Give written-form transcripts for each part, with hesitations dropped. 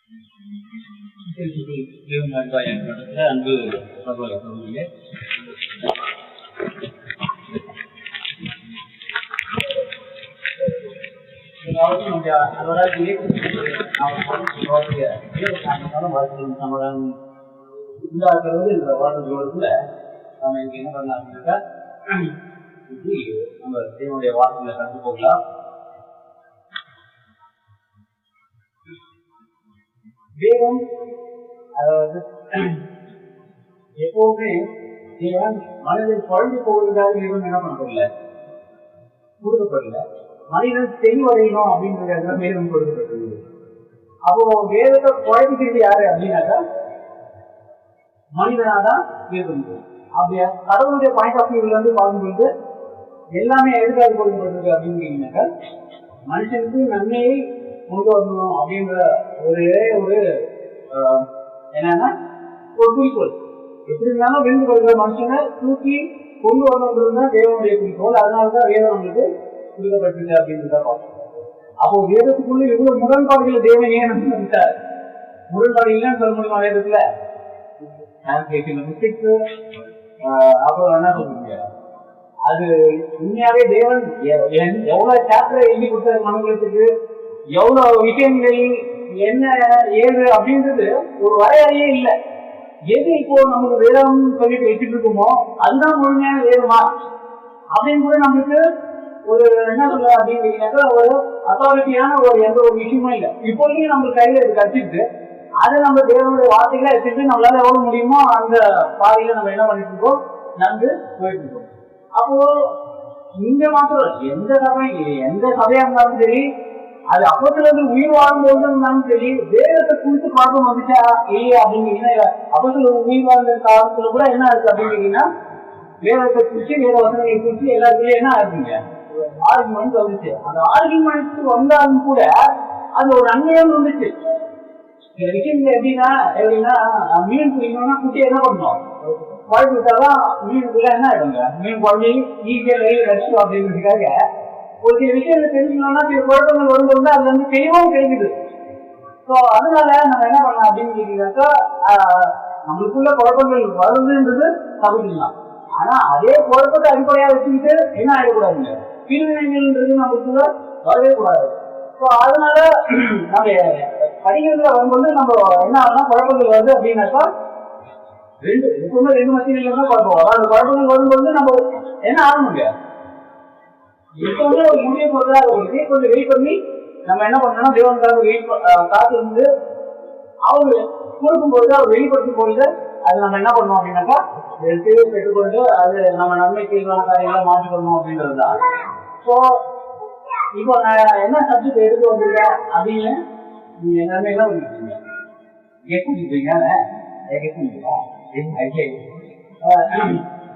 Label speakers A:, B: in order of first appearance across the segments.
A: அன்பு சகோதரர்களே, இந்த வாழ்க்கையோடு கூட நம்ம இங்க என்ன பண்ணலாம் அப்படின்னாக்கா, நம்ம தேவனுடைய வார்த்தைகளை கண்டு போகலாம். தேவன் அதாவது எப்பவுமே தேவன் மனிதன் குழந்தை போவதற்காக தேவன் என்ன பண்ணப்படல, கொடுக்கப்படல. மனிதன் தெளிவடையணும் அப்படின்றதுக்காக வேதம் கொடுக்கப்பட்டது. அப்போ வேதத்தை குழந்தைக்கிறது யாரு அப்படின்னாக்கா மனிதனாதான் வேதம். அப்படியா கடவுளுடைய பாயிண்ட் ஆஃப் வியூல இருந்து பார்க்கும்போது எல்லாமே எதுக்காக கொடுக்கப்பட்டிருக்கு அப்படின்னு கேட்டீங்கன்னாக்கா, மனுஷனுக்கு நன்மையை கொண்டு வரணும் அப்படின்ற ஒரே ஒரு என்னன்னா ஒரு குறிக்கோள். எப்படி இருந்தாலும் விழுந்து கொள்கிற மனுஷனை தூக்கி கொண்டு வரணுன்றது தான் தேவனுடைய குறிக்கோள். அதனாலதான் வேதம் நம்மளுக்கு கொடுக்கப்பட்டிருக்கு அப்படின்றத பார்க்கணும். அப்போ வேதத்துக்குள்ள எவ்வளவு முரண்பாடுகளை தேவன் ஏன் விட்டார்? முரண்பாடு இல்லைன்னு சொல்ல முடியுமா வேதத்துல? மிஸ்டேக்ஸ் அப்புறம் என்ன சொல்லுங்க, அது உண்மையாவே தேவன் எவ்வளவு சாப்டர் எழுதி கொடுத்த மனுஷத்துக்கு எவ்வளவு விஷயங்கள் என்ன ஏது அப்படின்றது ஒரு வரையறையே இல்லை. எது இப்போ நமக்கு வேதம் சொல்லிட்டு வச்சுட்டு இருக்கோமோ அதுதான் முழுமையான வேதமா அப்படின்னு கூட நம்மளுக்கு ஒரு என்ன சொல்ல அப்படின்னாக்கா ஒரு அத்தாரிட்டியான ஒரு எந்த ஒரு விஷயமும் இல்லை. இப்போதைக்கு நம்மளுக்கு கையில இது கட்டிட்டு அதை நம்ம தேவனுடைய வார்த்தைகளை எடுத்துட்டு நம்மளால எவ்வளவு முடியுமோ அந்த பாதையில நம்ம என்ன பண்ணிட்டு இருக்கோம், நடந்து போயிட்டு இருக்கோம். அப்போ இங்க மாத்திரம் எந்த சபையா இருந்தாலும் சரி, அது அப்பத்துல இருந்து உயிர் வாழும்போது இருந்தாலும் சரி, வேதத்தை குறித்து பார்க்க வந்துச்சா இல்லையா அப்படின்னு அப்பத்துல உயிர் வாழ்ந்த காலத்துல கூட என்ன இருக்கு அப்படின்னு வேதத்தை குறிச்சு வேத வசனங்களை குறிச்சு எல்லாத்துலயும் என்ன இருக்குங்க ஆர்குமெண்ட் வந்துச்சு. அந்த ஆர்குமெண்ட் வந்தாலும் கூட அது ஒரு நன்மையும் வந்துச்சு. இந்த விஷயங்கள் எப்படின்னா மீன் பிடிக்கணும்னா குட்டி என்ன பண்ணணும், குழம்பு விட்டாதான் மீனுக்குள்ள என்ன ஆயிடுங்க, மீன் குழம்பு ஈஸியா வெளியே ரசிக்கும் அப்படிங்கிறதுக்காக ஒரு சில விஷயங்களை தெரிஞ்சுக்கணும்னா சில குழப்பங்கள் வரும்போது அதுல இருந்து தெளிவாகவும் தெரிஞ்சுது. ஸோ அதனால நம்ம என்ன பண்ணலாம் அப்படின்னு கேட்டீங்கன்னாக்கா, நம்மளுக்குள்ள குழப்பங்கள் வருதுன்றது தகுதிதான். ஆனா அதே குழப்பத்தை அடிப்படையா வச்சுக்கிட்டு என்ன ஆயிடக்கூடாதுங்க, பிரிவினைகள்ன்றது நம்மளுக்குள்ள வரவே கூடாது. ஸோ அதனால நம்ம படிக்கிறதுல வரும்போது நம்ம என்ன ஆகலாம், குழப்பங்கள் வருது அப்படின்னாக்கா எப்பவுமே ரெண்டு மத்தியில தான் குழப்பம் வரும். அந்த குழப்பங்கள் வரும்போது நம்ம என்ன ஆகணுங்க, எப்பவுமே ஒரு முடிவை போடுறதா கொஞ்சம் வெயிட் பண்ணி நம்ம என்ன பண்ணோம்னா தேவனுக்காக வெயிட் காத்து இருந்து அவங்க கொடுக்கும்போது அவர் வெளிப்படுத்தும் பொழுது அது நம்ம என்ன பண்ணோம் அப்படின்னாக்கா பெற்றுக்கொண்டு அது நம்ம நன்மைக்கு காரியங்களை மாற்றிக்கொள்ளணும் அப்படின்றது தான். ஸோ இப்போ நான் என்ன சப்ஜெக்ட் எடுத்து வந்திருக்கேன் அப்படின்னு நீங்க எல்லாமே என்ன பண்ணிருக்கீங்க, கேட்க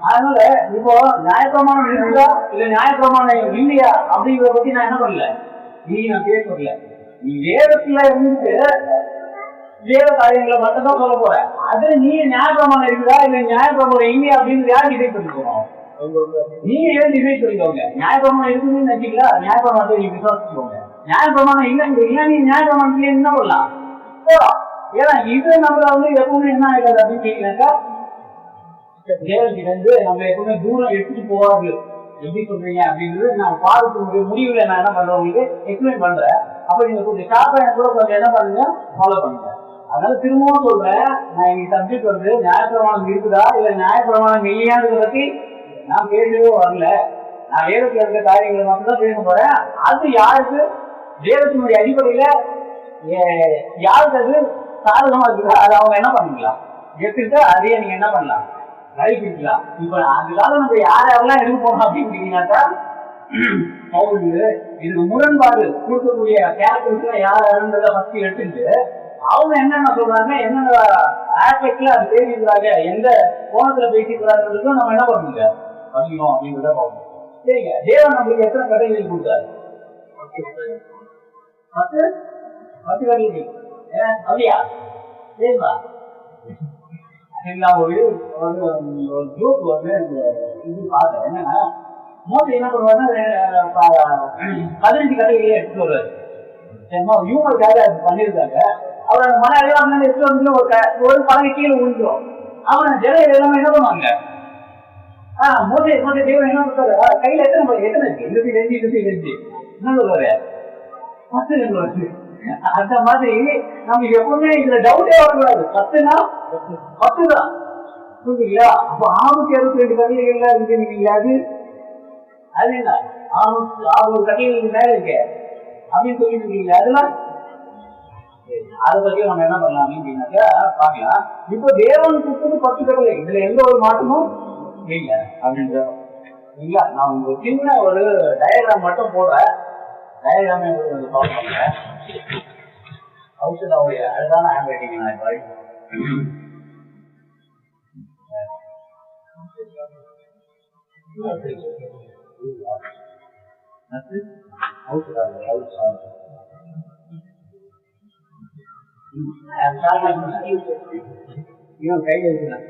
A: அதனால இப்போ நியாயப்பிரமாணம் இருக்குதா இல்ல நியாயப்பிரமாணம் இல்லையா அப்படிங்கிறத பத்தி நான் என்ன பண்ணல, நான் பேசல. நீ வேதத்துல இருந்து வேத காரியங்களை மட்டும்தான் சொல்ல போற. அது நீ நியாயப்பிரமாணம் இருக்குதா இல்ல நியாயப்பிரமாணம் இல்லையா அப்படின்னு யார் டிசைட் பண்ணிக்கணும், நீங்க ஏன் டிசைட் பண்ணிக்கோங்க. நியாயப்பிரமாணம் இருக்குன்னு நினைச்சீங்களா, நியாயப்பிரமாணத்தை நீங்க விசுவாசிக்கோங்க. நியாயப்பிரமாணம் இல்லைன்னா நீ நியாயப்பிரமாணத்துல என்ன பண்ணலாம் போலாம். ஏன்னா இது நம்மள எப்பவுமே என்ன ஆகாது அப்படின்னு கேட்டீங்கன்னாக்கா, தேவன்கிட்ட நம்ம எப்பவுமே தூரம் எடுத்துட்டு போவாரு. எப்படி சொல்றீங்க அப்படின்றது நான் பாடத்தினுடைய முடிவுல நான் என்ன பண்றேன் உங்களுக்கு எக்ஸ்பிளைன் பண்றேன். அப்ப நீங்க கொஞ்சம் ஷார்ப்பா கூட கொஞ்சம் என்ன பண்ணுங்க, ஃபாலோ பண்ணுங்க. அதனால திரும்பவும் சொல்றேன், நான் இன்னைக்கு சப்ஜெக்ட் வந்து நியாயப்பிரமாணம் இருக்குதா இல்ல நியாயப்பிரமாணம் இல்லையான்றத பத்தி நான் பேசவே வரல. நான் வேதத்துல இருக்க காரியங்களை மட்டும்தான் பேச போறேன். அது யாருக்கு வேதத்தினுடைய அடிப்படையில யாருக்கு அது சாதகமா இருக்குதா அதை அவங்க என்ன பண்ணிக்கலாம் எடுத்துக்கிட்டு அதையே நீங்க என்ன பண்ணலாம் கைப்பிடிக்கலாம். இப்ப அதுக்காக நம்ம யாரெல்லாம் எடுக்க போறோம் அப்படின்னு கேட்டீங்கன்னாக்கா, இதுக்கு முரண்பாடு கொடுக்கக்கூடிய கேரக்டர்ஸ் யாருன்றத ஃபர்ஸ்ட் எடுத்துட்டு அவங்க என்னென்ன சொல்றாங்க, என்னென்ன ஆஸ்பெக்ட்ல அது பேசிக்கிறாங்க, எந்த கோணத்துல பேசிக்கிறாங்கிறதுக்கும் நம்ம என்ன பண்ணுங்க பண்ணிக்கணும் அப்படின்றத பார்க்கணும். சரிங்க, தேவன் நம்மளுக்கு எத்தனை கடைகள் கொடுத்தாரு? 10 கடைகள் அப்படியா? சரிங்களா? ஒரு குரூப் வந்து இது பார்த்தேன். என்னன்னா மோஸ்ட்லி என்ன பண்ணுவாங்கன்னா 15 கடைகளே எடுத்துட்டு வருவாரு. ஹியூமருக்காக அது பண்ணியிருக்காங்க. அவரை மலை அழிவாங்க எடுத்து வந்து ஒரு பழகை கீழே விழுந்துடும். அவன் ஜெலையில எல்லாமே என்ன பண்ணுவாங்க? மோசே தேவன் என்ன பண்றாரு? கையில எத்தனை இருக்கு? 25 என்ன சொல்றாரு? 10. அந்த மாதிரி நமக்கு எப்பவுமே இதுல டவுட்டே வரக்கூடாது. 10னா 10 தான். புரியுதுங்களா? அப்ப 662 கட்டளைகள்லாம் இருக்கு. அது என்ன 600 கட்டளைகள் மேல இருக்கு அப்படின்னு சொல்லிட்டு இருக்கீங்க. அதெல்லாம் அதை பத்தி நம்ம என்ன பண்ணலாம் அப்படின்னாக்கா பாக்கலாம். இப்போ தேவன் கொடுத்தது 10 கட்டளை, இதுல எந்த ஒரு மாற்றமும் இல்லை அப்படின்ற இல்லைங்களா? நான் உங்க சின்ன ஒரு டயக்ராம் மட்டும் போடுறேன். டயக்ராமே கொஞ்சம் சால்வ் பண்றேன். அவுடைய அதுதான ஹேண்ட் ரைட்டிங் நான் இவன் கையில் இருக்கிறேன்.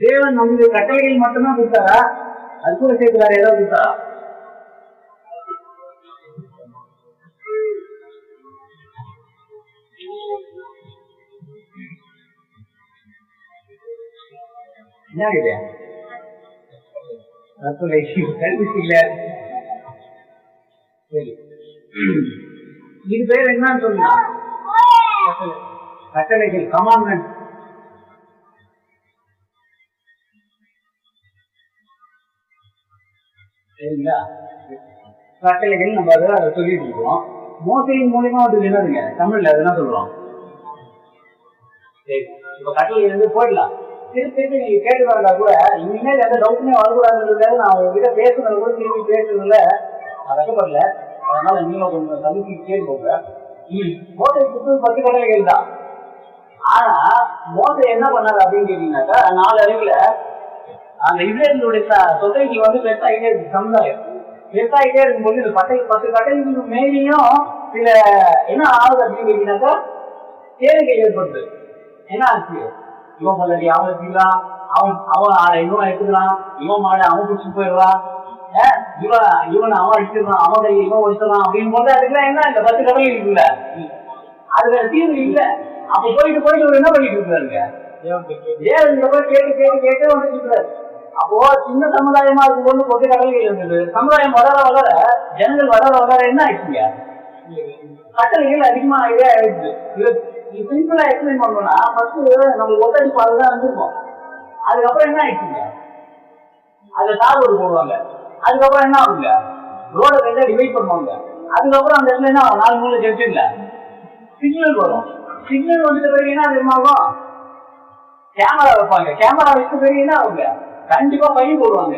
A: தேவன் நம்முடைய கட்டளைகள் மட்டும்தான் கொடுத்தாரா? அது கூட சேர்க்கிறாரு ஏதாவது கொடுத்தாரா? என்ன இல்லையா? சரி, இது பேர் என்னன்னு சொல்லுங்க. கட்டளைகள், கமாண்ட்மெண்ட். சரிங்களா? கட்டளைகள் நம்ம அதை சொல்லிட்டு இருக்கோம். மோசையின் மூலியமா அது என்னதுங்க? தமிழ்ல அது என்ன சொல்றோம்? சரி, இப்ப கட்டளை இருந்து போயிடலாம். திருப்பி நீங்க கேட்டு வரா கூட இனிமேல் எந்த டவுட்டுமே வரக்கூடாதுன்றதுக்காக நான் உங்ககிட்ட பேசுறது கூட திரும்பி பேசுறதுல நான் கஷ்டப்படல. அதனால நீங்களும் கொஞ்சம் சந்திச்சு கேட்டுக்கோங்க. மோசைக்கு 10 கட்டளைகள் தான். ஆனா மோசை என்ன பண்ணாரு அப்படின்னு கேட்டீங்கன்னாக்கா, 4 அறிவுல அந்த இஸ்ரேலுடைய சொசைட்டி வந்து பெருசாகிட்டே இருக்கு, சமுதாயம் பெருசாகிட்டே இருக்கும்போது இந்த 10 கட்டளைக்கு மேலேயும் சில என்ன ஆகுது அப்படின்னு கேட்டீங்கன்னாக்கா தேவைகள் ஏற்படுது. என்ன ஆச்சு? இவன் முதலி அவன் எடுத்துக்கலாம், அவன் ஆளை இவன் எடுத்துக்கலாம், இவன் மாடை அவன் பிடிச்சிட்டு போயிடலாம், இவன் அவன் அடிச்சிடலாம், அவன் கையை இவன் ஒழிச்சிடலாம் அப்படின்னு போது அதுக்கெல்லாம் என்ன இந்த 10 கட்டளை இருக்குல்ல, அதுல தீர்வு இல்லை. அப்ப போயிட்டு ஒரு என்ன பண்ணிட்டு இருக்காருங்க? தேவன் கேட்டு வந்துட்டு இருக்காரு. அப்போ சின்ன சமுதாயமா இருக்கும்போது 10 கட்டளைகள் இருந்தது. சமுதாயம் வளர ஜனங்கள் வளர என்ன ஆயிடுச்சுங்க? கட்டளைகள் அதிகமா ஆயிடுச்சு. சிம்பிளா எக்ஸ்பிளைன் பண்ணோம்னா, ஃபர்ஸ்ட் நம்ம ஒத்தடி பாதை தான் இருந்திருக்கோம். அதுக்கப்புறம் என்ன ஆயிடுச்சுங்க? அதுல தாழ்வு போடுவாங்க. அதுக்கப்புறம் என்ன ஆகுங்க? ரோட ரெண்டா டிவைட் பண்ணுவாங்க. அதுக்கப்புறம் அந்த இடத்துல என்ன 4 மூணு ஜங்ஷன்ல சிக்னல் வரும். சிக்னல் வந்துட்ட பிறகு என்ன தெரியுமாகும்? கேமரா வைப்பாங்க. கேமரா வச்ச பிறகு என்ன ஆகுங்க? கண்டிப்பா பையன் போடுவாங்க.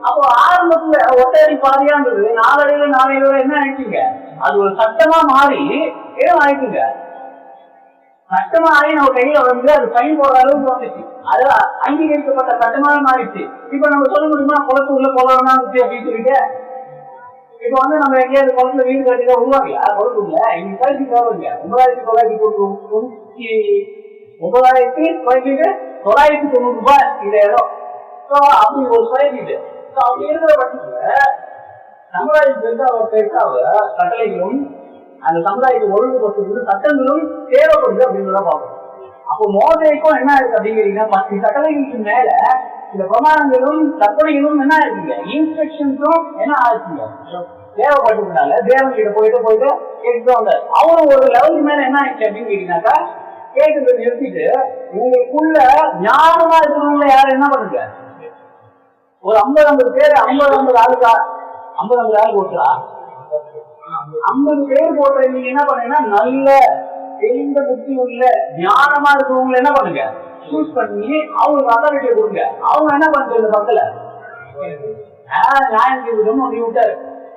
A: அப்போ ஆரம்பத்துல ஒத்தடி பாதையா இருந்தது, 4 அடியில என்ன ஆயிடுச்சுங்க? அது ஒரு சட்டமா மாறி ஏதோ ஆயிடுச்சுங்க. சட்டமா ஆகி நம்ம கையில வந்து அது பையன் போடுற அளவுக்கு வந்துச்சு. அது அங்கீகரிக்கப்பட்ட சட்டமாக மாறிடுச்சு. இப்ப நம்ம சொல்ல முடியுமா குளத்து உள்ள போலாம் அப்படின்னு சொல்லிட்டு? இப்ப வந்து நம்ம எங்கேயாவது குளத்துல வீடு கட்டிதான் உருவாக்கல குளத்துள்ள இங்க கழிச்சு தேவைங்க 9,990 ரூபாய் இந்த இடம். அப்படி ஒரு ஸ்கொயர் ஃபீட். அப்படி இருக்கிற பட்சத்துல சமுதாயத்திற்கு கட்டளைகளும் அந்த சமுதாயத்தை ஒழுங்குபடுத்துறது சட்டங்களும் தேவைப்படுது அப்படின்னு பார்க்கணும். அப்போ மோசைக்கும் என்ன இருக்கு அப்படிங்கிறீங்கன்னா 10 கட்டளைகளுக்கு மேல இந்த பிரமாணங்களும் கற்பனைகளும் என்ன இருக்குங்க? இன்ஸ்ட்ரக்ஷன்ஸும் என்ன ஆச்சுங்க? தேவைப்பட்டதுனால தேவன் கிட்ட போயிட்டு கேட்டுதான் வந்தாரு. அவரும் ஒரு லெவலுக்கு மேல என்ன ஆயிடுச்சு அப்படின்னு கேட்டீங்கன்னாக்கா, கேட்கறத நிறுத்திட்டு உங்களுக்குள்ள ஞானமா இருக்கிறவங்கள யாரும் என்ன பண்ணுங்க? ஒரு 50 பேர் 50 ஆளுக்கா 50 ஆள் போட்டுறா 50 பேர் போடுற நீங்க என்ன பண்ணீங்கன்னா, நல்ல தெளிந்த புத்தி உள்ள ஞானமா இருக்கிறவங்களை என்ன பண்ணுங்க? சூஸ் பண்ணி அவங்களுக்கு அத்தாரிட்டியை கொடுங்க. அவங்க என்ன பண்றது? இந்த பக்கத்துல நியாயம் தீர்வுன்னு ஒண்ணு விட்டாரு.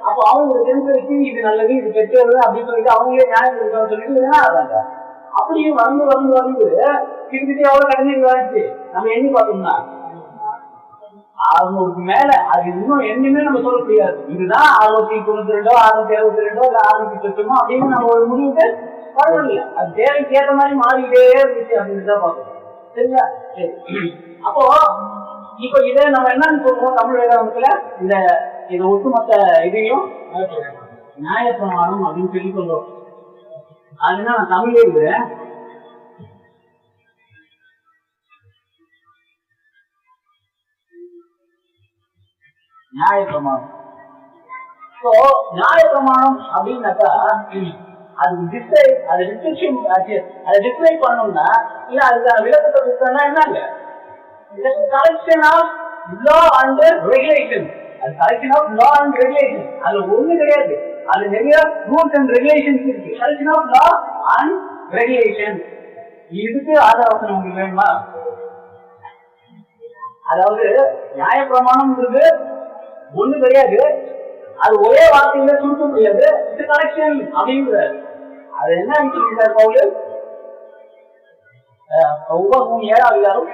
A: அப்போ அவங்க தெரிஞ்சு இது நல்லது இது கெட்டது அப்படின்னு சொல்லிட்டு அவங்களே நியாயம் தீர்வு சொல்லிட்டு என்ன ஆகுறாங்க? அப்படியும் வந்து கிட்டத்தட்ட எவ்வளவு கடமைகள் ஆயிடுச்சு நம்ம எண்ணி பார்த்தோம்னா அவங்களுக்கு மேல அது இன்னும் என்னமே நம்ம சொல்ல முடியாது. இதுதான் 692 662 இல்ல 610 அப்படின்னு நம்ம ஒரு முடிவுக்கு வரவில்லை. அது தேவைக்கு ஏற்ற மாதிரி மாறிக்கிட்டே இருந்துச்சு அப்படின்னு தான் பார்க்கணும். சரிங்களா? சரி. அப்போ இப்ப இதை நம்ம என்னன்னு சொல்றோம் தமிழ் வேதாந்தத்துல, இந்த ஒட்டுமொத்த இதையும் நியாயப்பிரமாணம் அப்படின்னு சொல்லி சொல்றோம். அதுனா நான் தமிழே இருக்கிறேன். நியாயப்பிரமாணம். நியாயப்பிரமாணம் அப்படின்னாக்கா அது டிஸ்கிரைப் பண்ணணும்னா இல்ல அதுக்கான விளக்கத்தை கொடுத்தா என்னங்க, collection of law and regulation. அது collection of law and regulation. அது ஒண்ணு கிடையாது, அது நிறைய ரூல்ஸ் அண்ட் ரெகுலேஷன்ஸ் இருக்கு. Collection of law and regulation. இதுக்கு ஆதாரம் உங்களுக்கு வேணுமா? அதாவது நியாயப்பிரமாணம்ன்றது ஒண்ணு கிடையாது, அது ஒரே வார்த்தையில சுருக்க முடியாது. இது கலெக்ஷன் அப்படிங்கிறார். அது என்ன சொல்லிட்டார் பவுல்? உபகம் 7ஆம் அதிகாரம்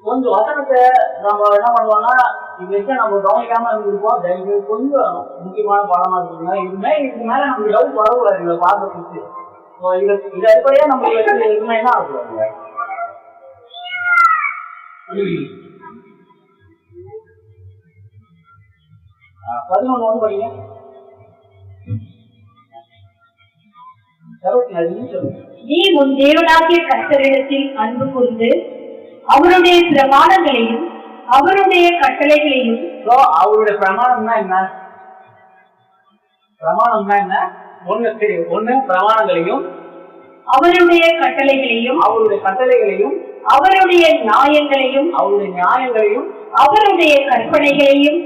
A: கொஞ்சம் வசனத்தை நம்ம என்ன பண்ணுவோம்னா இது வச்சு நம்ம கவனிக்காம இருந்திருப்போம். தயவு கொஞ்சம் முக்கியமான பாடமா இருக்குங்க. இதுக்கு மேல நமக்கு டவுட் வரக்கூடாது. இதை பார்க்கறதுக்கு இது அடிப்படையா நம்ம எதுவுமே என்ன ஆகுவாங்க. 11 படிங்க.
B: நீ உன் தேவனாகிய கர்த்தரிடத்தில் அன்பு கூர்ந்து அவருடைய பிரமாணங்களையும் அவருடைய கட்டளைகளையும்.
A: அவருடைய பிரமாணம்னா என்ன? பிரமாணம்னா என்ன? ஒண்ணு பிரமாணங்களையும்
B: அவருடைய கட்டளைகளையும்
A: அவருடைய கட்டளைகளையும்
B: அவருடைய நியாயங்களையும் அவருடைய கற்பனைகளையும்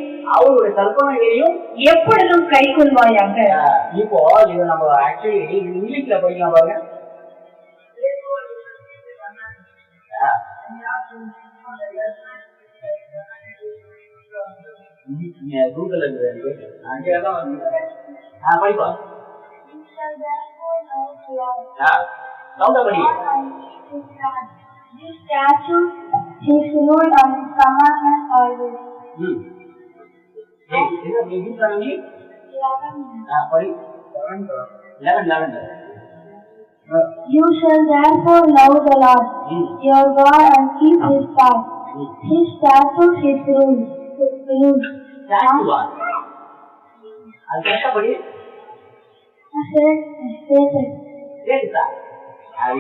B: எப்பொழுதும் கை கொள்வாயாக.
A: இப்போ இதை நம்ம ஆக்சுவலி இங்கிலீஷ்ல படிக்கலாம் பாருங்க. கூகுள் அங்கேதான் படிப்பா.
C: His statutes, his rule and his commandments always. You shall therefore love the Lord your God and keep his paths, his statutes, his rules.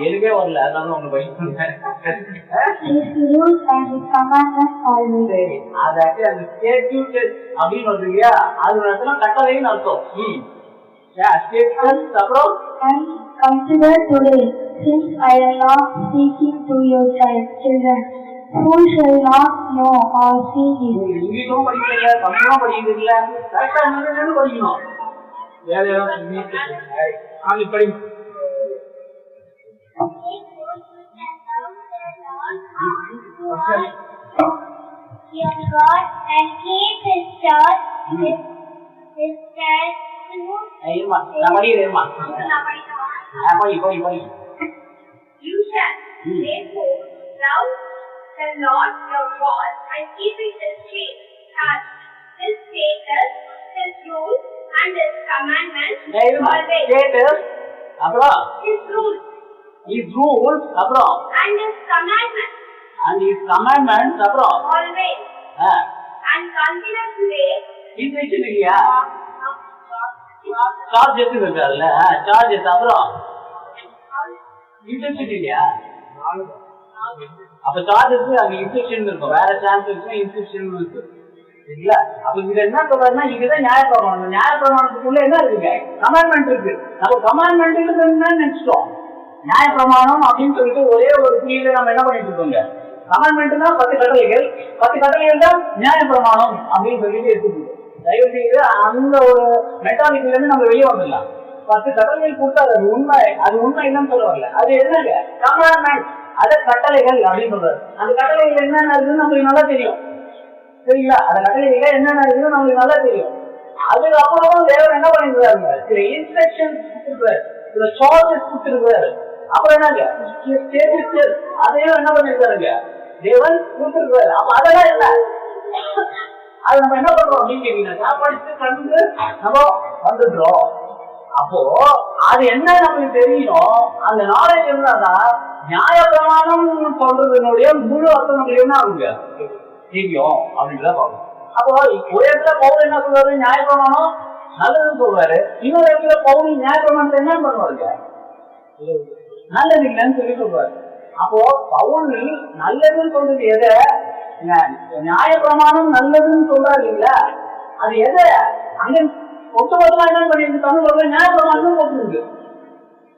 A: எழுதவே வரல, அதனால ஒண்ணு படிக்க. அப்படின்னு வருது இல்லையா, அது அர்த்தம் கட்டளைன்னு அர்த்தம். அப்புறம்
C: consider today, since I am not speaking to your children, who shall not know or see it.
A: இங்கிலீஷும் படிக்கிறீங்க, தமிழும் படிக்கிறீங்க, கரெக்டா என்னன்னு படிக்கணும். வேற ஏதாவது படிங்க.
C: Your God and keep his church, his statutes.
B: You shall therefore love the Lord your God and keep his statutes, his statutes, his rules and his commandments always.
A: His rules அப்புறம்
B: and his commandments
A: அப்புறம்
B: always. And consider today.
A: intention இல்லையா, charges இருக்காதுல்ல, charges அப்புறம் intention இல்லையா, அப்ப charges அங்க instruction இருக்கும், வேற சான்ஸ் இருக்கு, இன்ஸ்ட்ரக்ஷன் இருக்கு. சரிங்களா? அப்ப இது என்ன சொல்றதுன்னா இதுதான் நியாயப்பிரமாணம். நியாயப்பிரமாணத்துக்குள்ள என்ன இருக்குங்க? கமாண்ட்மெண்ட் இருக்கு. நம்ம கமாண்ட்மெண்ட் இருக்குன்னு நினைச்சிட்டோம். நியாயப்பிரமாணம் அப்படின்னு சொல்லிட்டு ஒரே ஒரு புள்ளியில நம்ம என்ன பண்ணிட்டு இருக்கோங்க? கமாண்ட்மெண்ட்னா 10 கட்டளைகள், 10 கட்டளைகள் தான் நியாயப்பிரமாணம் அப்படின்னு சொல்லிட்டு எடுத்துக்கோங்க. தயவு செய்து அந்த ஒரு மெட்டாலிட்டில இருந்து நம்ம வெளியே வந்துடலாம். 10 கட்டளைகள் கொடுத்தா அது உண்மை இல்லைன்னு சொல்ல வரல. அது என்னங்க? கமாண்ட்மெண்ட், அது கட்டளைகள் அப்படின்னு சொல்றாரு. அந்த கட்டளைகள் என்னென்ன இருக்குன்னு நம்மளுக்கு நல்லா தெரியும். சரிங்களா? அந்த கட்டளைகள் என்னென்ன இருக்குன்னு நம்மளுக்கு நல்லா தெரியும். அதுக்கப்புறம் தேவர் என்ன பண்ணிருக்காருங்க? சில இன்ஸ்ட்ரக்ஷன் கொடுத்துருக்காரு, சில சார்ஜஸ் கொடுத்துருக்காரு. அப்புறம் என்னங்க? அதையும் என்ன பண்ணிருக்காருங்க தேவன் கொடுத்திருக்காரு. அப்ப அதெல்லாம் இல்ல, அது நம்ம என்ன பண்றோம் அப்படின்னு கேட்டீங்கன்னா படிச்சு கண்டு நம்ம வந்துடுறோம். அப்போ அது என்ன நமக்கு தெரியணும், அந்த நாலேஜ் இருந்தாதான் நியாயப்பிரமாணம் சொல்றதுனுடைய முழு அர்த்தம் நமக்கு என்ன ஆகுங்க தெரியும் அப்படின்றத பார்க்கணும். அப்போ ஒரு இடத்துல பவுல் என்ன சொல்றாரு, நியாயப்பிரமாணம் நல்லதுன்னு சொல்றாரு. இன்னொரு இடத்துல பவுல் நியாயப்பிரமாணத்தை என்ன பண்ணுவாருங்க நல்லது இல்லைன்னு சொல்லி சொல்றாரு. அப்போ பவுல் நல்லதுன்னு சொல்றது எதை, நியாயப்பிரமாணம் நல்லதுன்னு சொல்றாரு இல்லைங்களா, அது எதை அங்க ஒட்டுமொத்தமா என்ன பண்ணிருக்கு தமிழ் நியாயப்பிரமாணம் போட்டுருக்கு.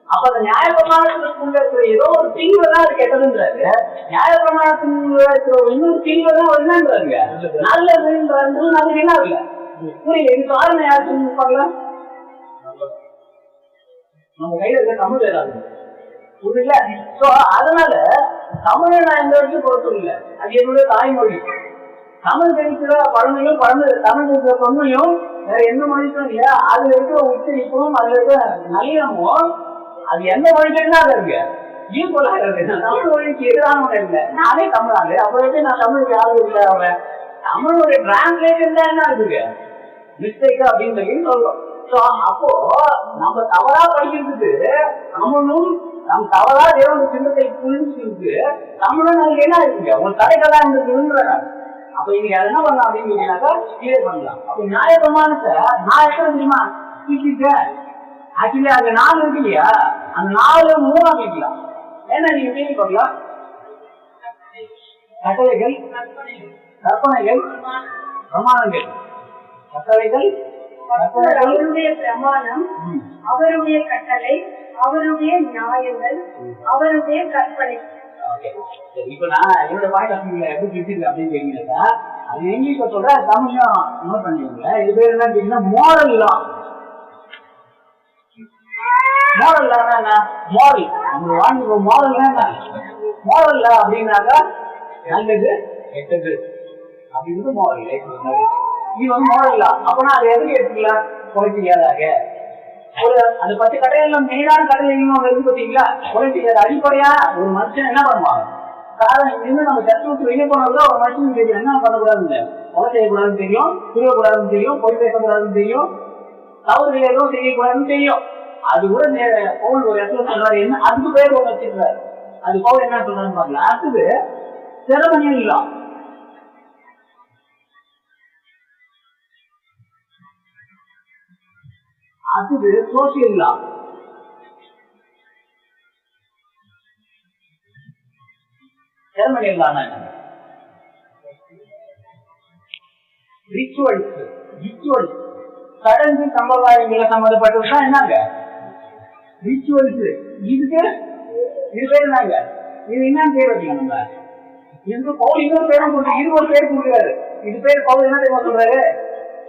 A: அப்ப அந்த நியாயப்பிரமாணத்துக்குள்ள இருக்கிற ஏதோ ஒரு தீவிரம் அது கெட்டதுன்றாரு, நியாயப்பிரமாணத்துக்குள்ள இருக்கிற இன்னொரு தீவிரம் என்னன்றாருங்க நல்லதுன்றது. நமக்கு என்ன இல்ல புரியல, இது காரணம் யாரு சொல்லிருப்பாங்களா, நம்ம கையில இருக்க தமிழ் வேறாது புரியல. சோ அதனால தமிழை நான் எந்த வரைக்கும் பொறுத்து இல்லை, அது என்னுடைய தாய்மொழி. தமிழ் தெரிவிக்கிற பழமையும் தமிழ் இருக்கிற தொன்மையும் வேற எந்த மொழிக்கும் இல்ல. அதுல இருக்கிற உச்சரிப்பும் அதுல இருக்கிற நளினமும் அது எந்த மொழிக்குன்னா அது இருக்கு ஈக்குவலாக இருக்கு. தமிழ் மொழிக்கு எதிரானவங்க இல்லை, நானே தமிழாங்க. அப்புறம் நான் தமிழுக்கு யாரும் இல்லை, அவன் தமிழுடைய டிரான்ஸ்லேஷன் தான் என்ன இருக்கு மிஸ்டேக் அப்படின்னு சொல்லி சொல்றோம். அப்போ நம்ம தவறா படிக்கிறதுக்கு தமிழும் நம்ம தவறா தேவனுடைய சின்னத்தை புரிஞ்சுக்கிறதுக்கு தமிழும் நமக்கு என்ன இருக்குங்க ஒரு தடைகளா இருக்குன்றாங்க. அப்ப இன்னைக்கு அதை என்ன பண்ணலாம் அப்படின்னு கேட்டீங்கன்னாக்கா கிளியர் பண்ணலாம். அப்ப நியாயப்பிரமாணத்தை நான் எத்தனை தெரியுமா ஆக்சுவலி அங்க 4 இருக்கு இல்லையா, அந்த 4 3ஆ பிரிக்கலாம். ஏன்னா நீங்க டிவி பார்க்கலாம், கட்டளைகள், கற்பனைகள், பிரமாணங்கள். கட்டளைகள்,
B: அவருடைய பிரமாணம், அவருடைய கட்டளை, அவருடைய நியாயங்கள், அவருடைய கற்பனை.
A: இப்ப நான் என்னோட பாயிண்ட் ஆஃப் வியூல எப்படி பிரிச்சிருக்கேன் அப்படின்னு கேட்டீங்கன்னா, அது இங்கிலீஷ்ல சொல்ற தமிழும் நோட் பண்ணிக்கோங்க. இது பேர் என்ன கேட்டீங்கன்னா மோரல் லா. மோரல் லா என்ன, மோரல் நம்ம வாங்கி மோரல் என்ன, மோரல் லா அப்படின்னாக்கா நல்லது கெட்டது அப்படின்னு மோரல். இது வந்து மோரல் லா. அப்பனா அதை எதுக்கு எடுத்துக்கலாம், கொலை செய்யாதாக ஒரு அந்த 10 கட்டளைகள் மெயினான கட்டளைகளும் இருக்கு பார்த்தீங்களா. கொலை செய்யாத அடிப்படையா ஒரு மனுஷன் என்ன பண்ணுவாங்க, காரணம் இன்னும் நம்ம சர்ச்சை விட்டு வெளியே போனதுதான் ஒரு மனுஷனுக்கு தெரியும் என்ன பண்ணக்கூடாதுன்னு, கொலை செய்யக்கூடாதுன்னு தெரியும், திருடக்கூடாதுன்னு தெரியும், பொய் பேசக்கூடாதுன்னு தெரியும், தவறுகள் எதுவும் செய்யக்கூடாதுன்னு தெரியும். அது கூட பவுல் ஒரு இடத்துல சொல்றாரு, என்ன அதுக்கு பேர் ஒன்று வச்சிருக்காரு. அது பவுல் என்ன சொல்றாருன்னு பாக்கலாம். அடுத்தது செரமனியல் லா. அடுத்தது சோசியல் லா. செரமனியல் லா ரிச்சுவல்ஸ், சடங்கு சம்பிரதாயங்களை சம்பந்தப்பட்டதுதான் என்னங்க ரிச்சுவல்ஸ். இதுக்கு இது பேர் என்னங்க, இது என்னன்னு பேர் வச்சுக்கோங்க. நம்ம இதுக்கு பவுல் இன்னொரு பேரும் கொடுத்து இது ஒரு பேர் கொடுக்குறாரு. இது பேர் பவுல் என்ன தெரியுமா சொல்றாரு,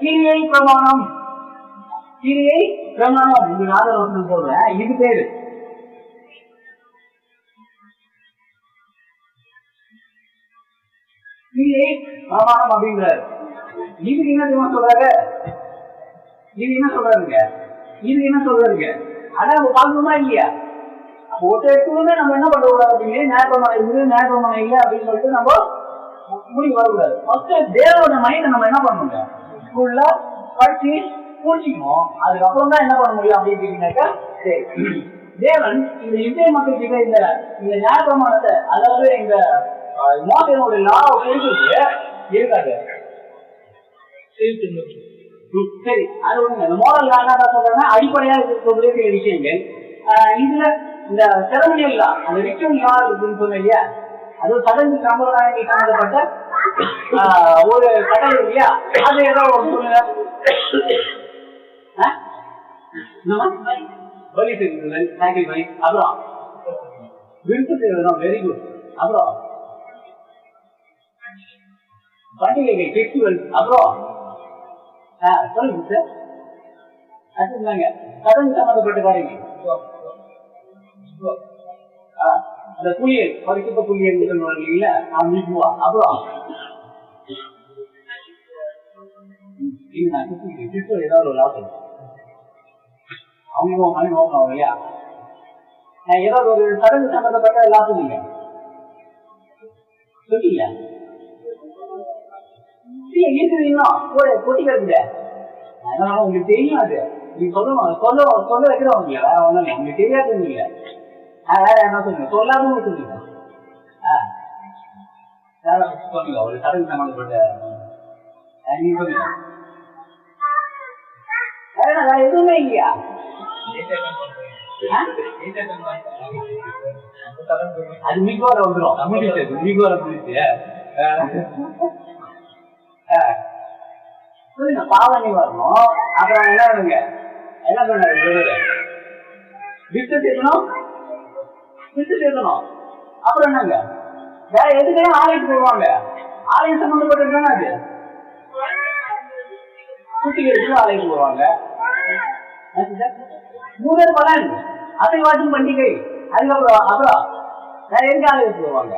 A: கிரியை பிரமாணம். கிரியை பிரமாணம் இந்த 4 வருஷம் சொல்றேன், இது பேரு கிரியை பிரமாணம் அப்படிங்கிறாரு. இதுக்கு என்ன தெரியுமா சொல்றாரு, இது என்ன சொல்றாருங்க, இது என்ன சொல்றாருங்க, அதான் நம்ம பார்க்கணுமா இல்லையா. ஒருத்தருக்குமே நம்ம என்ன பண்ண கூடாது அப்படின்னு ஞாபகமான இது ஞாபகமான இல்லை அப்படின்னு சொல்லிட்டு நம்ம முடிவு வரக்கூடாது. ஃபர்ஸ்ட் தேவனோட மைண்டை நம்ம என்ன பண்ணணுங்க ஸ்கூல்ல படிச்சு புரிஞ்சுக்கணும். அதுக்கப்புறம் தான் என்ன பண்ண முடியும் அப்படின்னு கேட்டீங்கன்னாக்கா, சரி தேவன் இந்த இந்திய மக்கள் கிட்ட இந்த ஞாபகமானத்தை, அதாவது இந்த மோசனுடைய லாவை புரிஞ்சுட்டு இருக்காது. சரி, அது ஒண்ணுங்க. இந்த மோரல் லா என்ன சொல்றாங்கன்னா அடிப்படையா இருக்கக்கூடிய சில விஷயங்கள். இதுல இந்த செரமனியல் லா, அந்த ரிச்சுவல் லா இருக்குன்னு சொன்ன இல்லையா, அது சடங்கு சம்பிரதாயங்கள் சம்பந்தப்பட்ட ஒரு கட்டளை இல்லையா, அது ஏதோ ஒரு சொல்லுங்க. பலி செய்வது, சாக்ரிஃபைஸ், அப்புறம் விருப்பு செய்வதும் வெரி குட். அப்புறம் பண்டிகைகள், ஃபெஸ்டிவல், அப்புறம் சொல்லுங்க சார். அதுங்க சடங்கு சம்பந்தப்பட்ட காரியங்கள். அந்த புலியல், பரிசுத்த புலியல் இல்ல, அப்புறம் ஏதாவது ஒரு லாபம் அவங்க மணி நோக்கம் இல்லையா, ஏதாவது ஒரு சடங்கு சம்பந்தப்பட்ட லாபம் இல்லையா, சொல்லியா இருக்குதுங்களா கொட்டிக்கிறது அதனால உங்களுக்கு தெரியும். அது நீங்க சொல்ல வைக்கிறவங்க வேற ஒண்ணும் இல்லை, உங்களுக்கு தெரியாது இல்ல. வேற என்ன சொல்லுங்க, சொல்லாம சொல்லுங்க. சொல்லுங்க ஒரு சடங்கு சம்பந்தப்பட்ட நீங்க சொல்லுங்க. வேற எதுவுமே இல்லையா? அது மீகோர வந்துடும். மீகோர புரிச்சு பாவனி வரணும். அப்புறம் என்ன வேணுங்க, என்ன பண்ணாரு வித்து சேர்க்கணும், வித்து சேர்க்கணும். அப்புறம் என்னங்க வேற எதுக்கையும் ஆலயத்துக்கு போவாங்க. ஆலயம் சம்பந்தப்பட்டிருக்கானே அது சுத்திகரிச்சு ஆலயத்துக்கு போவாங்க. மூவர் பலன் அசைவாட்டும் பண்டிகை. அதுக்கப்புறம் அப்புறம் வேற எங்க ஆலயத்துக்கு போவாங்க?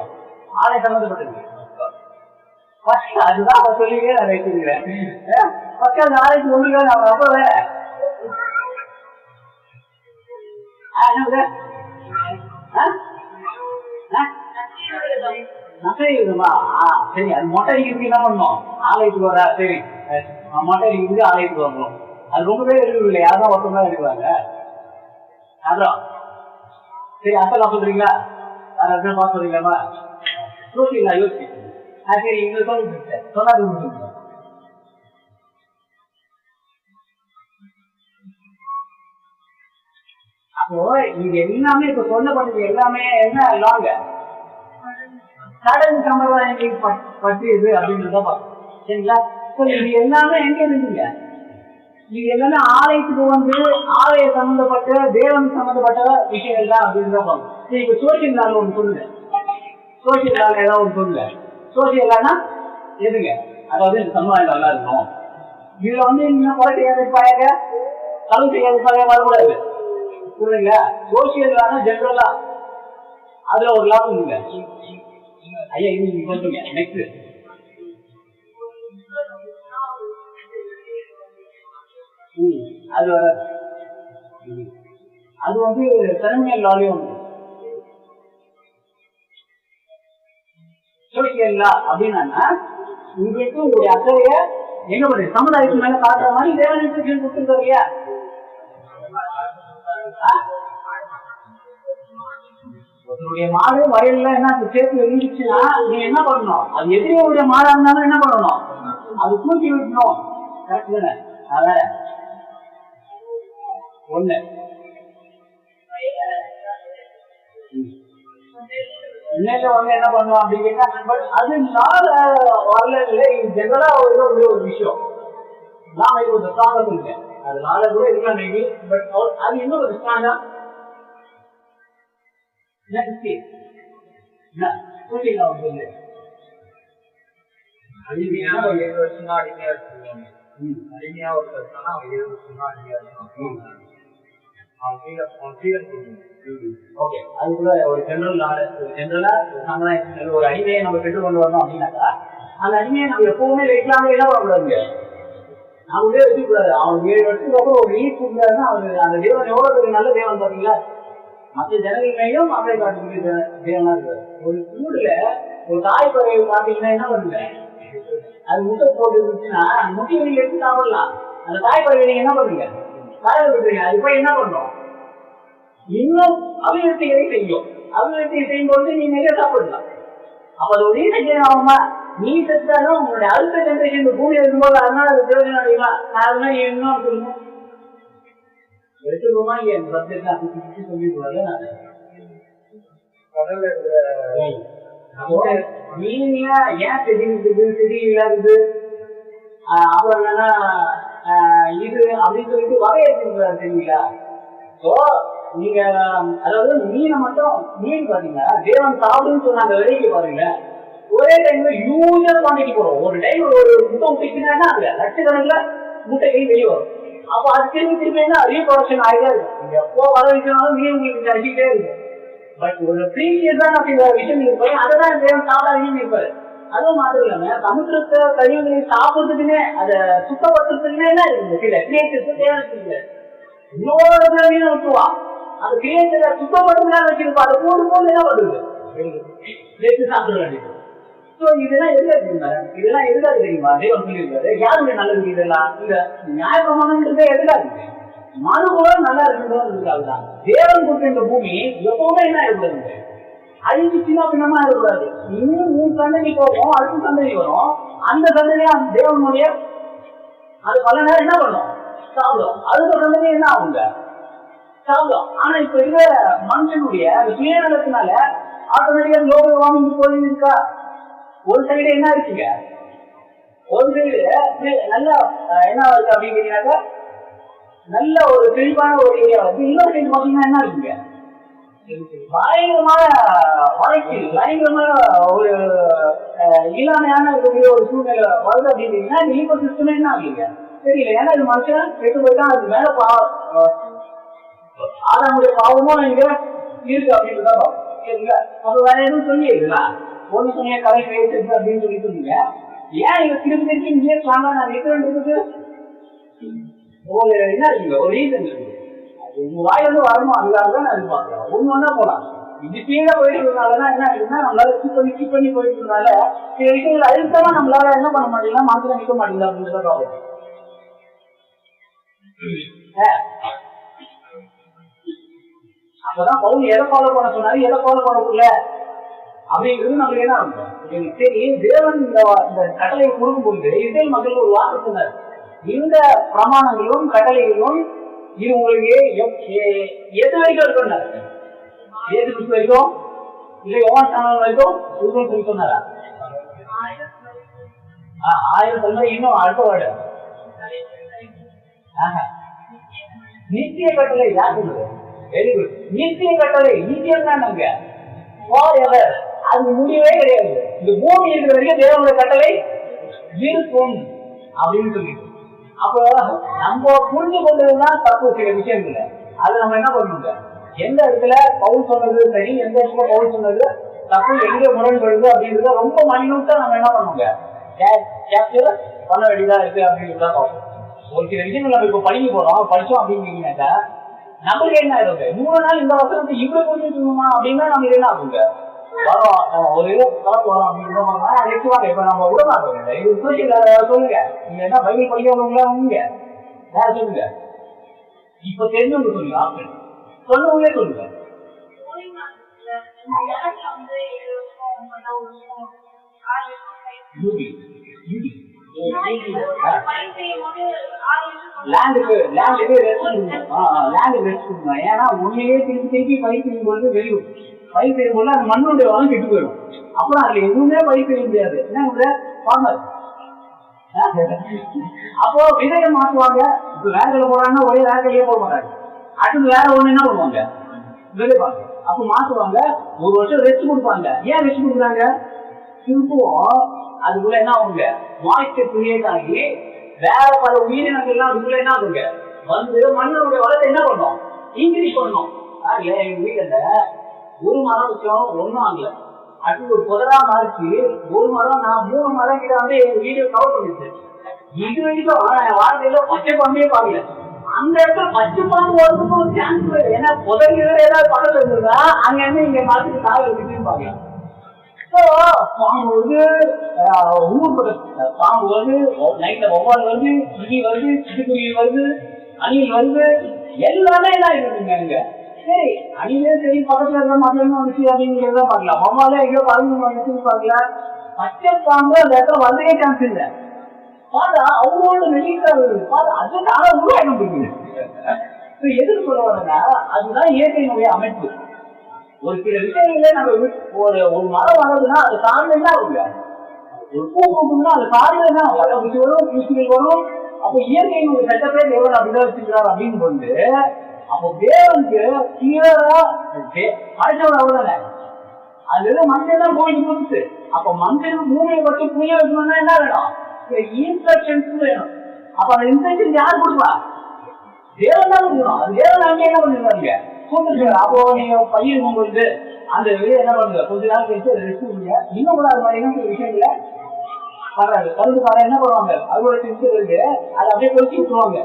A: ஆலயம் சம்பந்தப்பட்டிருக்கு. அதுதான் அவ சொல்லியே நான் வச்சிருக்கிறேன். பக்கம் ஆலயத்துக்கு ஒன்றுங்க அப்ப வேற சரி. அது மொட்டை அடிக்கிறதுக்கு என்ன பண்ணணும்? ஆலயத்துக்கு வர சரி மொட்டை அடிக்கிறதுக்கு ஆலயத்துக்கு வரணும். அது ரொம்ப பேர் எடுக்கல, யாரும் ஒருத்தம் தான் எடுக்கிறாங்க. அப்புறம் சரி அசலா சொல்றீங்களா? வேற எதுவும் பார்த்து சொல்றீங்களாமா? யோசிங்களா? யோசி. சரி இங்க சொல்லுங்க, சொல்லாது சொல்லுங்க. அப்போ இது எல்லாமே இப்ப சொல்லப்பட்டது எல்லாமே என்ன லாங்க சடங்கு சம்பிரதாயங்களை பற்றியது அப்படின்றத பார்க்கணும். சரிங்களா? இது எல்லாமே எங்க இருக்குங்க? இது எல்லாமே ஆலயத்துக்கு வந்து ஆலய சம்பந்தப்பட்ட தேவன் சம்பந்தப்பட்ட விஷயங்கள் தான் அப்படின்றத பார்க்கணும். சரி இப்ப சோசியல் லால ஒன்று சொல்லுங்க. சோசியல் லால ஏதாவது ஒன்று சொல்லுங்க. சோசியல் லானா எதுங்க? அதாவது இந்த சமுதாயம் நல்லா இருக்கும். இதுல வந்து நீங்க கொலை செய்யாத பாயாக கலவு செய்யாத பாயாக வரக்கூடாது. புரியுதுங்களா? சோசியல் லானா ஜெனரலா அதுல ஒரு லாபம் இல்லைங்க. ஐயா இது நீங்க சொல்றீங்க. நெக்ஸ்ட் அது வராது. அது வந்து செரமனியல் லாலையும் உண்டு. சோசியல் லா அப்படின்னா உங்களுக்கு உங்களுடைய அக்கறைய என்ன பண்ணுது சமுதாயத்துக்கு மேல காட்டுற மாதிரி தேவன் இன்ஸ்ட்ரக்ஷன் கொடுத்துருக்காரு இல்லையா? உங்களுடைய மாடு வயல்ல என்ன சேர்த்து இருந்துச்சுன்னா நீங்க என்ன பண்ணணும்? அது எதிரியோடைய மாடா இருந்தாலும் என்ன பண்ணணும்? அது தூக்கி விட்டணும். கரெக்ட் தானே? அதான் ஒண்ணு. இன்னைக்கு வந்து என்ன பண்ணுவோம் அப்படின்னா அது நாள வரல இல்லை. இது ஜெனரலா ஒரு விஷயம் நாம இது ஒரு ஸ்ட்ராங்கா இருக்கேன். அது நாள கூட இருக்கலாம் மேபி. பட் அது இன்னும் ஒரு ஸ்ட்ராங்கா அடிமையா ஒரு 7 வருஷம் தான் அடிமையா வச்சுருவாங்க. அடிமையா ஒரு வருஷம்னா அவன் 7 வருஷம் தான் அடிமையா இருக்கும். ஓகே, அது கூட ஒரு ஜெனரலா ஒரு அடிமையை நம்ம பெற்றுக் கொண்டு வரணும் அப்படின்னாக்கா அந்த அடிமையை நம்ம எப்பவுமே வைக்கலாமே என்ன பண்ணக்கூடாதுங்க. அவங்களே வச்சுக்கூடாது. அவங்க 7 வருஷத்துக்கு அப்புறம் ஒரு லீஸ் கொடுத்தாருன்னா அவரு அந்த தேவன் எவ்வளவு நல்ல தேவன் பாத்தீங்களா? மற்ற ஜனங்களையும் அப்படி காட்டுக்கூடிய தேவனா இருக்காரு. ஒரு கூடுல ஒரு தாய் பறவை பாத்தீங்கன்னா என்ன பண்ணுங்க, அது முட்டை போட்டு இருந்துச்சுன்னா முட்டையை நீங்க எடுத்து சாப்பிடலாம். அந்த தாய் பறவை நீங்க என்ன பண்ணுங்க, காய விட்டுறீங்க. அது போய் என்ன பண்ணும், இன்னும் அபிவிருத்திகளை செய்யும். அபிவிருத்தி செய்யும் போது நீங்க நிறைய சாப்பிடலாம். அப்ப அது ஒரு செஞ்சேன் ஆகுமா? நீ செத்தாலும் உங்களுடைய அடுத்த ஜெனரேஷன் பூமி இருக்கும்போது அதனால அது பிரயோஜனம் அடையுமா? அதெல்லாம் இன்னும் சொல்லுங்க எடுத்துக்கோமா. என் பட்ஜெட்ல அப்படி சொல்லிடுவாங்க. நீங்க ஏன் தெரியுது செடி இல்லாதது அப்புறம் என்னன்னா இது அப்படின்னு சொல்லிட்டு வகையறுக்கிறாரு தெரியுங்களா? ஸோ நீங்க அதாவது மீனை மட்டும் மீன் பாத்தீங்கன்னா தேவன் சாப்பிடுன்னு சொன்னாங்க. விலைக்கு பாருங்க ஒரே டைம்ல யூஜா குவான்டிட்டி போடும். ஒரு டைம் ஒரு முட்டை விட்டுச்சுன்னா அது லட்சக்கணக்குல முட்டைக்கு வெளியே வரும். அப்போ அது திரும்பி ரீப்ரொடக்ஷன் ஆகிட்டே இருக்கும். நீங்க எப்போ வர வைக்கணும் மீன் உங்களுக்கு கிடைச்சிக்கிட்டே இருக்கும். பட் ஒரு ப்ரீவியஸான விஷயம் இருப்பாரு, அதை தான் தேவன் சாப்பிடாதீங்கன்னு இருப்பாரு. அதுவும் மாத்திரம் இல்லாம சமுத்திரத்தை கழிவுகளை சாப்பிடுறதுக்குன்னே அதை சுத்தப்படுத்துறதுக்குன்னே என்ன இருக்குது, சில கிரியேட்டர்ஸ் தேவை இருக்கு. இன்னொரு மீன் விட்டுருவான், அந்த கிரியேட்டரை சுத்தப்படுத்துனா வச்சிருப்பா. அதை போடும்போது என்ன பண்றது, சாப்பிட வேண்டியது. இதெல்லாம் எதுக்காக தெரியுமா? இதெல்லாம் எதுக்காக தெரியுமா? தேவன் சொல்லியிருக்காரு யாருடைய நல்லது இதெல்லாம்? இந்த நியாயப்பிரமாணம்ன்றதே எதுக்காக இருக்கு? மனுகுலம் நல்லா இருக்கணும்ன்றதுக்காக தான். தேவன் கொடுத்த இந்த பூமி எப்பவுமே என்ன இருக்கக்கூடாது, அழிஞ்சு சின்ன பின்னமா இருக்கக்கூடாது. இன்னும் 3 சந்ததி போகும், அடுத்த சந்ததி வரும். அந்த சந்ததியா அந்த தேவனுடைய அது பல நேரம் என்ன பண்ணும், சாப்பிடும். அடுத்த சந்ததி என்ன ஆகுங்க, சாப்பிடும். ஆனா இப்ப இருக்கிற மனுஷனுடைய அந்த சுயநலத்தினால ஆட்டோமேட்டிக்கா குளோபல் வார்மிங் போய் இருக்கா. ஒரு சைடு என்ன இருக்குங்க, ஒரு சைடு நல்லா என்ன இருக்கு அப்படின்னு கேட்டீங்கன்னாக்கா நல்ல ஒரு செழிப்பான ஒரு ஏரியா வந்து, இன்னொரு சைடு பாத்தீங்கன்னா என்ன இருக்குங்க, பயங்கரமான வளர்ச்சி, பயங்கரமான ஒரு இல்லாமையான இருக்கக்கூடிய ஒரு சூழ்நிலை வருது அப்படின்னா இந்த ஈகோ சிஸ்டமே என்ன ஆகுங்க தெரியல. ஏன்னா இது மனுஷன் கெட்டு போயிட்டா அது மேல ஆதாமுடைய பாவமும் இங்க இருக்கு அப்படின்றதான் பாவம். சரிங்களா? அப்ப வேற எதுவும் சொல்லிடுங்களா, ஒண்ணு சொன்னிய கலை பேசுறது அப்படின்னு சொல்லி சொன்னீங்க. ஏன் இங்க திருப்பி இங்கே ஸ்ட்ராங்கா நான் இருக்கிறதுக்கு ஒரு என்ன இருக்குங்க, ஒரு ரீசன் இருக்கு. உங்க வாயிலிருந்து வரணும், அதுக்காக தான் நான் எதிர்பார்க்கிறேன். ஒண்ணு ஒண்ணா போலாம். இது கீழே போயிட்டு இருந்ததுனாலதான் என்ன ஆகுதுன்னா நம்மளால கீப் பண்ணி போயிட்டு இருந்ததுனால சில விஷயங்கள் அழுத்தமா நம்மளால என்ன பண்ண மாட்டீங்கன்னா மாத்திரம் நிற்க மாட்டீங்களா அப்படின்றத ப்ராப்ளம். அப்பதான் பவுல் எதை ஃபாலோ பண்ண சொன்னாரு, எதை ஃபாலோ பண்ணக்குள்ள அப்படிங்கிறது நம்மளுக்கு என்ன ஆகும். சரி, தேவன் இந்த கட்டளையை கொடுக்கும்போது இஸ்ரேல் மக்களுக்கு ஒரு வார்த்தை சொன்னார், இந்த பிரமாணங்களும் கட்டளைகளும் இது உங்களுக்கு எது வரைக்கும் இருக்குன்னாரு, ஏது கிறிஸ்து வரைக்கும் இல்லை யோவான் ஸ்நானன் வரைக்கும் இருக்குன்னு சொல்லி சொன்னாரா? 1000 தலைமுறை இன்னும் அடுத்த வார்டு நித்திய கட்டளை யார் சொல்லுது? Very good. நித்திய கட்டளை நித்தியம் தான் நாங்க அது முடியவே கிடையாது. இந்த பூமி இருக்கிற வரைக்கும் தேவனுடைய கட்டளை இருக்கும் அப்படின்னு சொல்லிட்டு, அப்போ நம்ம புரிஞ்சு கொண்டதுதான் தப்பு. சில விஷயங்கள்ல அது நம்ம என்ன பண்ணணுங்க, எந்த இடத்துல பவுல் சொன்னது சரி, எந்த இடத்துல பவுல் சொன்னது தப்பு, எங்க முரண்படுது அப்படின்றத ரொம்ப மைனூட்டா நம்ம என்ன பண்ணுங்க கேப்சர் பண்ண வேண்டியதா இருக்கு அப்படின்றதான் பார்ப்போம். ஒரு சில விஷயங்கள் நம்ம இப்ப படிக்க போறோம், படிச்சோம் அப்படின்னீங்கன்னாக்கா நம்மளுக்கு என்ன ஆயிடுது, 3 நாள் இந்த வருஷத்துக்கு இவ்வளவு புரிஞ்சுக்கணுமா அப்படின்னா நமக்கு என்ன ஆகுங்க, வரோம் ஒரு கலப்பு வரோம் அப்படின்னு இப்ப நம்ம விட மாட்டோம். இது சொல்லுங்க, நீங்க என்ன பைபிள் படிக்கிறவங்களா உங்க வேற சொல்லுங்க, இப்ப தெரிஞ்சவங்க சொல்லுங்க, ஆப்ஷன் சொன்னவங்களே சொல்லுங்க. லேண்டுக்கு ரெஸ்ட் கொடுக்கணும். ஏன்னா உண்மையே திருப்பி பயிர் செய்யும் பொழுது வெளியூர் பயிர் செய்யும் போது அந்த மண்ணுடைய வளம் கெட்டு போயிடும். அப்புறம் அதுல எதுவுமே பயிர் செய்ய முடியாது. என்ன ஃபார்மர் அப்போ விதையை மாற்றுவாங்க. இப்ப வேர்களை போறாங்கன்னா ஒரே வேர்கலையே போட மாட்டாங்க, அடுத்து வேற ஒண்ணு என்ன பண்ணுவாங்க, விதைப்பாங்க. அப்ப மாற்றுவாங்க, 1 வருஷம் ரெஸ்ட் கொடுப்பாங்க. ஏன் ரெஸ்ட் கொடுக்குறாங்க, திருப்பவும் அதுக்குள்ள என்ன ஆகுங்க, மாய்ஸ்டர் கிரியேட் ஆகி வேற பல உயிரினங்கள்லாம் அதுக்குள்ள என்ன ஆகுங்க வந்து மண்ணுடைய வளத்தை என்ன பண்ணும், இன்க்ரீஸ் பண்ணணும். எங்க வீட்டுல ஒரு மரம் வச்சோம், ஒன்னும் ஆகல. அடுத்து ஒரு புதரா மாறிச்சு, ஒரு மரம் நான் 3 மரம் கிட்ட வந்து எங்க வீடியோ கவர் பண்ணிச்சு. இது வரைக்கும் வாழ்க்கையில பச்சை பாம்பே பார்க்கல. அந்த இடத்துல பச்சை பாம்பு வரதுக்கு ஒரு சான்ஸ் இல்லை. ஏன்னா புதற்கிற ஏதாவது பக்கத்துல இருந்ததா அங்க இருந்து இங்க பார்த்துட்டு காவல் வச்சுன்னு பாக்கலாம். பாம்பு வருது, பாம்பு வருது, நைட்ல ஒவ்வாறு வருது, இடி வருது, சிட்டுக்குருவி வருது, அணில் வருது, எல்லாமே எல்லாம் இருக்குங்க இங்க. சரி, அணிலே சரி, பக்கத்துல இருக்கிற மக்களும் வந்துச்சு அப்படிங்கிறத பார்க்கலாம். ஒவ்வாறு எங்கேயோ பறந்து வந்துச்சுன்னு பார்க்கலாம். பச்சை பாம்பு அந்த இடத்துல வந்தே சான்ஸ் இல்லை. பார்த்தா அவங்களோட மெலிசா வருது, பார்த்தா அது நாள உருவாக்கம் இருக்குது. எதுக்கு சொல்ல வரேன்னா அதுதான் இயற்கையினுடைய அமைப்பு. ஒரு சில விஷயங்களே நம்ம ஒரு மரம் வளருதுன்னா அது சார்ந்து என்ன ஆகுங்க, ஒரு பூ பூக்குன்னா அது சார்ந்து என்ன வளர்ச்சி வரும், பூச்சிகள் வரும். அப்போ இயற்கையினுடைய சட்டப்பே தேவன் அப்படிதான் வச்சுக்கிறார் அப்படின்னு வந்து, அப்போ தேவனுக்கு கிளியரா மனுஷன் அவ்வளவுதானே, அது மனுஷன் தான் போயிட்டு கொடுத்து. அப்ப மனுஷனுக்கு பூமியை பற்றி புரிய வைக்கணும்னா என்ன வேணும், இன்ஸ்ட்ரக்ஷன்ஸ் வேணும். அப்ப அந்த இன்ஸ்ட்ரக்ஷன் யார் கொடுப்பா, தேவன் தான் கொடுக்கணும். அது தேவன் அங்கே என்ன பண்ணிருக்காங்க கூப்பிட்டு. அப்போ நீங்க பையன் உங்களுக்கு அந்த வெளியே என்ன பண்ணுங்க, கொஞ்ச நாள் கழிச்சு ரெஸ்ட் பண்ணுங்க. இன்னும் கூட அது மாதிரி சில விஷயங்கள பண்றாங்க. கருதுக்காரன் என்ன பண்ணுவாங்க, அதோட சிஸ்டர் இருக்கு, அதை அப்படியே கொதிச்சு விட்டுருவாங்க.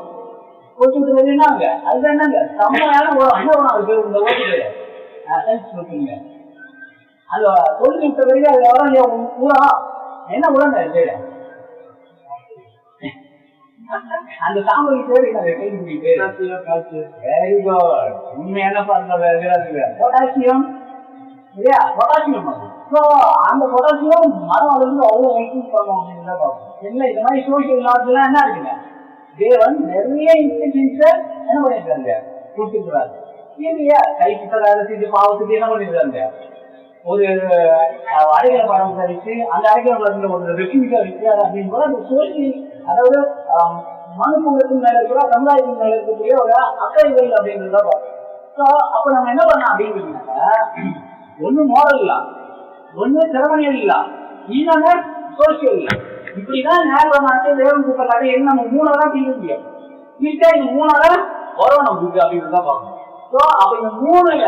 A: கொதிச்சு விட்டுறது என்னங்க, அதுதான் என்னங்க செம்மையான உரம். என்ன உரம் இருக்கு இந்த ஓட்டுக்கு சொல்லுங்க. அந்த தொழில்நுட்ப வரைக்கும் அதுல வர ஊரா என்ன உடனே அந்த சாம்பல் பேரு வெரி குட். உண்மையான பொட்டாசியம் இல்லையா? பொட்டாசியம் அந்த பொட்டாசியம் மரம் வளர்ந்து அவ்வளவு ஹெல்ப் பண்ணுவோம் அப்படின்னு பார்ப்போம். இல்லை இந்த மாதிரி சோசியல் லாஸ் எல்லாம் என்ன இருக்குங்க, தேவன் நிறைய இன்ஸ்டிடியூஷன்ஸை என்ன பண்ணிருக்காங்க கொடுத்துருக்காரு இல்லையா? கை கிட்ட பாவத்துக்கு என்ன பண்ணிருக்காங்க, ஒரு அடைக்கல படம் கழிச்சு அந்த அடைக்கல படத்துல ஒரு ரெஃப்யூஜா இருக்கு அப்படின்னு போல அந்த சோசியல், அதாவது மனுக்குலத்தின் மேல இருக்கிற சமுதாயத்தின் மேல இருக்கக்கூடிய ஒரு அக்கறைகள் அப்படின்றத பார்ப்போம். அப்ப நம்ம என்ன பண்ணோம் அப்படிங்கிறதுனால ஒண்ணு மாரல் இல்ல, ஒண்ணு செரமனியல் இல்ல, இன்னொன்னு சோசியல் இல்ல. இப்படிதான் நேரமாட்டு தேவன் கூப்பிடலாட்டு என்ன நம்ம மூணாதான் தீர்க்க முடியும். இந்த மூணால வரும் நமக்கு அப்படின்றத பார்க்கணும். அப்ப இந்த மூணுல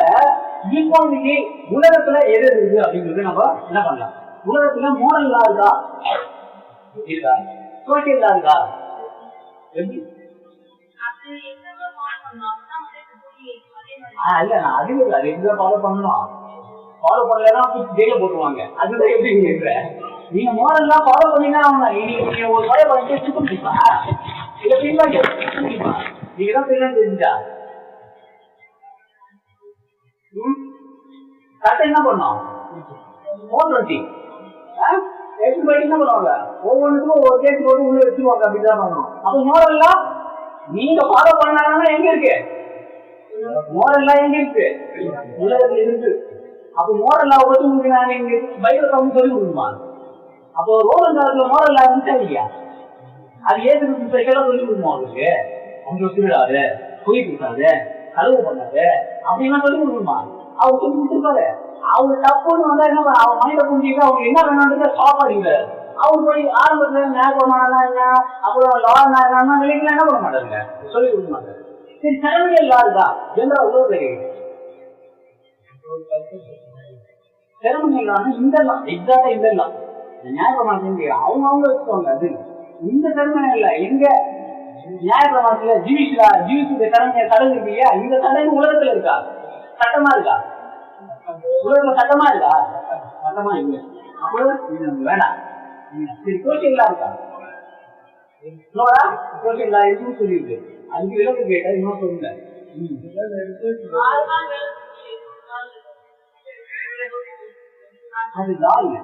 A: ஈக்வாலிட்டி உலகத்துல எது இருக்கு அப்படிங்கிறது நம்ம என்ன பண்ணலாம். உலகத்துல மோரல் லா இருக்கா, இருக்கா சோசியல் லா இருக்கா? எப்படி இல்ல நான் அது ரெகுலர் ஃபாலோ பண்ணணும். ஃபாலோ பண்ணலன்னா ஜெயில போட்டுருவாங்க. அதுதான் எப்படி கேட்கிற நீங்க மோரல் லா ஃபாலோ பண்ணீங்கன்னா அவங்க நீங்க ஒரு முறை பண்ணிட்டு சுத்த முடிப்பா இல்ல பின்வாங்க முடிப்பா. நீங்க தான் பின்னாடி தெரிஞ்சா கரெக்டா என்ன பண்ணோம் 420 என்ன பண்ணுவாங்க, ஒவ்வொன்றுக்கும் ஒவ்வொரு கேஸ் போட்டு உள்ள வச்சுருவாங்க. அப்படிதான் பண்ணணும். அப்ப மோரல்லாம் நீங்க ஃபாலோ பண்ணாங்கன்னா எங்க இருக்கு, மோரல்லாம் எங்க இருக்கு, உலகத்துல இருக்கு. அப்ப மோரல்லா பத்தி உங்களுக்கு நான் இங்க பைபிள் வந்து சொல்லி கொடுக்குமா? அப்போ ரோமன் காலத்துல மோரல்லா இருந்துச்சா இல்லையா? அது ஏற்று சொல்லி கொடுக்குமா அவங்களுக்கு? அவங்க திருடாது, பொய் கொடுத்தாது, கழுவு பண்ணாது அப்படின்னா சொல்லி கொடுக்குமா? அவங்க சொல்லி கொடுத்துருப்பாரு. அவங்க தப்புன்னு வந்தா என்ன, அவங்க மைண்ட புரிஞ்சுக்கிட்டு அவங்க என்ன வேணும்ன்றத ஸ்டாப் பண்ணிக்கிறாரு. அவங்க போய் ஆரம்பத்துல நேரமானா என்ன, அப்புறம் லா என்ன நிலைக்கல என்ன பண்ண மாட்டாங்க, சொல்லி கொடுக்க மாட்டாரு. சரி செரமனியல் லா இருக்கா என்ற உலக தெரியும். செரமனியல் லான்னு இந்த லா எக்ஸாக்டா இந்த லா நியாயப்பிரமாணம் அவங்க வச்சுக்கோங்க. அது இந்த செரமனியல் லா எங்க நியாயப்பிரமாணத்துல ஜீவிசுடைய சடங்கு இருக்கு இல்லையா? இந்த சடங்கு உலகத்துல இருக்கா, சட்டமா இருக்கா? உலகத்துல சட்டமா இருக்கா? சட்டமா இல்லை. அப்போ வேணாம். சரி சோசியல் லா இருக்கா? சோசியல் லா இருக்குன்னு சொல்லியிருக்கு. அதுக்கு விளக்கு கேட்டா இன்னும் சொல்லுங்க. அது லா இல்லை,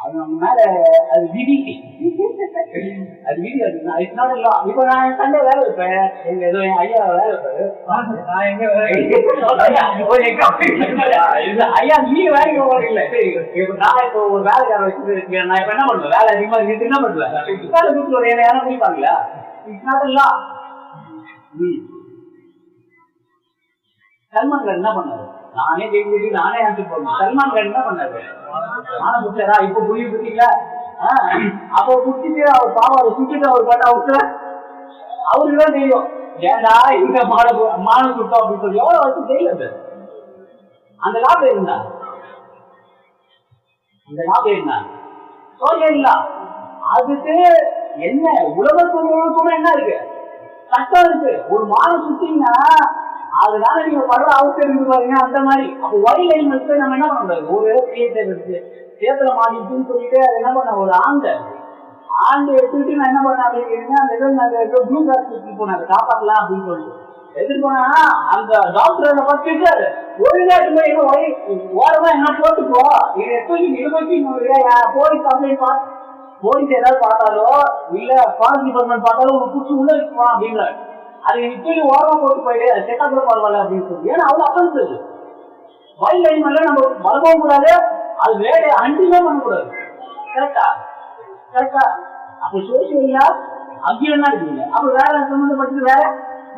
A: அது நம்ம மேல அது விதி, அது விதி. அது லா. இப்ப நான் சண்டை வேலை வைப்பேன், எங்க ஏதோ என் ஐயா வேலை வைப்பாரு, நான் எங்க ஐயா நீங்க வேலைக்கு போறீங்கள. சரி இப்ப நான் இப்போ ஒரு வேலைக்கார வச்சுட்டு நான் இப்ப என்ன பண்ணுவேன், வேலை அதிகமா இருக்கு என்ன பண்ணுவேன், வேலை கூப்பிட்டு ஒரு என்ன யாரும் முடிப்பாங்களா? It's not law. Salman Khan என்ன பண்ணாரு, நானே கேள்வி நானே ஆன்சர் பண்ணேன். சல்மான் கான் என்ன பண்ணாரு, ஆனா முடிச்சாரா? இப்ப புரிய பத்தீங்களா? அப்போ குடிச்சிட்டு அவர் பாவம் அதை சுத்திட்டு அவர் பாட்டா விட்டு அவருக்குதான் தெரியும் ஏண்டா இந்த மானம் சுட்டோம் அப்படின்னு சொல்லி எவ்வளவு வச்சு தெரியல. அந்த லாபம் இருந்தா, அந்த லாபம் என்ன சோசியல் லா. அதுக்கு என்ன உலகத்துக்கும் என்ன இருக்கு, சட்டம் இருக்கு. ஒரு மானம் சுத்தீங்கன்னா அதனால நீங்க படுற அவசியம் இருக்கு பாருங்க. அந்த மாதிரி அப்போ வைல்ட் அனிமல்ஸ் நம்ம என்ன பண்ண முடியாது. ஒரு சேத்துல மாட்டிட்டுன்னு சொல்லிட்டு அது என்ன பண்ண, ஒரு ஆண்டு எடுத்துக்கிட்டு நான் என்ன பண்ணேன் அப்படின்னு அந்த ப்ளூ கிராஸ் எடுத்துட்டு போனேன், அதை காப்பாற்றலாம் அப்படின்னு சொல்லிட்டு எடுத்துட்டு போனா அந்த டாக்டர் பார்த்து கேட்டாரு, ஒழுங்கா ஓரமா என்ன போட்டுக்கோ, இதை தூக்கி நிறுவனி போலீஸ் கம்ப்ளைண்ட் போலீஸ் ஏதாவது பார்த்தாலோ இல்ல ஃபாரஸ்ட் டிபார்ட்மெண்ட் பார்த்தாலும் ஒரு புடிச்சு உள்ள இருக்குமா அப்படின்னாரு. அது இப்படி ஓரமா போட்டு போயிட்டு செட்டா கூட பரவாயில்ல அப்படின்னு சொல்லி. ஏன்னா அவ்வளவு அஃபென்ஸ். வைல்ட் அனிமல்ல நம்ம வளர்க்கவும் கூடாது, அது வேலை அண்டிமே பண்ணக்கூடாது. கரெக்டா கரெக்டா? அப்ப சோசியல் அங்கேயும் தான் இருக்குங்க. அப்ப வேற சம்பந்தப்பட்டு வேற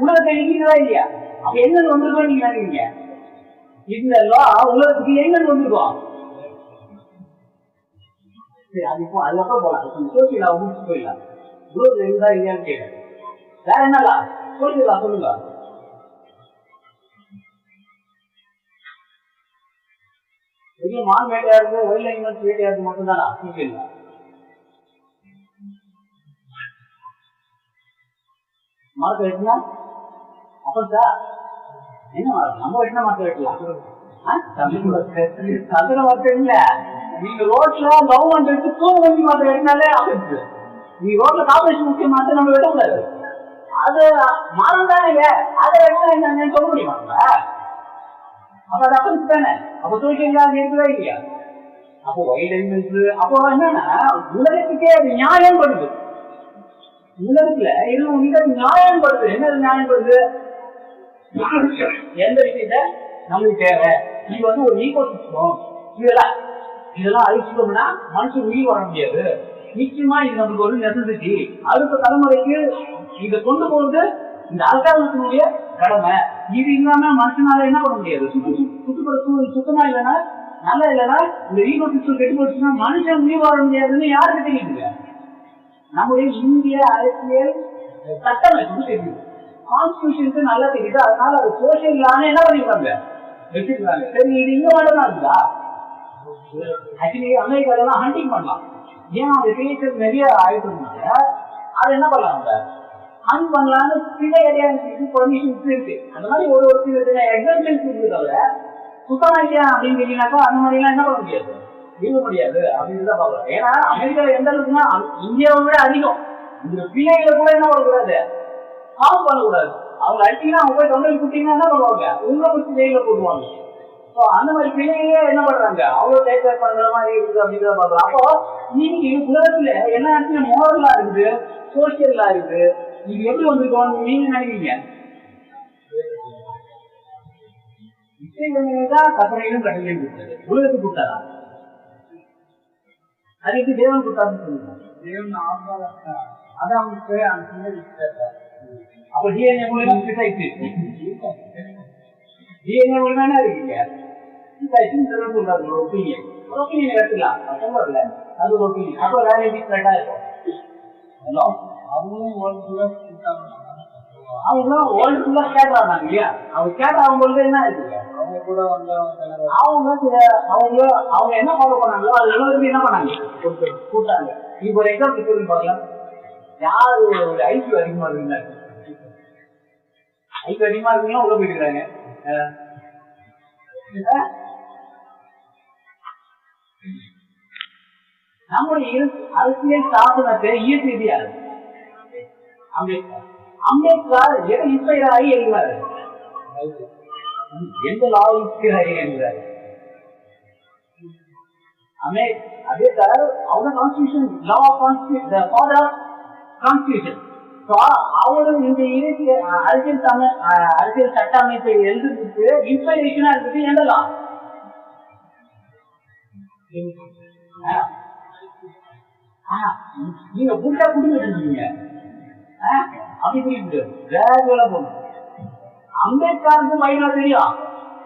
A: உலகத்தை இருக்கிறதா இல்லையா? அப்ப என்னன்னு வந்திருக்கோம் நீங்க நினைக்கிறீங்க? இந்த லா உலகத்துக்கு என்னன்னு வந்திருக்கோம். சரி அது இப்போ அதுக்கப்புறம் போலாம். சோசியல் லா முடிச்சு போயிடலாம். உலகத்துல இருந்தா இல்லையான்னு கேட்க வேற என்னலா சோசியல் லா சொல்லுங்க. பெரிய மான் வேட்டையாடுறது வைல்ட் அனிமல்ஸ் வேட்டையாடுறது மட்டும்தானா சோசியல் லா? மரத்தை வெட்டினா அப்பா என்ன நம்ம வெட்டினா மரத்தை வெட்டலாம். சதுர மட்டும் இல்ல, நீங்க ரோட்ல கவர்மெண்ட் எடுத்து தூண் வண்டி மாத்திரம் வெட்டினாலே ஆபத்து. நீங்க ரோட்ல கார்பரேஷன் முக்கிய மாத்திரம் நம்ம வெட்டக்கூடாது. அது மரம் தானேங்க, அதை வெட்டினா என்னன்னு சொல்ல முடியுமாங்க? அப்ப அது அப்படி தானே. அப்ப சோசியல் இருக்கவே இல்லையா? அப்போ வைல்ட் அனிமல்ஸ் அப்போ என்னன்னா உலகத்துக்கே அது நியாயம் படுது. உலகத்துல இது நியாயம் படுது. என்ன நியாயம் படுது? எந்த விஷயத்த நம்மளுக்கு தேவை, இது ஒரு ஈகோ சிஸ்டம், இதெல்லாம் அழிச்சிட்டோம்னா மனுஷன் உயிர் வர முடியாது. நிச்சயமா இது நம்மளுக்கு ஒரு நெசசிட்டி. அடுத்த தலைமுறைக்கு இதை கொண்டு போறது இந்த அரசாங்கத்தினுடைய கடமை. இது இல்லாம மனுஷனால என்ன பண்ண முடியாது? சுற்றுப்புற சூழல் சுத்தமா இல்லைன்னா, நல்லா இல்லைன்னா, இந்த ஈகோ சிஸ்டம் கெட்டு போச்சுன்னா மனுஷன் உயிர் வாழ முடியாதுன்னு யாருக்கு தெரியுங்க? நம்முடைய இந்திய அரசியல் சட்டமைப்பு தெரியுது, கான்ஸ்டிடியூஷனுக்கு நல்லா தெரியுது. அதனால அது சோசியல் லான்னு என்ன பண்ணிருக்காங்க, வச்சிருக்காங்க. சரி, இது இங்க மட்டும் தான் இருக்குதா? ஆக்சுவலி அமெரிக்காலாம் ஹண்டிங் பண்ணலாம். ஏன் அந்த கிரியேச்சர் நிறைய ஆயிட்டு இருந்தாங்க, அது என்ன பண்ணலாம், ஹண்ட் பண்ணலான்னு சில ஏரியாவுக்கு பர்மிஷன்ஸ் இருக்கு. அந்த மாதிரி ஒரு சில எக்ஸாம்பிள்ஸ் இருக்கு. தவிர சுத்தமா இல்லையா அப்படின்னு கேட்டீங்கன்னாக்கா அந்த மாதிரி எல்லாம் என்ன பண்ண முடியாது, இருக்க முடியாது அப்படின்னு தான் பாக்குறோம். ஏன்னா அமெரிக்கால எந்த அளவுக்குன்னா இந்தியாவை விட அதிகம். இந்த பிள்ளைகளை கூட என்ன பண்ணக்கூடாது, ஹார்ம் பண்ணக்கூடாது. அவங்க அடிச்சீங்கன்னா அவங்க போய் தொண்டை குட்டிங்கன்னா என்ன பண்ணுவாங்க, உங்களை பிடிச்சி ஜெயில போடுவாங்க. ஸோ அந்த மாதிரி பிள்ளைங்களே என்ன பண்றாங்க, அவ்வளோ டேக் கேர் பண்ற மாதிரி இருக்குது அப்படின்றத பாக்குறோம். அப்போ இன்னைக்கு உலகத்துல எல்லா இடத்துலயும் மோரலா இருக்குது, சோசியல்லா இருக்குது. இது எப்படி வந்திருக்கோம் நீங்க நினைக்கிறீங்க? தான் கற்பனையிலும் கட்டளையும் கொடுத்தது, உலகத்துக்கு கொடுத்தாரா? அதுக்கு தேவன் கொடுத்தாருன்னு சொல்லுங்க. தேவன் அதான் அப்ப டிஎன்ஏ மூலமா ஃபிட் ஆயிடுச்சு. டிஎன்ஏ மூலமா என்ன இருக்கீங்க சொல்றாரு, ஒரு ஒப்பீனியன். ஒரு ஒப்பீனியன் எடுத்துக்கலாம், சொல்றதுல அது ஒரு ஒப்பீனியன். அப்போ வேற எப்படி ஸ்ப்ரெட் ஆயிருக்கும்? அவங்களும் வேர்ல்டு ஃபுல்லா ஸ்கேட்டர் ஆனாங்க இல்லையா? அவங்க ஸ்கேட்டர் ஆகும்போது என்ன இருக்குங்க, அவங்க கூட வந்து அவங்க என்ன ஃபாலோ பண்ணாங்களோ அது எல்லாருக்கும் என்ன பண்ணாங்க, கூட்டாங்க. இப்போ ஒரு எக்ஸாம்பிள் சொல்லி பார்க்கலாம். யாரு ஒரு ஐக்கியூ அதிகமா இருக்குங்க, ஐக்கியூ அதிகமா இருக்குன்னா உள்ள போயிருக்கிறாங்க. நம்முடைய அரசியல் சாசனத்தை இயற்றியது யாரு? அம்பேத்கர். அம்பேத்கர் எதை இன்ஸ்பயர் ஆகி எழுதுவாரு, எந்த லா இன்ஸ்பயர் ஆகி எழுதுறாரு? அம்பேத்கர் அவங்க constitution, law of constitution, father of constitution. அவரும் இந்த அரசியல் சட்ட அமைப்பை எழுதுறதுக்கு இன்ஸ்பைரேஷனா இருக்குது எந்த லா? நீங்க புட்டா குடிங்க அப்படி புரியுது. அம்பேத்கருக்கு பயனா தெரியும்,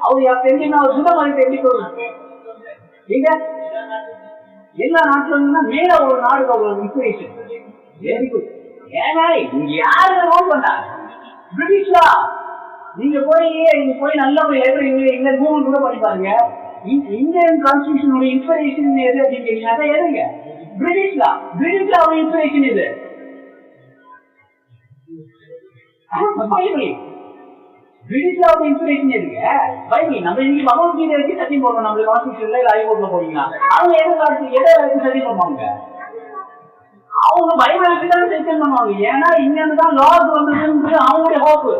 A: அவர் தெரிஞ்சுன்னா அவர் சுத மாதிரி தெரிஞ்சுக்கணும். எல்லா நாட்டுல மேல ஒரு நாடுக்கு ஒரு இன்ஸ்பிரேஷன். Very good. ஏன்னா இங்க யாரு நோட் பண்ணா, பிரிட்டிஷ்லா. நீங்க போய் நல்ல ஒரு லைப்ரரி இந்த கூகுள் கூட பண்ணி பாருங்க. இந்தியன் கான்ஸ்டிடியூஷனோட இன்ஸ்பிரேஷன் எது அப்படின்னு கேட்டீங்கன்னா எதுங்க, பிரிட்டிஷ்லா. பிரிட்டிஷ்லா ஒரு இன்ஸ்பிரேஷன் இது பைபிள். பிரிட்டிஷ்லாவோட இன்ஸ்பிரேஷன் எதுங்க, பைபிள். நம்ம இன்னைக்கு பகவத்கீதை வச்சு சத்தியம் போடுறோம். நம்மளுக்கு கான்ஸ்டிடியூஷன்ல இல்ல ஹைகோர்ட்ல போறீங்கன்னா அவங்க எதை வச்சு சத்தியம் பண்ணுவாங்க, அவங்க பைபிள் வச்சு தான் சத்தியம் பண்ணுவாங்க. ஏன்னா இங்க தான் லாஸ் வந்ததுன்னு அவங்களுடைய ஹோப்பு.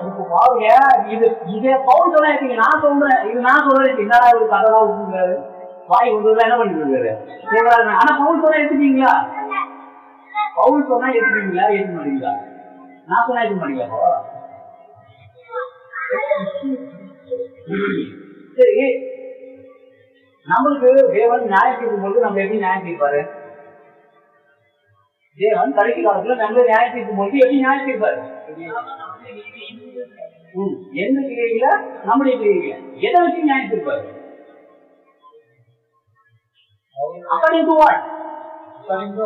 A: இப்ப பாருங்க, இதே பவுல் சொன்னா இருக்கீங்க, நான் சொல்றேன், இது நான் சொல்றேன். என்னடா ஒரு கதெல்லாம் விட்டுருக்காரு, வாய் வந்து என்ன பண்ணிட்டு இருக்காரு. ஆனா பவுல் சொன்னா எடுத்துட்டீங்களா? பவுல் சொன்னா எடுத்துட்டீங்களா? எடுக்க மாட்டீங்களா? நான் சொன்னா எடுக்க மாட்டீங்களா? சரி, நம்மளுக்கு தேவன் நியாயம் தீர்க்கும் போது நம்ம எப்படி நியாயம் தீர்ப்பாரு? தேவன் கடைசி காலத்துல நம்மள நியாயம் தீர்க்கும் போது எப்படி நியாயம் தீர்ப்பாரு? எந்த கிரியையில? நம்முடைய கிரியையில. எதை வச்சு நியாயம் தீர்ப்பாரு? according to what? according to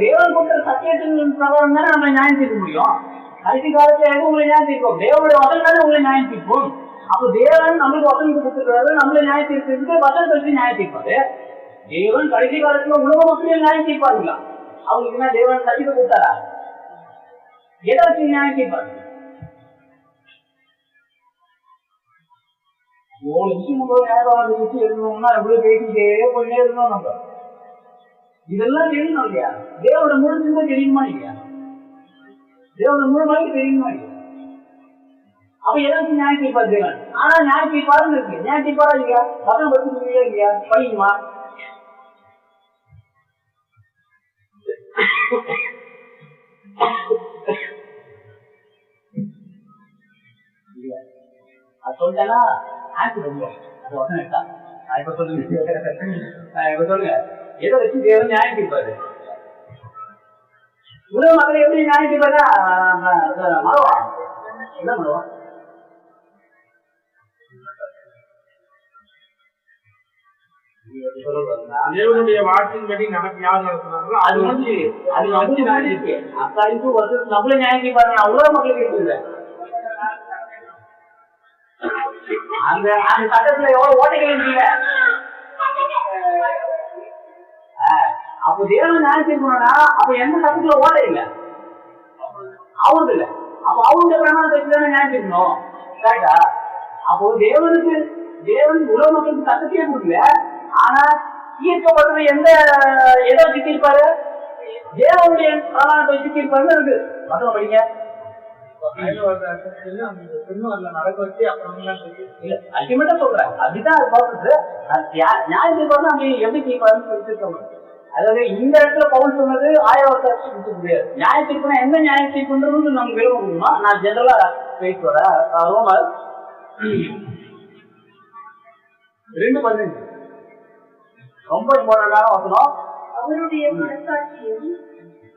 A: தேவன் கொடுத்த சத்தியத்தின் பிரகாரம் தானே நம்ம நியாயம் தீர்க்க முடியும். கடைசி காலத்துல எது உங்களை நியாயம் தீர்க்கும்? தேவனுடைய வசனம் தானே உங்களை நியாயம் தீர்க்கும். அப்போ தேவன் நம்மளுக்கு வசனத்தை கொடுத்துருக்காரு, நம்மளை நியாயம் தீர்க்கிறதுக்கு வசனத்தை வச்சு நியாயம் தீர்ப்பாரு. தேவன் கடைசி காலத்துல உலக மக்களையும் நியாயம் தீர்ப்பாருங்களா? அவங்களுக்கு என்ன தேவன் சத்தியத்தை கொடுத்தாரா? எதை வச்சு நியாயம் தீர்ப்பாரு? இவ்வளவு விஷயம் நேரம் வச்சு எழுதணும்னா எவ்வளவு பேசிட்டே போயிட்டே இருந்தோம் நம்ம. இதெல்லாம் தெரியணும் இல்லையா? தேவனோட முழுமையுமே தெரியுமா இல்லையா? தேவனோட முழுமைக்கு தெரியுமா இல்லையா? அப்ப எதாச்சும் நியாய தீர்ப்பார் தேவன். ஆனா நியாய தீர்ப்பாருன்னு இருக்கு. நியாய தீர்ப்பாரா இல்லையா? பதம் படுத்துறீங்களா இல்லையா? படிக்குமா? அது சொல்லிட்டா ஆன்சர் பண்ணுவோம். அது வசனம் இருக்கா? இப்ப சொல்லுங்க, இப்ப சொல்லுங்க. எதை வச்சு தேவன் நியாயம் தீர்ப்பாரு? உலக மக்களை எப்படி நியாயம் தீர்ப்பாரா? மரவா என்ன பண்ணுவோம்?
D: தேவனுடைய வார்த்தையின்படி நமக்கு யார் நடத்துனாங்களோ
A: அது வந்து அது வந்து அக்காய்க்கு வருஷம் நம்மள நியாயம் தீர்ப்பாரு. நான் உலக மக்களுக்கு எடுத்துருவேன். அந்த அந்த சட்டத்துல எவ்வளவு ஓட்டைகள் இருக்குல்ல, அப்ப தேவன் நியாயம் தீர்க்கணும்னா அப்ப எந்த சட்டத்துல ஓட்டை இல்லை, அவங்க இல்ல. அப்ப அவங்க பிரமாணத்தை நியாயம் தீர்க்கணும். கரெக்டா? அப்போ தேவனுக்கு தேவன் உலக மக்களுக்கு சட்டத்தையே கொடுக்கல. ஆனா தீர்க்கப்படுறது எதை வச்சு தீர்ப்பாரு? தேவனுடைய பிரமாணத்தை வச்சு தீர்ப்பாருன்னு இருக்கு. மொத்தம் படிங்க.
D: நடக்க வச்சு அப்புறம்
A: அல்டிமேட்டா சொல்றேன். அப்படிதான் நியாயம் தீர்ப்பாருன்னு அப்படி எப்படி தீர்ப்பாருன்னு சொல்லிட்டு, அதாவது இந்த இடத்துல பவுல் சொன்னது 1000 வருஷம் முடியாது. நியாய தீர்ப்புனா என்ன நியாய தீர்ப்புன்றது நமக்கு விரும்ப முடியுமா? நான் ஜெனரலா பேசி வரேன். ரோமர் 2:15 ரொம்ப இம்பார்ட்டன்டான வசனம்.
B: அவருடைய மனசாட்சியும்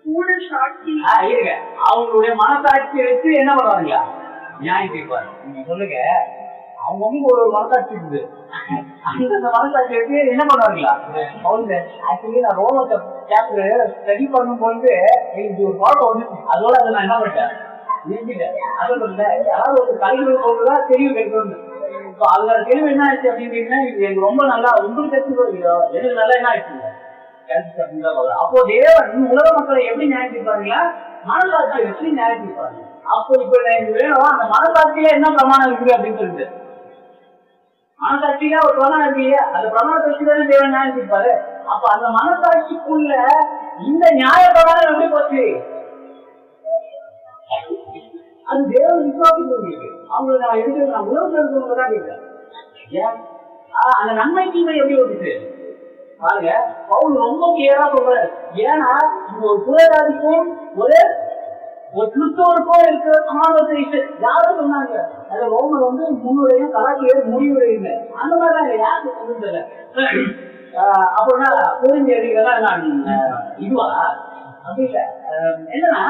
B: கூட சாட்சி
A: இருங்க. அவங்களுடைய மனசாட்சியை வச்சு என்ன பண்ணுவாங்களா? நியாயம் தீர்ப்பாரு. நீங்க சொல்லுங்க, அவங்க ஒரு மனசாட்சி இருக்குது. அந்த மனசாட்சி வச்சு என்ன பண்ணுவாங்களா? அவங்க ஆக்சுவலி நான் ரோமர் சாப்டர் ஸ்டடி பண்ணும் பொழுது எனக்கு ஒரு பாடம் வந்து அதோட அதை நான் என்ன பண்ணிட்டேன், நிறுத்திட்டேன். அதை சொல்றேன், யாராவது ஒரு கலைஞர்கள் போட்டுதான் தெளிவு கிடைக்கும். அதோட தெளிவு என்ன ஆச்சு அப்படின்னா, எனக்கு ரொம்ப நல்லா உங்களுக்கு தெரிஞ்சுக்கோ, எனக்கு நல்லா என்ன ஆயிடுச்சு. அப்போ தேவன் உலக மக்களை எப்படி நியாயம் தீர்ப்பாருங்களா? மனசாட்சியை வச்சு நியாயம் தீர்ப்பாரு. அப்போ இப்ப எனக்கு வேணும், அந்த மனசாட்சியில என்ன பிரமாணம் இருக்குது அப்படின்னு சொல்லிட்டு, மனசாட்சியில ஒரு பிரமாணம் இருக்கு இல்லையா? அந்த பிரமாணத்தை வச்சுதானே தேவன் நியாயம் தீர்ப்பாரு. அப்ப அந்த மனசாட்சிக்குள்ள இந்த நியாய பிரமாணம் எப்படி போச்சு? அது தேவன் விசுவாசிக்கு அவங்க நான் எடுத்து நான் உலகத்துல இருக்கிறவங்க தான் கேட்கிறேன். ஏன் அந்த நன்மை தீமை எப்படி ஓட்டுச்சு பாருங்க. பவுல் ரொம்ப கிளியரா சொல்றாரு. ஏன்னா இங்க ஒரு புறராதிக்கும் ஒரு கிறிஸ்தவருக்கும் இருக்கிற சமாதானத்தை யாரும் சொன்னாங்க. அது ரோமர் வந்து முன்னுரையும் கலாச்சிய முடிவுரையும் அந்த மாதிரிதான் இல்லை. யாருக்கு சொல்லுங்க அப்படின்னா புரிஞ்சு அறிவிக்கலாம். நான் இதுவா அப்படி இல்லை. என்னன்னா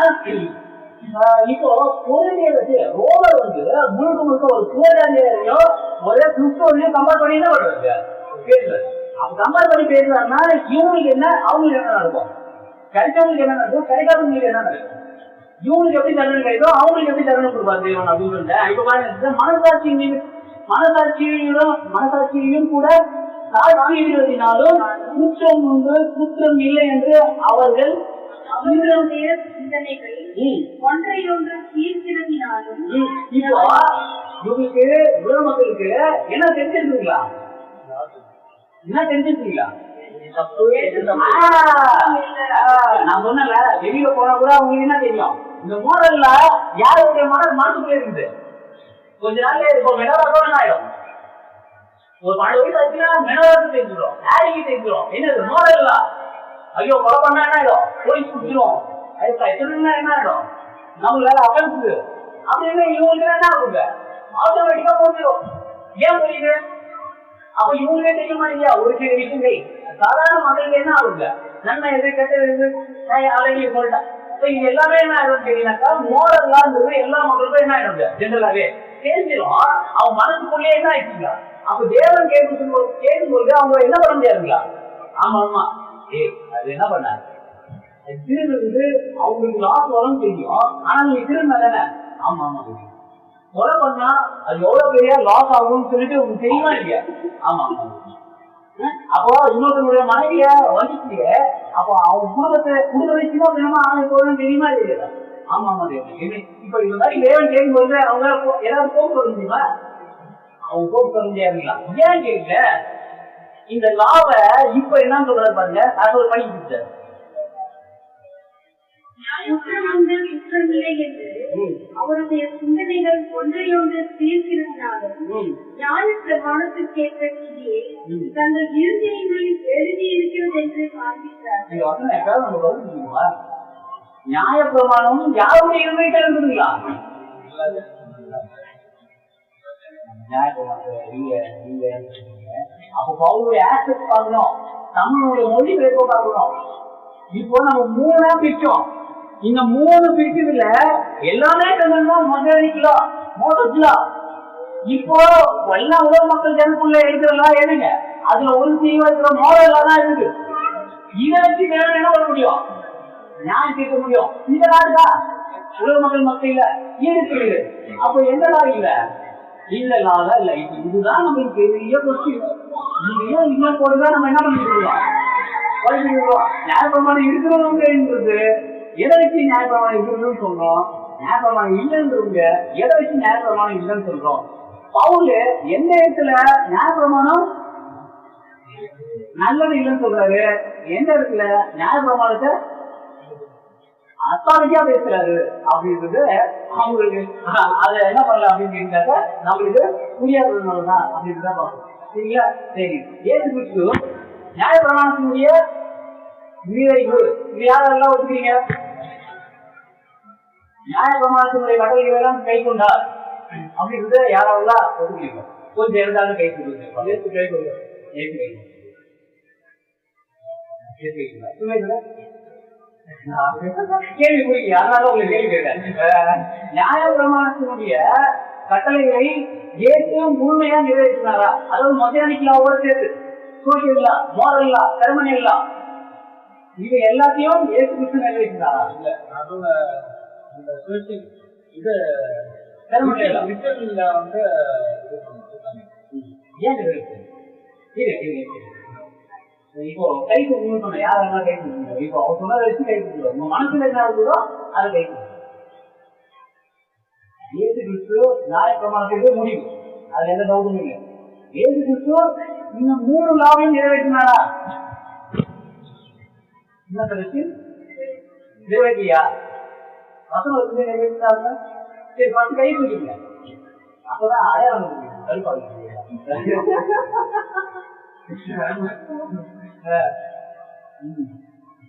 A: இப்போ பொருளையே வச்சு ரோமர் வந்து முழுக்க முழுக்க ஒரு புறராதியோ ஒரு கிறிஸ்தவரையும் கம்பேர் பண்ணி என்ன பண்ணுவாங்க பேசுறது. அப்ப கம்பேர் பண்ணி பேசுறாருன்னா இவங்களுக்கு என்ன, அவங்களுக்கு என்ன நடக்கும், கிடைச்சவங்களுக்கு என்ன நடக்கும், கிடைக்காதவங்களுக்கு என்ன நடக்கும், இவங்களுக்கு எப்படி தண்டனை கிடைக்கும், அவங்களுக்கு எப்படி தண்டனை கொடுப்பாரு தேவன் அப்படின்னு சொல்லிட்டு. இப்ப பாருங்க, மனசாட்சியையும் கூட தாழ்வாங்கினாலும் குற்றம் உண்டு குற்றம் இல்லை என்று அவர்கள்
B: அவர்களுடைய சிந்தனைகள் ஒன்றையொன்று தீர்த்திருந்தாலும்
A: இப்போ இவங்களுக்கு உலக மக்களுக்கு என்ன தெரிஞ்சிருக்கீங்களா? என்ன தெரிஞ்சிருக்கீங்களா? நான் சொன்னல, வெளியில போனா கூட அவங்களுக்கு என்ன தெரியும்? இந்த மோரல்ல யாருடைய மனசுக்குள்ள இருக்குது. கொஞ்ச நாள் இப்போ மெனோராக என்ன ஆயிடும்? ஒரு 12 வயசு ஆச்சுன்னா மெனோராக தெரிஞ்சிடும், ஆரிக்கு தெரிஞ்சிடும். என்னது மோரல்ல? ஐயோ கொலை பண்ணா என்ன ஆயிடும்? போலீஸ் பிடிச்சிடும். என்ன ஆயிடும்? நம்மளால அகழ்ந்து அப்படின்னு இவங்களுக்கு என்ன ஆகுங்க? ஆட்டோமேட்டிக்கா போட்டுடும். ஏன் புரியுது? அப்ப இவங்களே தெரியுமா இல்லையா ஒரு சில விஷயங்கள்? சாதாரண மக்களுக்கு என்ன ஆகுங்க? நன்மை எது கெட்டது எது அழகி சொல்லிட்டேன். இது எல்லாமே என்ன ஆயிடும் தெரியுனாக்கா, மோரல்லான்றது எல்லா மக்களுக்கும் என்ன ஆயிடுங்க? ஜெனரலாவே தெரிஞ்சிடும். அவங்க மனசுக்குள்ளேயே என்ன ஆயிடுச்சுங்க? அப்ப தேவன் கேட்கும்போது அவங்க என்ன பண்ண முடியாதுங்களா? ஆமா ஆமா அது என்ன பண்ணாரு திருடுறது அவங்களுக்கு லாஸ் வரும் தெரியும். ஆனா நீங்க திரும்ப தானே? ஆமா ஆமா கொலை பண்ணா அது எவ்வளவு பெரிய லாஸ் ஆகும்னு சொல்லிட்டு உங்களுக்கு தெரியுமா இல்லையா? ஆமா ஆமா. அப்போ இன்னொருத்தருடைய மனைவிய வலிச்சு அப்போ அவங்க குடும்பத்தை சின்ன தினமா ஆகும் தெரியுமா இல்லையா? ஆமா ஆமா. இப்ப இந்த மாதிரி தேவன் கேட்கும்போது அவங்க ஏதாவது போக முடியுமா? அவங்க போட்டு சொல்ல முடியாதுங்களா? ஏன் கேட்கல? இந்த லாவ இப்ப என்ன சொல்றாரு பாருங்க, அது ஒரு பணி கொடுத்தாரு.
B: அவருடைய சிந்தனைகள் ஒன்றையொன்று தீர்க்கிறதுனாலும் நியாய பிரமாணத்திற்கேற்ற நீதியை தங்கள் இருதயங்களில் எழுதி இருக்கிறது என்று காண்பித்தார்.
A: நியாய பிரமாணம் யாருடைய இருதயத்தில் இருக்குதுங்களா? அப்ப பவுலுடைய ஆக்சஸ் பார்க்கணும், நம்மளுடைய மொழி பேச பார்க்கணும். இப்போ நம்ம 3 பிரிச்சோம். இந்த 3 பிரிச்சதுல எல்லாமே மொதலிக்கலாம் மோதலாம். இப்போ எல்லா உலக மக்கள் ஜனக்குள்ள இருக்கிறதெல்லாம் எதுங்க? அதுல ஒரு தீவிர இருக்கிற மோதல்லாம் தான் இருக்கு. இதை வச்சு என்ன பண்ண முடியும்? நியாயம் கேட்க முடியும். இந்த நாடுதா உலக மக்கள் இல்ல இருக்கு. அப்ப எந்த நாள் இல்ல இல்ல இல்ல. இப்ப இதுதான் நம்மளுக்கு பெரிய கொஸ்டின். இதையும் இன்னும் போட்டுதான் நம்ம என்ன பண்ணிட்டு இருக்கோம்? நியாயப்பிரமாணம் இருக்கிறவங்கிறது எதை வச்சு நியாயப்பிரமாணம் இருக்கிறதுன்னு சொல்றோம்? நியாயப்பிரமாணம் இல்லைன்றவங்க எதை வச்சு நியாயப்பிரமாணம் இல்லைன்னு சொல்றோம்? பவுல் எந்த இடத்துல நியாயப்பிரமாணம் நல்லது இல்லைன்னு சொல்றாரு, எந்த இடத்துல நியாயப்பிரமாணத்தை அத்தாரிட்டியா பேசுறாரு அப்படின்றது அவங்களுக்கு அதை என்ன பண்ணல அப்படின்னு நம்மளுக்கு புரியாததுனாலதான் அப்படின்றத பார்க்கணும். சரிங்களா? சரி, ஏசு கிறிஸ்து நியாயப்பிரமாணத்தினுடைய நிறைவு இது யாரெல்லாம் ஒத்துக்கிறீங்க? நியாயப்பிரமாணத்தினுடைய கட்டளைகளை எல்லாம் கை கொண்டார் அப்படின்றத யாரெல்லாம் ஒத்துக்கிறீங்க? கொஞ்சம் இருந்தாலும் கை கொடுங்க. கை கொடுங்க. கேள்வி புரியுங்க, அதனால உங்களுக்கு கேள்வி கேட்டேன். நியாயப்பிரமாணத்தினுடைய கட்டளைகளை ஏற்றும் முழுமையா நிறைவேற்றினாரா? அதாவது மொதலிக்கலாவோட சேர்த்து சோசியல்லா, மோரல்லா, செரமனியல்லா இது எல்லாத்தையும் ஏசு கிறிஸ்து நிறைவேற்றினாரா? இல்ல, அதோட இந்த சோசியல் இது செரமனியல்லா ரிட்டர்ன்ல வந்து ஏன் நிறைவேற்று? இப்போ கை கொடுக்கணும்னு சொன்ன யாரெல்லாம் கை கொடுக்கணும்? இப்போ அவர் சொன்னதை வச்சு கை கொடுக்குறோம். உங்க மனசுல என்ன இருக்குதோ அதை கை கொடுக்கணும். ஏசு கிறிஸ்து நியாயப்பிரமாணத்திற்கு முடிவு, அதுல எந்த டவுட்டும் இல்லை. ஏசு கிறிஸ்து இன்னும் 3 லாவையும் நிறைவேற்றினாரா? என்ன கருத்து? நிறைவேற்றியா? வசனம் நிறைவேற்றாங்க. சரி, 10 கை கொடுக்கீங்க, அப்பதான் அடையாளம் கருப்பாங்க.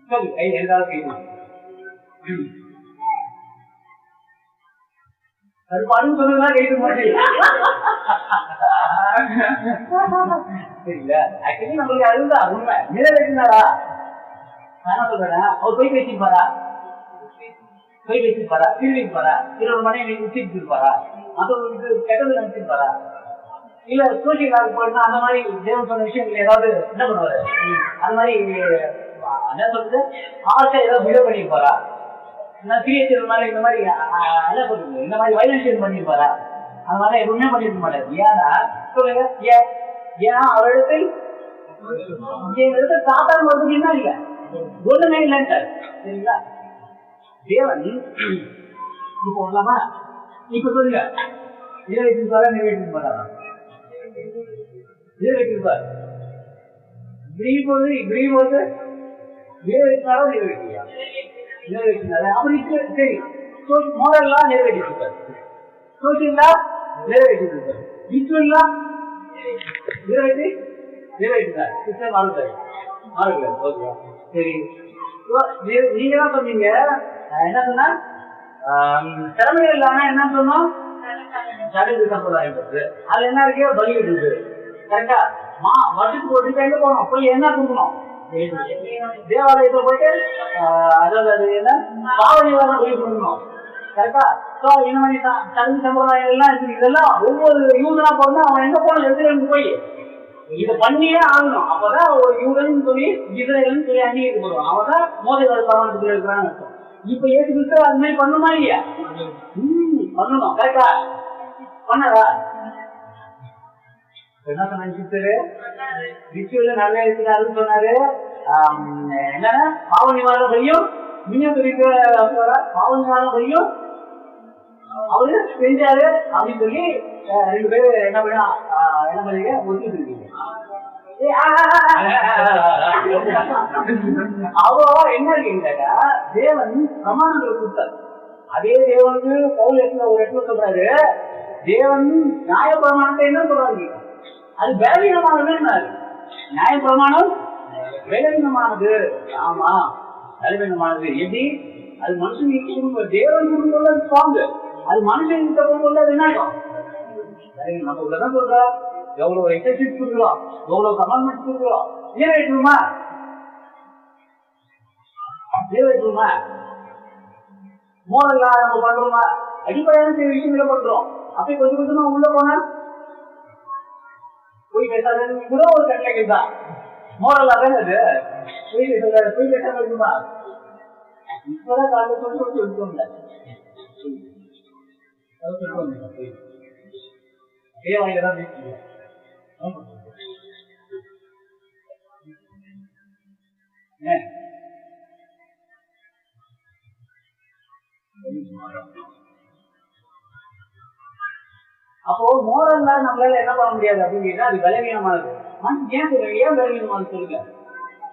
A: சரி, கை எதாவது கை கருப்பாடுன்னு சொன்னதுதான் கைது மாட்டேன். சரிங்களா? ஆக்சுவலி நம்மளுக்கு அதுதான் உண்மை. நிறைவேற்றினாரா? நான் என்ன சொல்றேன், அவர் போய் பேசிப்பாரா? போய் பேசிப்பாரா? திருவிப்பாரா? ஒரு மனைவி உச்சிருப்பாரா? மற்றவங்களுக்கு கெட்டது நினைச்சிருப்பாரா? இல்ல சோசியல் போயிட்டா அந்த மாதிரி தேவன் சொன்ன விஷயங்கள் ஏதாவது என்ன பண்ணுவாரு? அந்த மாதிரி என்ன சொல்றது, ஆசை ஏதாவது விட பண்ணிருப்பாரா? கிரியேச்சர் மாதிரி இந்த மாதிரி என்ன சொல்றது, இந்த மாதிரி வைலன்ஷியல் பண்ணிருப்பாரா? அந்த மாதிரி எதுவுமே பண்ணிருக்க மாட்டாரு. ஏன்னா சொல்லுங்க, ஏன் அவரிடத்தில் சாதாரண வருது என்ன இல்ல, ஒண்ணுமே இல்லைன்ட்டாரு. சரிங்களா? தேவன் இப்போ இல்லாம இப்ப சொல்லுங்க, நிறைவேற்றிருப்பாரா? நிறைவேற்றிருப்பாரா? நிறைவேற்றிருப்பார். நிறைவேற்றினாரா? நிறைவேற்றியா? நிறைவேற்றினாரு. அப்படி சரி, மோரல்லாம் நிறைவேற்றிருப்பார், சோசியல்லா நிறைவேற்றிருப்பார், ரிச்சுவல்லா நிறைவேற்றினார். சிஸ்டம் மாறுகிறார். ஓகே, சரி. நீங்க தான் சொன்னீங்க, என்ன சொன்னா திறமைகள் இல்லாம என்ன சொன்னோம்? சடங்கு சம்பிரதாயம் இருக்கு. அதுல என்ன இருக்கு? பலி இருக்கு. கரெக்டா? வருஷத்துக்கு ஒரு எங்க போகணும், போய் என்ன கொடுக்கணும்? தேவாலயத்துல போயிட்டு அதாவது அது என்ன பாவனைவாரம் பலி கொடுக்கணும். கரெக்டா? சோ இந்த மாதிரி சடங்கு சம்பிரதாயம் எல்லாம் இருக்கு. இதெல்லாம் ஒவ்வொரு யூதனா போனா அவன் எங்க போன எதிர்த்து போய் இதை பண்ணியே ஆகணும். அப்பதான் ஒரு யூதன் சொல்லி இஸ்ரேல்னு சொல்லி அங்கீகரிக்கப்படுவான். அவதான் மோதி பாவனத்துக்கு இருக்கிறான்னு அர்த்தம். இப்ப ஏசு கிறிஸ்து அது மாதிரி பண்ணுமா இல்லையா? பண்ணணும். கரெக்டா? பண்ணதா? என்ன சொன்னாரு? ரிச்சுவல் நல்ல இருக்கிறாருன்னு சொன்னாரு. என்னன்னா பாவ நிவாரண பலியும் மினியம் பாவ நிவாரண பலியும் அவரு செஞ்சாரு அப்படின்னு சொல்லி 2 பேரும் என்ன பண்ண என்ன பண்ணீங்க ஒத்துட்டு இருக்கீங்க. அவ என்ன இருக்கீங்கடா தேவன் பிரமாணங்களை கொடுத்தார். அதே தேவனுக்கு பவுல் ஒரு இடத்துல சொல்றாரு, தேவன் நியாய பிரமாணத்தை என்ன சொல்றாங்க, அது பலவீனமானது. நியாய பிரமாணம் பலவீனமானது. ஆமா பலவீனமானது. எப்படி அது மனுஷன் தேவன் கொடுக்கும்போது அது ஸ்ட்ராங், அது மனுஷன் கிட்ட போகும்போது அது என்ன ஆகும்? நம்ம உள்ளதான் சொல்றா, எவ்வளவு எக்ஸசைஸ் கொடுக்குறோம், எவ்வளவு கமெண்ட்மெண்ட் கொடுக்குறோம், நிறைவேற்றுமா நிறைவேற்றுமா? மோதல் நம்ம பண்றோமா? அடிப்படையான சில விஷயங்களை பண்றோம். அப்படி கொஞ்சம் கொஞ்சமா உள்ள போனா போய் பேசாத கூட ஒரு கட்டளைகள் தான். மோரல் தானே அது. போய் பேசாத போய் பேசாம இருக்குமா? இப்பதான் காலையில் சொல்லிட்டு தேவையில்தான் பேசுறீங்க. அப்போ மோரல்ல நம்மளால என்ன பண்ண முடியாது அப்படின்னா அது பலவீனமானது. ஏன் சொல்லுங்க, ஏன் பலவீனமானது சொல்லுங்க,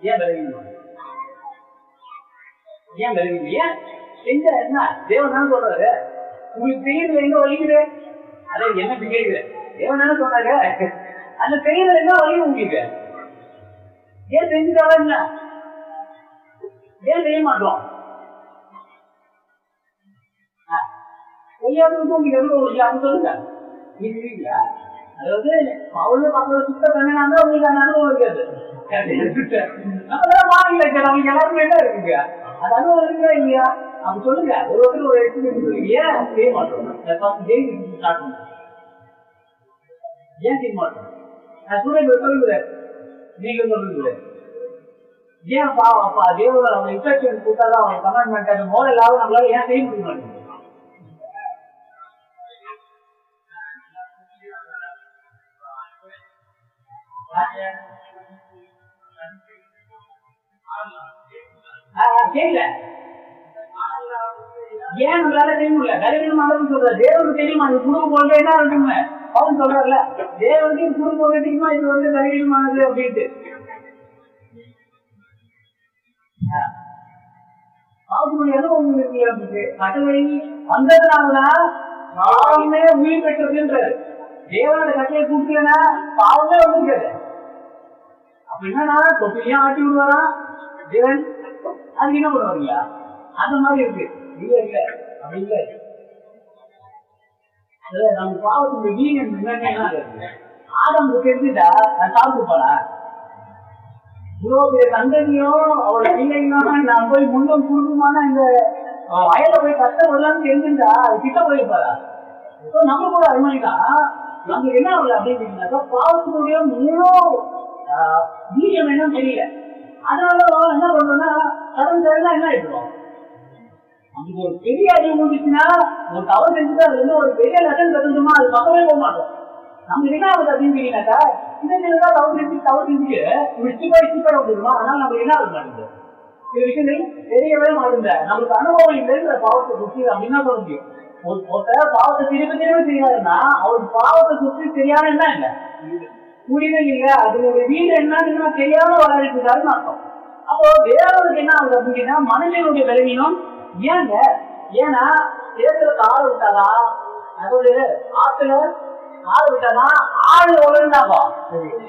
A: ஏன் பலவீனமானது? ஏன் பலவீனம்? ஏன் செஞ்ச என்ன தேவன் தானே சொல்றாரு, உங்களுக்கு தெரியல எங்க வலிக்குது, அதை என்ன கேட்குது தேவன் தானே சொன்னாங்க, அந்த தெரியல என்ன வலியும் உங்களுக்கு ஏன் செஞ்சுட்டாலும் என்ன, ஏன் செய்ய மாட்டோம்? பொய்யாதுக்கு உங்களுக்கு எவ்வளவு அது சொல்லுங்க. அதாவது அவளு பக்கம் சுத்த பண்ணாங்க உங்களுக்கு அந்த அனுபவம் இருக்காது. நமக்கு எல்லாருமே என்ன இருக்குங்க, அது அனுபவம் இருக்கா இல்லையா? அப்படி சொல்லுங்க. ஒரு ஒரு ஏன் செய்ய மாட்டோம்? ஏன் செய்ய மாட்டோம்? நான் சூழல் சொல்லுகிறேன், நீங்க சொல்லுங்க. ஏன் அப்பா தேவ அவங்க இன்ஸ்ட்ரக்ஷன் கொடுத்தாதான் அவங்க கமெண்ட்மெண்ட் அந்த மோதல் இல்லாத நம்மளால ஏன் செய்ய முடிய மாட்டேங்குது? கேட்கல ஏன் நம்மளால செய்ய முடியல? பலவீனமானதுன்னு சொல்ற தேவனுக்கு தெரியுமா இது குடும்பம் கொள்கை என்ன இருக்குங்க? அவன் சொல்றாருல தேவனுக்கு குடும்பம் கொள்கை தெரியுமா இது வந்து பலவீனமானது அப்படின்ட்டு. அவங்களுடைய அனுபவம் இருக்கு. கட்டளை வந்ததுனாலதான் பாவமே உயிர் பெற்றதுன்றாரு. தேவனோட கட்டளை கொடுக்கலன்னா பாவமே வந்துருக்காது. அப்ப என்னன்னா தொட்டிலையும் ஆட்டி விடுவாரா தேவன், அதுக்கு என்ன பண்ணுவாங்க? அந்த மாதிரி இருக்கு. இல்ல இல்ல அப்படி இல்ல. நம்ம பாவத்துக்கு வீணன் என்ன ஆடம் தெரிஞ்சுட்டா நான் சாப்பிட்டு போனா இவ்வளவு பெரிய சந்ததியும் அவரோட பிள்ளைங்களும் நான் போய் முன்னும் குடும்பமான இந்த வயல போய் கஷ்டப்படலாம்னு தெரிஞ்சுட்டா அது கிட்ட போயிருப்பாரா? நம்ம கூட அது மாதிரிதான் நமக்கு என்ன ஆகுது அப்படின்னு பாவத்தினுடைய முழு வீரியம் என்னன்னு தெரியல. அதனால என்ன பண்றோம்னா கடன் தரலாம் என்ன ஆயிடுவோம். நமக்கு ஒரு பெரிய அறிவு முடிச்சுன்னா ஒரு தவறு செஞ்சுட்டு அது வந்து ஒரு பெரிய லெசன் கத்துமா அது பக்கமே போக மாட்டோம். நமக்கு என்ன ஆகுது அப்படின்னு கேட்டீங்கன்னாக்கா இந்த தவறு செஞ்சுட்டு ஸ்டிப்பா வந்துடுமா. அதனால நமக்கு என்ன ஆகுது மாட்டேங்குது, இந்த விஷயங்கள் தெரியவே மாட்டேங்க. நமக்கு அனுபவம் இல்லைன்ற பாவத்தை சுற்றி அப்படின்னா சொல்ல முடியும். ஒருத்தர் பாவத்தை திரும்ப திரும்ப செய்யாதுன்னா அவருக்கு பாவத்தை சுற்றி தெரியாத என்ன இல்லை புரிதல் இல்லை, அதனுடைய வீடு என்னன்னு தெரியாம வளர்ச்சிருக்காருன்னு அர்த்தம். அப்போ தேவனுக்கு என்ன ஆகுது அப்படின்னா மனுஷனுடைய பலவீனம் ஏங்க, ஏன்னா தேர்தல கால விட்டாதா அதாவது ஆத்துல கால விட்டாதா ஆடு ஒழுங்காப்பா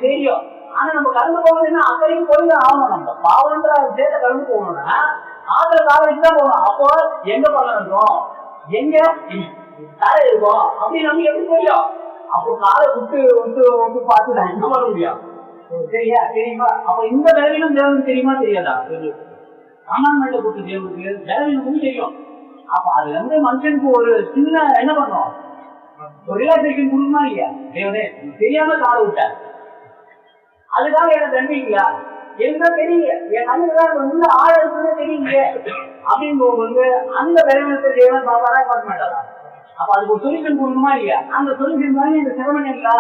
A: தெரியும். ஆனா நம்ம கலந்து போகணும்னா அக்கறையும் போய்தான் ஆகணும். நம்ம பாவன்ற தேர்தல கலந்து போகணும்னா ஆத்துல கால வச்சுதான் போகணும். அப்போ எங்க பக்கம் எங்க தலை இருக்கும் அப்படின்னு நமக்கு எப்படி தெரியும்? அப்போ காலை விட்டு விட்டு விட்டு பார்த்து என்ன பண்ண முடியும்? சரியா தெரியுமா? அப்ப இந்த பலவீனம் தேவனுக்கு தெரியுமா தெரியாதா? சாமான்மையில கொடுத்த தேவனுக்கு பலவீனமும் தெரியும். அப்ப அது வந்து மனுஷனுக்கு ஒரு சின்ன என்ன பண்ணும், ஒரு ரிலாக்ஸேஷன் கொடுக்குமா இல்லையா? தேவனே தெரியாம காலை விட்டார், அதுக்காக எனக்கு தண்டிங்களா? என்ன தெரியல, என் கண்ணுதான் வந்து ஆழத்துன்னு தெரியல அப்படின்னு போகும்போது அந்த பலவீனத்தை தேவன் பாப்பாரா பார்க்க மாட்டாரா? அப்ப அதுக்கு ஒரு சொல்யூஷன் கொடுக்கணுமா இல்லையா? அந்த சொல்யூஷன் தானே இந்த சிரமம் இல்லா.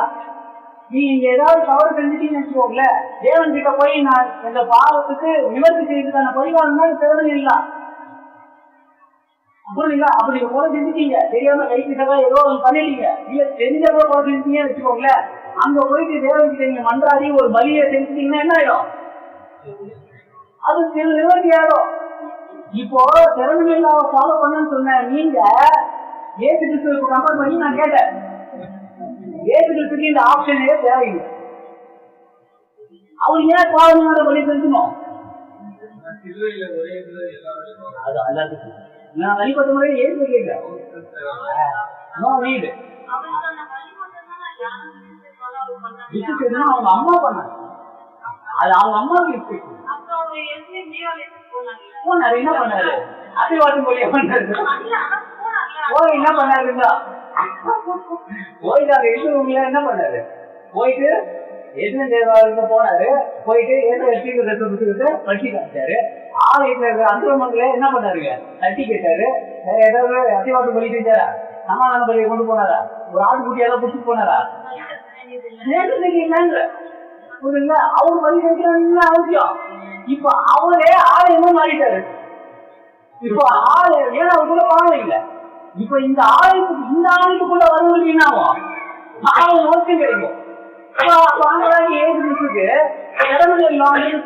A: நீங்க ஏதாவது தவறு செஞ்சுட்டீங்கன்னு வச்சுக்கோங்கள, தேவன் கிட்ட போய் நான் இந்த பாவத்துக்கு நிவர்த்தி செய்யறதுக்கான பரிகாரம்னா சிரமம் இல்லா புரியுங்களா? அப்படி நீங்க போல செஞ்சுட்டீங்க, தெரியாம கைக்கிட்டதா ஏதோ பண்ணிட்டீங்க, இல்ல தெரிஞ்சவங்க போல செஞ்சுட்டீங்கன்னு வச்சுக்கோங்களேன், அங்க போயிட்டு தேவன்கிட்ட நீங்க மன்றாடி ஒரு பலியை செஞ்சுட்டீங்கன்னா என்ன ஆயிடும்? அது சில நிவர்த்தி ஆயிடும். இப்போ திறமையில்லாம ஃபாலோ பண்ணு சொன்ன நீங்க ஏசு கிறிஸ்துவுக்கு கம்பேர் பண்ணி நான் கேட்டேன். ஏசு கிறிஸ்துக்கு இந்த ஆப்ஷனே தேவையில்லை. அவர் ஏன் பாவமான பலி செலுத்தணும்? அது எல்லாத்துக்கும் நான் தனிப்பட்ட முறையில் ஏசு கேட்கிறேன். அவங்க அம்மா பண்ணாங்க. அது அவங்க அம்மாவுக்கு போனாரு. என்ன பண்ணாரு? அசைவாட்டும் போய் பண்ணாரு. போய் என்ன பண்ணாருன்னா போயிட்டு அங்க எழுதுறவங்கள என்ன பண்ணாரு? போயிட்டு எதுவும் தேவாலயத்துல போனாரு. போயிட்டு பட்டி காமிச்சாரு. ஆலயத்துல இருக்கிற அசுரமங்கள என்ன பண்ணாருங்க? தட்டி கேட்டாரு. வேற ஏதாவது அசைவாட்டு பலி செஞ்சாரா? சமாதான பலியை கொண்டு போனாரா? ஒரு ஆடு குட்டி ஏதாவது புடிச்சு போனாரா? புரியுங்களா? அவரு பலி செஞ்சாருன்னு அவசியம். இப்ப அவரே ஆலயமும் மாறிட்டாரு. இப்ப ஆலயம் ஏன்னா அவருக்குள்ள பாவம் இல்லை. இப்ப இந்த ஆலயத்துக்குள்ள வருவதற்கு என்ன ஆகும்? பாவம் நோக்கம் கிடைக்கும்.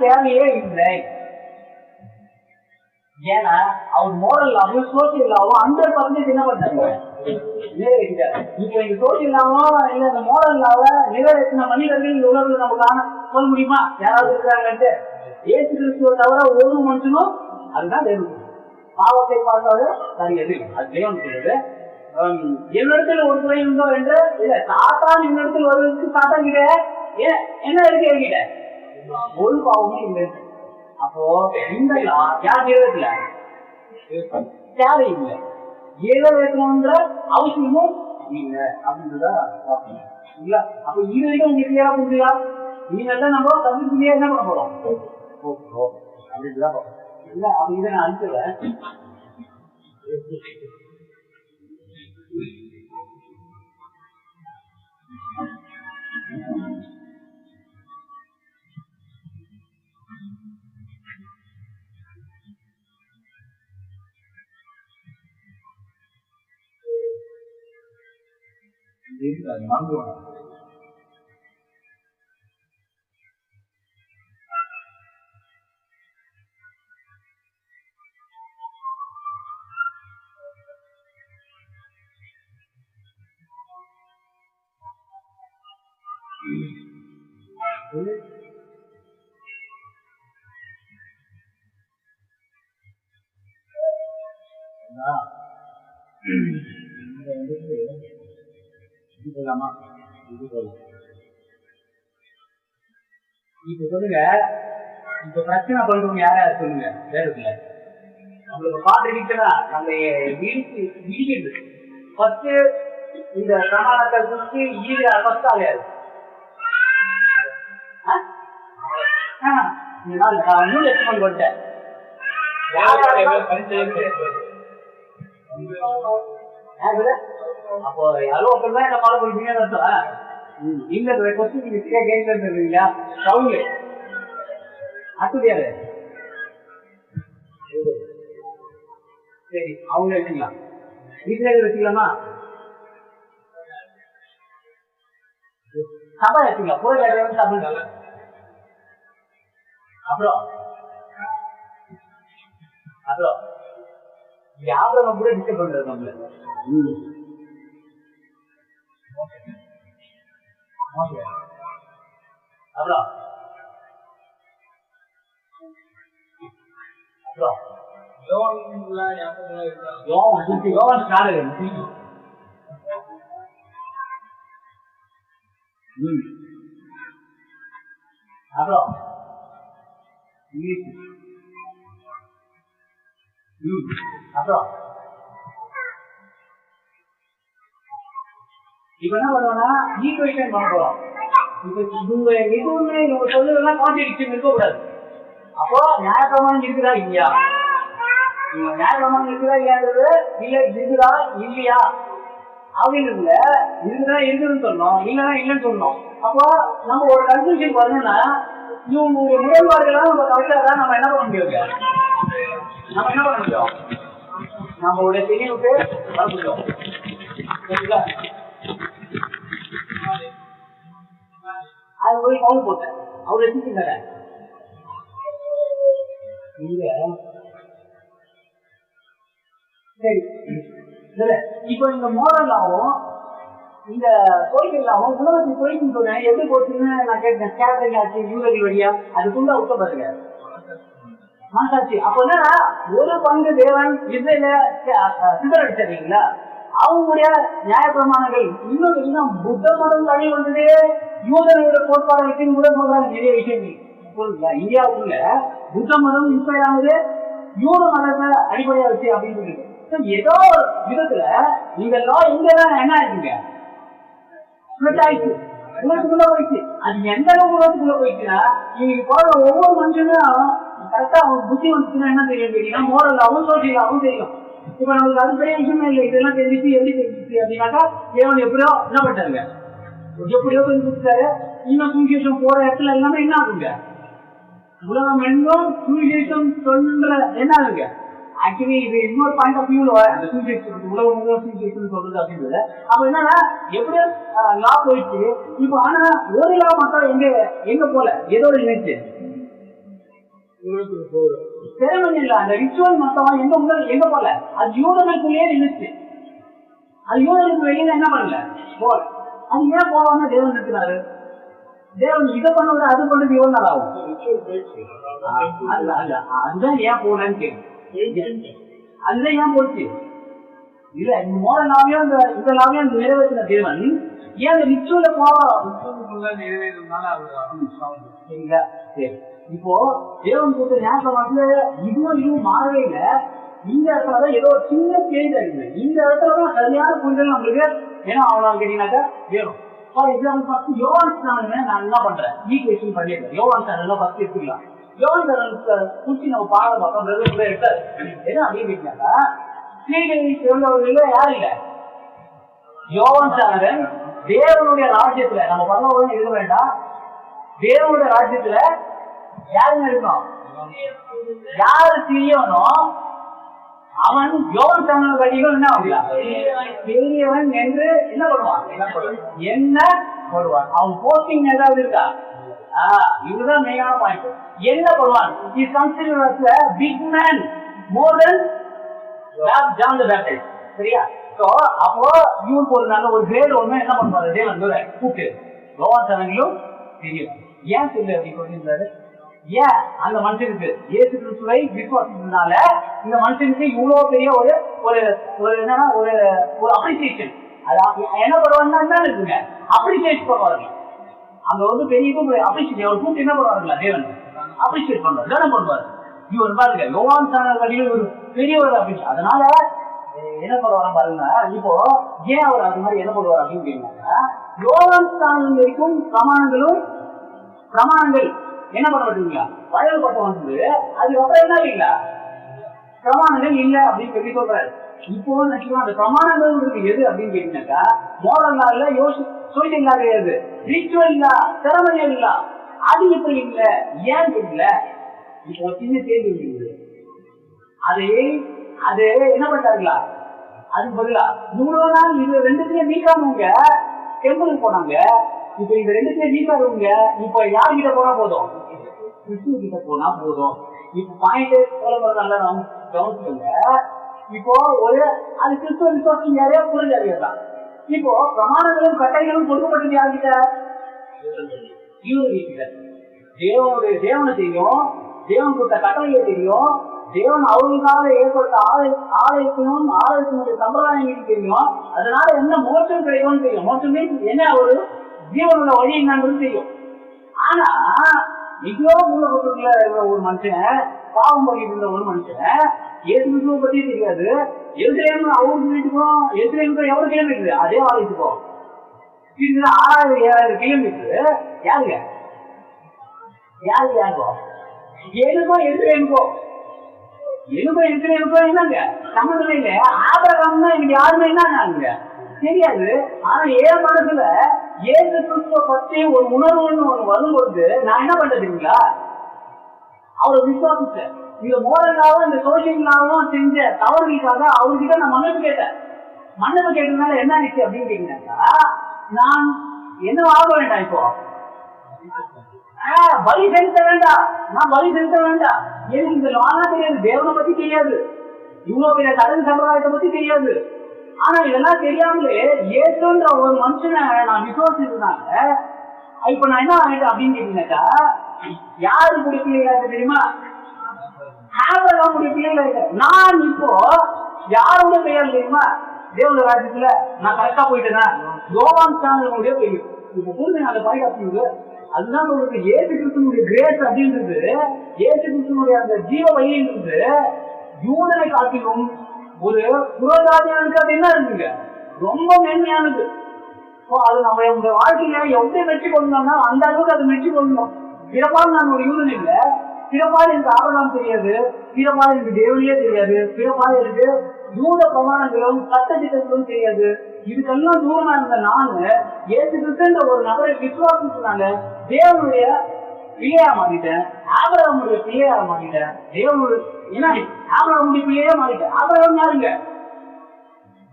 A: தேவையே இல்லை. ஏன்னா அவர் மோரல் லாவும் சோசியல் லாவும் 100% என்ன பண்ணாங்க? நிறைவேற்றிட்டாரு. இப்ப இந்த சோசியல் லாவும் இல்ல இந்த மோரல் லாவ நிறைவேற்றின மனிதர்கள் இந்த உலகத்துல நம்ம காண சொல்ல முடியுமா? யாராவது இருக்கிறாங்கன்ட்டு? ஏசு கிறிஸ்துவ தவிர ஒரு மனுஷனும் அதுதான் தேவை. பாவத்தை பார்த்தாலும் சரியது அது தேவன் சொல்லுது. என்னிடத்துல ஒரு துறை உண்டோ என்று இல்ல சாத்தான் என்னிடத்தில் வருவதற்கு சாத்தான் கிட்ட என்ன இருக்கு என்கிட்ட? ஒரு பாவமே இல்லை. அப்போ இந்த யார் நிறைவேற்றல? தேவையில்லை. நிறைவேற்றணுன்ற அவசியமும் இல்லை அப்படின்றத இல்ல. அப்ப இது வரைக்கும் உங்களுக்கு ஏன் புரியுதா? நீங்கெல்லாம் நம்ம தமிழ்லயே என்ன பண்ண போறோம் அப்படின்றதான் இல்ல. அப்ப இதை நான் அனுப்புறேன். இப்ப சொல்லுங்க, இப்ப பிரச்சனை பண்றவங்க யாரா சொல்லுங்க? வேறுல நம்மளுக்கு பாத்துக்கிட்டா நம்ம விழிக்கிறது ஃபர்ஸ்ட் இந்த சமாளத்தை குறிச்சு ஃபர்ஸ்ட் ஆகாது. நூல் எக்ஸ்பெண்ட் பண்ணிட்டேன். அப்போ யாரோ ஒருத்தர் தான் என்ன ஃபாலோ பண்ணிட்டீங்கன்னு அர்த்தம். இந்த கொஸ்டின் நீங்க சரியா கேட்கறது இல்லையா? சவுண்ட் அத்துடியாது. சரி, அவங்க வச்சுக்கலாம். வீட்டுல வச்சுக்கலாமா? சபா வச்சுக்கலாம். போய் சபை. அப்புறம் யாரும் கூட டிஸ்டர்ப் பண்றது நம்மள. அப்புறம் அப்புறம் அப்புறம் இப்ப என்ன பண்ணுவோம்னா ஈக்குவேஷன் பண்ண போறோம். இப்ப இவங்க எதுவுமே இவங்க சொல்றதெல்லாம் கான்ட்ரடிக்ஷன் இருக்கக்கூடாது. அப்போ நியாயப்பிரமாணம் இருக்குதா இல்லையா? நியாயப்பிரமாணம் இருக்குதா இல்லையாங்கிறது இல்ல இருக்குதா இல்லையா அப்படின்றதுல இருக்குதா இருக்குதுன்னு சொல்லணும், இல்லைன்னா இல்லைன்னு சொல்லணும். அப்போ நம்ம ஒரு கன்க்ளூஷன் வரணும்னா இவங்களுடைய முரண்பாடுகள்லாம் நம்ம கரெக்டாதான் நம்ம என்ன பண்ண முடியும்? நம்ம என்ன பண்ண முடியும்? நம்மளுடைய தெளிவுக்கு வர முடியும். சரிங்களா? அது போய் பவுன் போட்டேன். அவர் எடுத்துக்கிட்டார சரி. இப்ப இந்த மோரலாவும் இந்த கோயிலாவும் உலகத்துக்கு போயிட்டு சொன்னேன். எப்படி போச்சுன்னு நான் கேட்டேன். கேட்டரிங் ஆச்சு, யூதர்கள் வழியா அதுக்குள்ள விட்ட பாருங்க மாசாச்சு. அப்பன்னா ஒரு பங்கு தேவன் இஸ்ரேல சிதறடிச்சிருக்கீங்களா? அவங்களுடைய நியாயப்பிரமாணங்கள் இன்னும் புத்த மதம் வழி வந்தது. யூதர்களோட கோட்பாடு வச்சு கூட சொல்றாங்க நிறைய விஷயங்கள். இந்தியாவுக்குள்ள புத்த மதம் இன்ஸ்பயர் ஆகுது யூத மதத்தை அடிப்படையா வச்சு அப்படின்னு சொல்லிட்டு ஏதோ ஒரு விதத்துல இந்த லா இங்கதான் என்ன ஆயிடுங்க உலகத்துக்குள்ள போயிடுச்சு. அது எந்த அளவுக்கு உலகத்துக்குள்ள போயிடுச்சுன்னா இன்னைக்கு போற ஒவ்வொரு மனுஷனும் கரெக்டா அவங்க புத்தி வந்துச்சுன்னா என்ன தெரியும் கேட்டீங்கன்னா மோரலாவும் சோசியலாவும் தெரியும். இப்ப நமக்கு அது பெரிய விஷயமே இல்லை. இதெல்லாம் தெரிஞ்சிச்சு எப்படி தெரிஞ்சிச்சு அப்படின்னாக்கா தேவன் எப்படியோ என்ன பண்ணாருங்க, எப்படியோ கொஞ்சம் கொடுத்தாரு. இன்னும் சுவிசேஷம் போற இடத்துல எல்லாமே என்ன ஆகுங்க, உலகம் எங்கும் சுவிசேஷம் சொல்ற என்ன ஆகுங்க. ஆக்சுவலி இது இன்னொரு பாயிண்ட் ஆஃப் வியூல அந்த சுவிசேஷம் உலகம் சுவிசேஷம் சொல்றது அப்படின்றது. அப்ப என்னன்னா எப்படியோ லா போயிடுச்சு. இப்ப ஆனா ஒரு லா மட்டும் எங்க போல ஏதோ நினைச்சு செரமனி இல்ல, அந்த ரிச்சுவல் மொத்தம் எங்க போல அது யூதர்களுக்குள்ளேயே நின்றுச்சு. அது யூதர்களுக்கு வெளியில என்ன பண்ணல போல. அது ஏன் போவான்னு தேவன் இருக்கிறாரு. தேவன் இதை பண்ணது அது பண்ணது எவ்வளவு நாள் ஆகும்? அதுதான் ஏன் போலன்னு கேட்கும். அதுதான் ஏன் போச்சு இல்ல மோரலாவையும் இந்த லாவையும் நிறைவேற்றின தேவன் ஏன் அந்த ரிச்சுவல நிறைவேறா? சரி, இப்போ தேவன் கொடுத்த ஞாபகம் இதுவும் மாறவே இல்லை. இந்த இடத்துலதான் ஏதோ சின்ன சேஞ்ச் ஆயிடுது. இந்த இடத்துலதான் சரியான புரிதல் நம்மளுக்கு ஏன்னா அவ்வளவு கேட்டீங்கன்னாக்கா வேணும். ஃபார் எக்ஸாம்பிள் ஃபர்ஸ்ட் யோவான் ஸ்நானனை நான் என்ன பண்றேன் ஈக்குவேஷன் பண்ணிடுறேன். யோவான் ஸ்நானன் ஃபர்ஸ்ட் எடுத்துக்கலாம். யோவான் ஸ்நானன் குறிச்சு நம்ம பாடம் பார்த்தோம் எடுத்தாரு. என்ன அப்படின்னு கேட்டாக்கா ஸ்ரீகளை சிறந்தவர்கள் யாரும் இல்ல. யோவான் ஸ்நானன் தேவனுடைய ராஜ்யத்துல நம்ம பரவாயில்ல இருக்க வேண்டாம். தேவனுடைய ராஜ்யத்துல யாருங்க இருக்கணும்? யாரு செய்யனோ அவன் யோவான் ஸ்நானன் கட்டிகள் என்ன ஆகலாம் பெரியவன் என்று என்ன பண்ணுவான், என்ன போடுவான். அவன் போஸ்டிங் ஏதாவது இருக்கா? இதுதான் மெயினான பாயிண்ட். என்ன பண்ணுவான்? Is considered as a big man more than John the Baptist. சரியா? சோ அப்போ இவன் ஒரு நல்ல ஒரு கிரேட் ஒண்ணு என்ன பண்ணுவாரு தேவன் கூப்பிட்டு யோவான் ஸ்நானனிலும் தெரியும். ஏன் சொல்லு அப்படி சொல்லியிருந்தாரு? ஏன் அந்த மனுஷனுக்கு இயேசு கிறிஸ்துவை விசுவாசிக்கிறதுனால இந்த மனுஷனுக்கு இவ்வளவு பெரிய ஒரு ஒரு என்னன்னா ஒரு அப்ரிசியேஷன். என்ன பண்ணுவாங்கன்னா என்ன இருக்குங்க அப்ரிசியேட் பண்ணுவாங்க. அங்க வந்து பெரிய அப்ரிசியேட் அவர் கூப்பிட்டு என்ன பண்ணுவாருங்களா தேவன் அப்ரிசியேட் பண்ணுவார், தானே பண்ணுவார். இவர் பாருங்க யோவான் ஸ்நானன் ஒரு பெரிய ஒரு அப்ரிசியேட். அதனால என்ன பண்ணுவாங்க பாருங்க. இப்போ ஏன் அவர் அது மாதிரி என்ன பண்ணுவார் அப்படின்னு கேட்டீங்கன்னா யோவான் ஸ்நானன் வரைக்கும் பிரமாணங்கள் என்ன பண்ண மாட்டீங்களா வயல்பட்ட வந்து அதுக்கப்புறம் என்ன இல்லைங்களா பிரமாணங்கள் இல்ல அப்படின்னு சொல்லி சொல்றாரு. இப்போ அந்த பிரமாணங்கள் எது அப்படின்னு கேட்டீங்கன்னாக்கா மோரல் லா இல்ல, சோசியல் லா கிடையாது, ரிச்சுவல் இல்ல, செரமனியல் இல்ல. அது இப்படி இல்ல. ஏன் தெரியல? இப்போ சின்ன கேள்வி இருக்குது. அது என்ன பண்றாங்களா அதுக்கு பதிலா இவ்வளவு நாள் இது ரெண்டுத்தையும் நீக்காமவங்க டெம்பிளுக்கு போனாங்க. இப்ப இந்த ரெண்டுத்தையும் நீக்காதவங்க இப்ப யாருக்கிட்ட போனா போதும், கிறிஸ்துவ கிட்ட போனா போதும். இப்ப பாயிண்ட் சொல்ல நல்லா கவனிச்சுக்கோங்க. இப்போ ஒரு அது கிறிஸ்துவ விசுவாசம் யாரையா புரிஞ்சாரு தான். இப்போ பிரமாணங்களும் கட்டளைகளும் கொடுக்கப்பட்டது யாருக்கிட்ட? தேவனுடைய தேவனை தெரியும், தேவன் கொடுத்த கட்டளையை தெரியும், தேவன் அவர்களுக்காக ஏற்படுத்த ஆலயத்தினுடைய சம்பிரதாயங்களுக்கு தெரியும். அதனால என்ன மோட்சம் கிடைக்கும்னு தெரியும். மோட்சமே என்ன ஒரு ஜீவனோட வழி என்னன்றது தெரியும். ஆனா மிகவும் மூலப்பொருட்கள ஒரு மனுஷன் பாவம் பண்ணிட்டு இருந்த ஒரு மனுஷன் இயேசு கிறிஸ்துவை பத்தி தெரியாது. எருசலேம் அவருக்கு வீட்டுக்கும் எருசலேமுக்கும் எவ்வளவு கிலோமீட்டர்? அதே ஆலயத்துக்கும் 6000-7000 கிலோமீட்டர். யாருங்க யாருக்கும் எனக்கும் எருசலேமுக்கும் என்னங்க சம்மந்தமே இல்லை. ஆபிரகாம்னா எனக்கு யாருமே என்னங்க தெரியாது. ஆனா என் மனசுல இயேசு கிறிஸ்துவ பத்தி ஒரு உணர்வுன்னு ஒண்ணு வரும்போது நான் என்ன பண்றதுங்களா அவரை விசுவாசிச்சேன். இந்த மோரலாவும் இந்த சோசியலாவும் செஞ்ச தவறுகளுக்காக அவர்கிட்ட நான் மன்னிப்பு கேட்டேன். மன்னிப்பு கேட்டதுனால என்ன ஆயிடுச்சு அப்படின்னு கேட்டீங்கன்னாக்கா நான் என்ன ஆக வேண்டாம். இப்போ பலி செலுத்த வேண்டாம், நான் பலி செலுத்த வேண்டாம். எனக்கு இந்த லானா தெரியாது, தேவனை பத்தி தெரியாது, இவ்வளவு பெரிய கடல் சம்பிரதாயத்தை பத்தி தெரியாது. ஆனா இதெல்லாம் தெரியாமலே ஏற்றுன்ற ஒரு மனுஷனை நான் விசுவாசிக்கிறதுனால இப்ப நான் என்ன ஆகிட்டேன் அப்படின்னு கேட்டீங்கன்னாக்கா, யாரு கூடிய பிள்ளைகளாக தெரியுமா? ஆபிரகாமுடைய பிள்ளைகளாக. நான் இப்போ யாருடைய பெயர் தெரியுமா? தேவனுடைய ராஜ்யத்துல நான் கரெக்டா போயிட்டேன்னா யோவான் ஸ்நானனுடைய பெயர். இப்ப புரிஞ்சு அந்த பாயிண்ட் அதுதான் உங்களுக்கு இயேசு கிறிஸ்துவனுடைய கிரேஸ் அப்படின்றது, இயேசு கிறிஸ்துவனுடைய அந்த ஜீவ வழின்றது யூதனை காட்டிலும் ஒரு புறஜாதியானுக்கு அது என்ன இருக்குங்க, ரொம்ப மேன்மையானது. அது நம்ம உங்க வாழ்க்கையில எவ்வளவு வெற்றி கொள்ளணும்னா அந்த அளவுக்கு அது வெற்றி கொள்ளணும். சிறப்பாக நான் ஒரு யூதன் இல்லை, சிறப்பாக எனக்கு ஆபரணம் தெரியாது, சிறப்பாக எனக்கு தேவனையே தெரியாது, சிறப்பாக எனக்கு யூத பிரமாணங்களும் சட்ட திட்டங்களும் தெரியாது. இதுக்கெல்லாம் தூரமா இருந்த நானு இயேசு கிறிஸ்துன்ற ஒரு நபரை விசுவாசிச்சனால தேவனுடைய பிள்ளையா மாறிட்டேன், ஆபிரகாமுடைய பிள்ளையா மாறிட்டேன். தேவனுடைய என்ன ஆபிரகாமுடைய பிள்ளையா மாறிட்டேன். ஆபிரகாம் யாருங்க?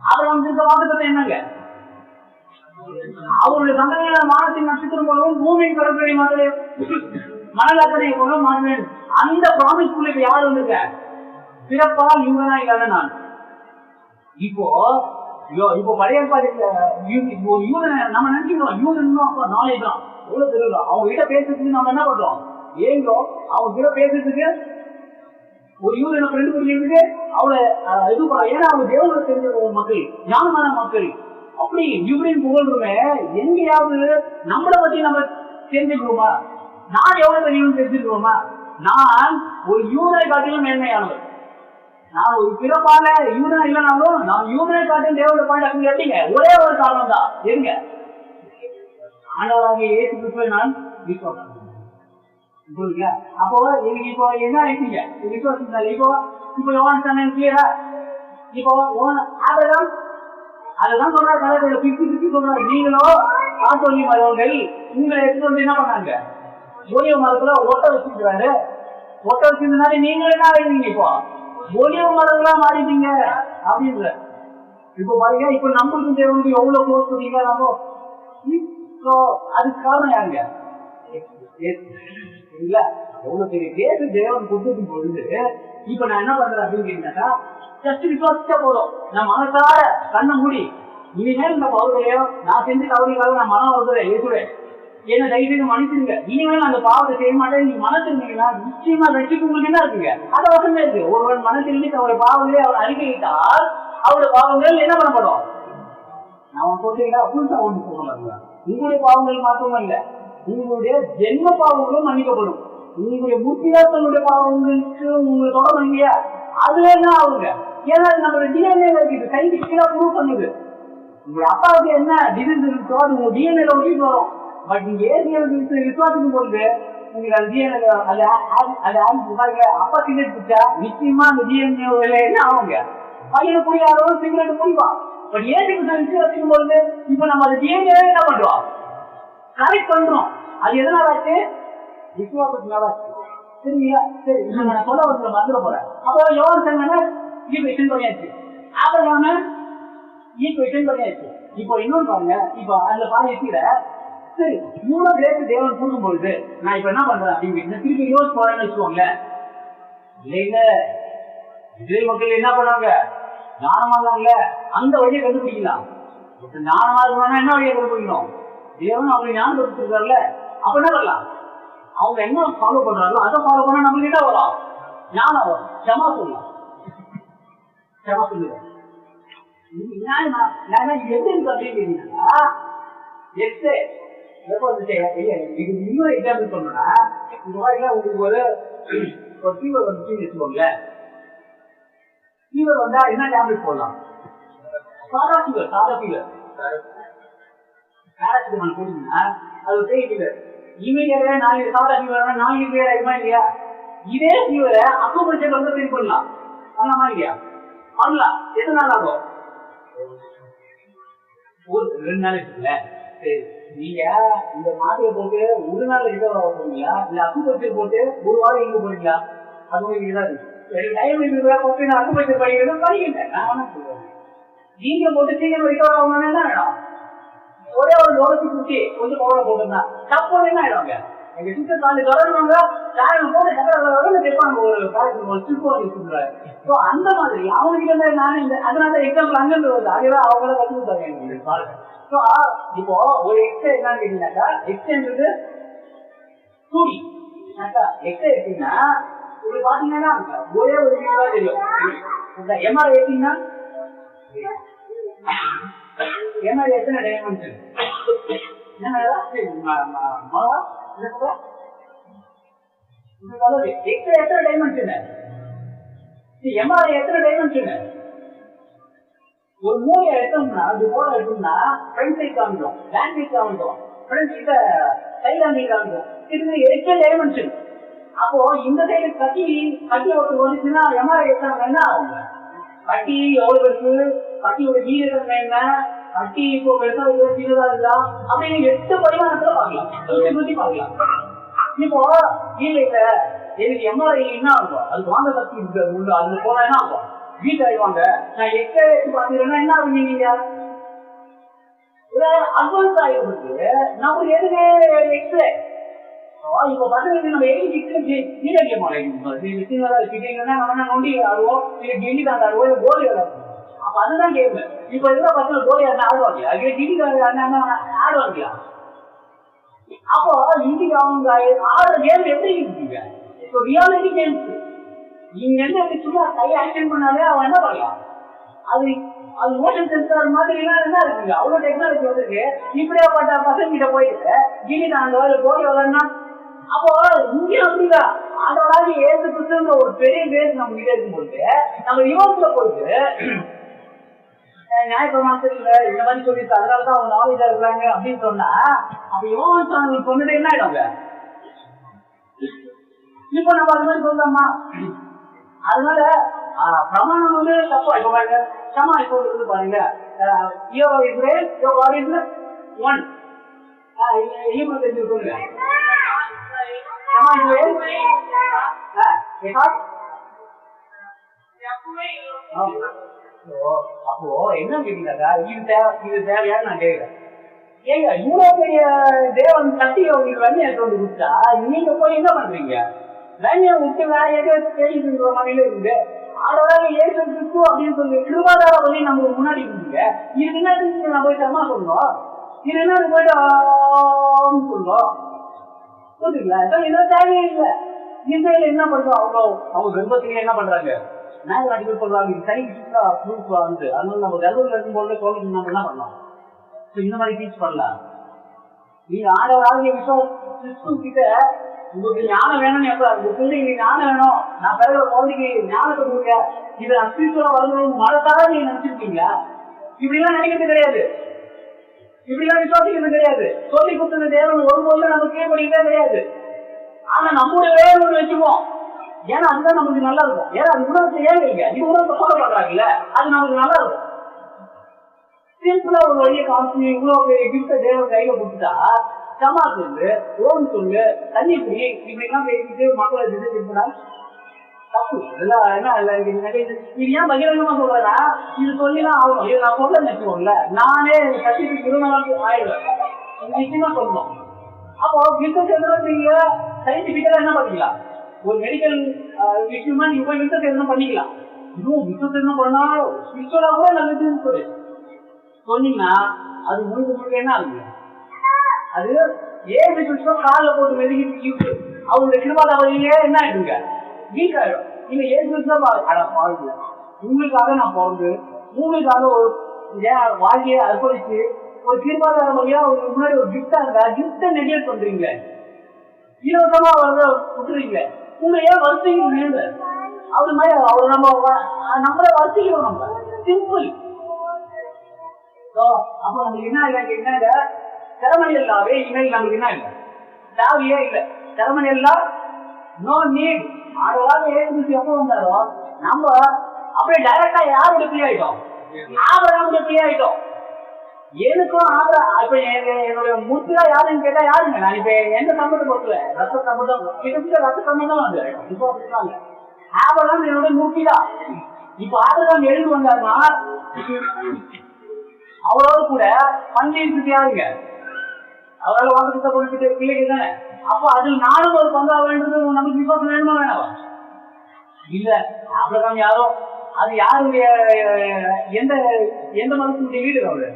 A: ஆபிரகாம் இருக்க வாக்குத்தத்தம் என்னங்க? அவருடைய சந்ததியான வானத்தின் நட்சத்திரம் போலவும் பூமியின் கடற்கரை மாதிரி மணலாக்கடை போல மாறுவேன். அந்த ப்ராமிஸ் குள்ள இப்ப யார் வந்திருக்க? சிறப்பா யூதனா இல்லாத நான். இப்போ பழைய யூதனை நம்ம நினைச்சுக்கிறோம், யூதன் நாலேஜ் தான் எவ்வளவு தெரியும். அவங்க கிட்ட பேசுறதுக்கு நம்ம என்ன பண்றோம்? ஏங்கோ அவங்க கிட்ட பேசுறதுக்கு ஒரு யூதனை ஃப்ரெண்டு புரிஞ்சுக்கிட்டு அவளை இது பண்ண. ஏன்னா அவங்க தேவனை தெரிஞ்ச மக்கள், ஞானமான மக்கள். அப்படி யூதன் புகழ்றோமே, எங்கேயாவது நம்மளை பத்தி நம்ம தெரிஞ்சுக்கிறோமா? நான் எவ்வளவு தெரியும் தெரிஞ்சுக்கிறோமா? நான் ஒரு யூதனை காட்டிலும் மேன்மையானவர். நான் ஒரு பிறப்பால யூதனா இல்லைனாலும் நான் யூதனை காட்டிலும் தேவனுடைய பாயிண்ட் அப்படின்னு கேட்டீங்க. ஒரே ஒரு காரணம் தான், எங்க ஆண்டவராகிய இயேசு கிறிஸ்துவை நான் விசுவாசம். அப்போ எனக்கு இப்போ என்ன ஆயிட்டீங்க விசுவாசம்? இப்போ யோவான் சொன்னேன் கிளியரா. இப்போ ஆபிரகாம் அதுதான் சொல்றாரு, கதை பிரிச்சு சொல்றாரு. நீங்களோ ஆத்தோலி மரங்கள் உங்களை எடுத்து வந்து என்ன பண்ணாங்க? ஒலிவ மரத்துல ஒட்ட வச்சுக்கிறாரு. ஒட்ட வச்சிருந்தனால நீங்களும் என்ன ஆயிடுவீங்க? இப்போ ஒலிவ மரங்களா மாறிட்டீங்க அப்படின்ற. இப்ப பாருங்க, இப்ப நம்மளுக்கு தேவனுக்கு எவ்வளவு க்ளோஸ் பண்ணீங்க நம்ம. அதுக்கு காரணம் யாருங்க? இல்ல எவ்வளவு பெரிய கேட்டு தேவன் கொடுத்துக்கும் பொழுது இப்ப நான் என்ன பண்றேன் அப்படின்னு கேட்டீங்கன்னா, ஜஸ்ட் விசுவாசிச்சா போதும். நான் மனசார கண்ணை மூடி இனிமேல் இந்த பகுதியோ நான் செஞ்சு தவறுக்காக நான் மனம் வருதுல ஏற்றுவேன், என்ன தைரியத்தை மன்னிச்சிருங்க, இனிமேல் அந்த பாவத்தை செய்ய மாட்டேன் நீங்க மனசிருந்தீங்கன்னா நிச்சயமா வெற்றிக்கு உங்களுக்கு என்ன இருக்குங்க? அது அவசரமே இருக்கு. ஒருவன் மனசிருந்து அவருடைய பாவங்களே அவர் அறிக்கையிட்டால் அவருடைய பாவங்கள் என்ன பண்ணப்படும்? நான் சொல்றீங்களா? புதுசா ஒன்று சொல்லுங்க. உங்களுடைய பாவங்கள் மாற்றமும் இல்ல, உங்களுடைய ஜென்ம பாவங்களும் மன்னிக்கப்படும். உங்களுடைய முத்தியாசனுடைய பாவங்களுக்கு உங்களுக்கு தொடரும் இல்லையா, அதுல என்ன ஆகுங்க? ஏன்னா நம்மளோட டிஎன்ஏ இருக்குது, சயின்டிபிக்கா ப்ரூவ் பண்ணுது. உங்களுடைய அப்பாவுக்கு என்ன டிசீஸ் இருக்கோ அது உங்க டிஎன்ஏல ஒட்டிட்டு வரும். பட் நீங்க ஏசியல் விசுவாசிக்கும் பொழுது உங்களுக்கு அந்த டிஎன்ஏ அப்பா சிகரெட் குடிச்சா நிச்சயமா அந்த டிஎன்ஏ என்ன ஆகுங்க? பையனை குடியாதவங்க சிகரெட் குடிப்பான். பட் ஏசிக்கு விசுவாசிக்கும் பொழுது இப்ப நம்ம அந்த டிஎன்ஏ என்ன பண்றோம்? கரெக்ட் பண்றோம். அது எதனால ஆச்சு? விசுவாசத்தினால ஆச்சு. சரிங்களா? சரி, நான் சொல்ல வந்து மறந்துட போறேன். அப்போ யோவான் சொன்னா ஈக்குவேஷன் பண்ணியாச்சு, ஆபிரகாம ஈக்குவேஷன் பண்ணியாச்சு. இப்போ இன்னொன்று பாருங்க, இப்போ அதுல பாருங்க. சரி, மூணு கிரேட் தேவன் கொடுக்கும் பொழுது நான் இப்ப என்ன பண்றேன் அப்படின்னு திருப்பி யோசிச்சு போறேன்னு வச்சுக்கோங்களேன். இல்லைங்க, இஸ்ரேல் மக்கள் என்ன பண்ணாங்க? ஞானமா இருந்தாங்கல்ல, அந்த வழியை கண்டுபிடிக்கலாம். ஞானமா இருக்கணும்னா என்ன வழியை கண்டுபிடிக்கணும்? தேவன் அவங்க ஞானம் கொடுத்துருக்காருல்ல, அப்ப என்ன பண்ணலாம்? அவங்க என்ன ஃபாலோ பண்றாங்களோ அதை ஃபாலோ பண்ணா நம்மளுக்கு என்ன வரும்? ஞானம் வரும். க்ஷமா சொல்லலாம், க்ஷமா சொல்லுங்க. எப்படி இருக்கு அப்படின்னா, இன்னொரு எக்ஸாம்பிள் சொன்னா, இந்த மாதிரி உங்களுக்கு ஒரு ஃபீவர் வந்துச்சுன்னு வச்சுக்கோங்களேன். ஃபீவர் வந்தா என்ன டேப்லெட் போடலாம்? சாதா ஃபீவர், சாதா ஃபீவர் பேராசிட்டமால் போட்டீங்கன்னா அது ஒரு பெரிய ஃபீவர். இமீடியட்டா நாளைக்கு சாதா ஃபீவர் நாளைக்கு கிளியர் ஆகுமா இல்லையா? இதே ஃபீவரை அக்குபஞ்சர் வந்து ட்ரீட் பண்ணலாம். பண்ணலாமா இல்லையா? பண்ணலாம். எத்தனை நாள் ஆகும்? ஒரு 2 நாள் இருக்குல்ல. சரி, நீங்க இந்த மாத்திரை போட்டு ஒரு நாள் ரிகவர் ஆக போறீங்களா, இல்ல அக்குபஞ்சர் போட்டு ஒரு வாரம் எங்க போறீங்களா? அது உங்களுக்கு தான் இருக்கு. டைம் போட்டு நான் அக்குபஞ்சர் படிக்கிறது படிக்கிட்டேன். நான் என்ன சொல்றேன், நீங்க போட்டு சீக்கிரம் ரிகவர் ஆகணும்னா என்ன வேணும்? ஒரே ஒரு டோலசி குச்சி கொஞ்சம் பவுடர் போட்டுருந்தா தப்பு என்ன ஆயிடுவாங்க? எங்க சிஸ்டர் வந்து தொடர்வாங்க போட்டு கேட்பாங்க ஒரு சொல்றாரு. ஸோ அந்த மாதிரி அவங்க கிட்ட நான் அதனால எக்ஸாம்பிள் அங்கிருந்து வருது. ஆகவே அவங்கள கற்றுக் கொடுத்தாங்க எனக்கு. ஸோ இப்போ ஒரு எக்ஸ் என்னன்னு கேட்டீங்கன்னாக்கா எக்ஸ்ன்றது சூடி எக்ஸ் எடுத்தீங்கன்னா இது பாத்தீங்கன்னா ஒரே ஒரு வீடு தான் தெரியும். எம்ஆர் எடுத்தீங்கன்னா எம்ஆர் எத்தனை டைமென்ஷன் எத்தனை டைமென்ஷன் எம்ஆர் எத்தனை டைமென்ஷன் ஒரு மூலையை எடுத்தோம்னா அது போல எடுத்தோம்னா ஃப்ரண்ட் சைட் காமிக்கும், பேக் சைட் காமிக்கும், ஃப்ரண்ட் கிட்ட சைட் ஆங்கிள் காமிக்கும். இது 8 டைமென்ஷன். அப்போ இந்த சைடு கட்டி ஒருத்தர் வந்துச்சுன்னா எம்ஆர் எடுத்தாங்க என்ன ஆகும்? கட்டி எவ்வளவு இருக்கு, கட்டியோட வீடு என்ன, கட்டி இப்போ பெருசா சின்னதா இருக்கா அப்படின்னு 8 பரிமாணத்துல பார்க்கலாம், சுத்தி பார்க்கலாம். இப்போ இல்ல எனக்கு எம்ஆர்ஐ என்ன ஆகும்? அதுக்கு வாங்க சக்தி இருக்கு, அதுல போனா என்ன ஆகும்? வீட் ஆயிடுவாங்க. நான் எக்ஸ்ரே பாத்தீங்கன்னா என்ன ஆகும்? நீங்க அட்வான்ஸ் ஆயிடுறது நமக்கு எதுக்கு எக்ஸ்ரே. இப்ப பாத்தீங்கன்னா நம்ம நோண்டி ஆடுவோம், கிண்டி தான் ஆடுவோம், கோலி ஆடுவோம். அப்ப அதுதான் கேம். இப்ப இருக்கிற பசங்க கோலி ஆடினா ஆடுவாங்க, கிண்டி ஆடுவாங்க. அப்போ இன்னைக்கு அவங்க ஆடுற கேம் எப்படி இருக்குங்க? இப்போ ரியாலிட்டி கேம்ஸ் நீங்க என்ன சும்மா கையை ஆக்ஷன் பண்ணாலே அவன் என்ன பண்ணலாம்? அது மோஷன் சென்சார் மாதிரி எல்லாம் என்ன இருக்குங்க? அவ்வளவு டெக்னாலஜி வந்துருக்கு. இப்படியா பட்ட பசங்க கிட்ட போயிட்டு கிண்டி தான் கோலி விளையாடுனா அப்போ இங்கேயும் அப்படிதான் ஆடோடாது ஏழு புத்தகங்க ஒரு பெரிய பேஸ் நம்ம கிட்ட இருக்கும்போது நம்ம யுவத்துல போயிட்டு ஞாயிற்றுமாசத்துல இந்த மாதிரி சொல்லிட்டு அதனாலதான் அவங்க நாலேஜா இருக்கிறாங்க அப்படின்னு சொன்னா அப்ப யுவன் சொன்னது என்ன ஆயிடுங்க? இப்ப நம்ம அது மாதிரி சொல்லலாமா? அதனால பிரமாணம் வந்து தப்பா. இப்ப பாருங்க சமா இப்போ இருந்து பாருங்க ஒன் சொல்லுங்க. அப்போ என்ன கேட்டீங்கன்னாக்கா இது தேவையான்னு நான் கேட்கிறேன். ஏங்க இவ்வளவு பெரிய தேவன் கட்டி உங்களுக்கு வெண்ணையை கொண்டு கொடுத்தா நீங்க போய் என்ன பண்றீங்க? வெண்ணையை விட்டு வேற எதாவது தெரியுதுன்ற மாதிரில இருந்து ஆடோடாக ஏசு கிறிஸ்து அப்படின்னு சொல்லி கிருபாதார வழி நமக்கு முன்னாடி இருந்தீங்க. இது என்ன நான் போய் சமா சொல்லணும், இது என்ன போயிட்டு சொல்லுவோம் புரியுங்களா? இதெல்லாம் தேவையே இல்லை. இந்தியில என்ன பண்றோம்? அவங்க கர்ப்பத்திலேயே என்ன பண்றாங்க? மேத்தமெட்டிக்கல் சொல்றாங்க, சயின்டிபிக்கா ப்ரூஃப் வந்து அதனால நம்ம கர்ப்பத்தில் இருக்கும்போது குழந்தைங்க நம்ம என்ன பண்ணலாம்? இந்த மாதிரி டீச் பண்ணலாம். நீங்க ஆடவராக விசுவாசம் கிட்ட உங்களுக்கு ஞானம் வேணும்னு எப்ப உங்களுக்கு ஞானம் வேணும், நான் பிறகு குழந்தைக்கு ஞானத்தை கொடுங்க, இது அஸ்திரா வரணும் மனத்தால நீங்க நினைச்சிருக்கீங்களா? இப்படிலாம் நினைக்கிறது கிடையாது, இப்படிலாம் விசுவாசிக்கிறது கிடையாது. சொல்லி கொடுத்தது தேவன் ஒருபோது நம்ம கேட்கறதே கிடையாது. ஆனா நம்முடைய வேலை ஒன்று வச்சுக்குவோம், ஏன்னா அதுதான் நமக்கு நல்லா இருக்கும். ஏன்னா அது உணர்வு ஏன் இல்லைங்க, இது உணர்வு ஃபாலோ பண்றாங்கல்ல, அது நமக்கு நல்லா இருக்கும். சிம்பிளா ஒரு வழியை காமிச்சு இவ்வளவு பெரிய கிஃப்ட தேவன் கையில கொடுத்துட்டா சமா சொல்லு, ஓம் சொல்லு, தண்ணி புரி, இப்படிலாம் பேசிட்டு மக்களை திட்டா தப்பு. இதெல்லாம் என்ன இல்லை, இது ஏன் பகிரங்கமா சொல்றேன்னா இது சொல்லிதான் ஆகணும். இது நான் சொல்ல நினைச்சுக்கோங்கள, நானே சர்டிபிகேட் 20 நாள் ஆயிடுவேன் நிச்சயமா சொல்லணும். அப்போ பிசினஸ் எதுவும் நீங்க சயின்டிபிக்கலா என்ன பண்ணிக்கலாம்? ஒரு மெடிக்கல் விஷயமா நீங்க போய் பிசினஸ் எதுவும் பண்ணிக்கலாம். இன்னும் பிசினஸ் என்ன பண்ணா ஸ்பிரிச்சுவலா கூட நல்லதுன்னு சொல்லி சொன்னீங்கன்னா அது முழுக்க என்ன ஆகுது? அது ஏன் பிசினஸ் காலில் போட்டு மெதுக்கி அவங்களுடைய கிருபாத வழியிலே என்ன ஆயிடுங்க? வீக் ஆயிடும். நீங்க ஏன் பிசினஸ் பாருங்க, உங்களுக்காக நான் பிறந்து உங்களுக்காக ஒரு வாழ்க்கையை அர்ப்பணிச்சு ஒரு தீர்மாதார வழியா உங்களுக்கு முன்னாடி ஒரு கிஃப்டா இருந்தா கிஃப்ட நெகேட் பண்றீங்க, இலவசமா அவரை விட்டுறீங்க. உங்க ஏன் வரிசைக்கு அது மாதிரி அவர் நம்மள வரிசைக்கிறோம். நம்ம சிம்பிள். அப்ப நமக்கு என்ன இல்லை கேட்டாங்க, செரமனி எல்லாவே இனிமேல் நமக்கு என்ன இல்லை, தேவையே இல்லை. செரமனி எல்லாம் நோ நீட். ஆடவாக ஏற்று எப்போ வந்தாரோ நம்ம அப்படியே டைரக்டா யாரோட ஃப்ரீ ஆயிட்டோம், ஆபராமோட ஃப்ரீ ஆயிட்டோம். எனக்கும் ஆபரா இப்ப என்னுடைய மூர்த்தியா யாருன்னு கேட்டா யாருங்க? நான் இப்ப எந்த சம்பந்தம் பொறுத்துல ரத்த சம்பந்தம் கிட்டத்தட்ட ரத்த சம்பந்தம் வந்து இப்போ அப்படின்னாங்க. ஆபராம் என்னோட மூர்த்திதான். இப்ப ஆபராம் எழுந்து வந்தாருன்னா அவரோடு கூட பண்டிகைக்கு யாருங்க? அவரால் வாங்கத்தை கொடுத்துட்டு பிள்ளைங்க தானே அப்போ அதில் நானும் ஒரு பங்கா வேண்டியது நமக்கு விசுவாசம் வேணுமா வேணாவா? இல்ல, அவ்வளவுதான். யாரோ அது யாருடைய எந்த எந்த மதத்தினுடைய வீடு அவரு?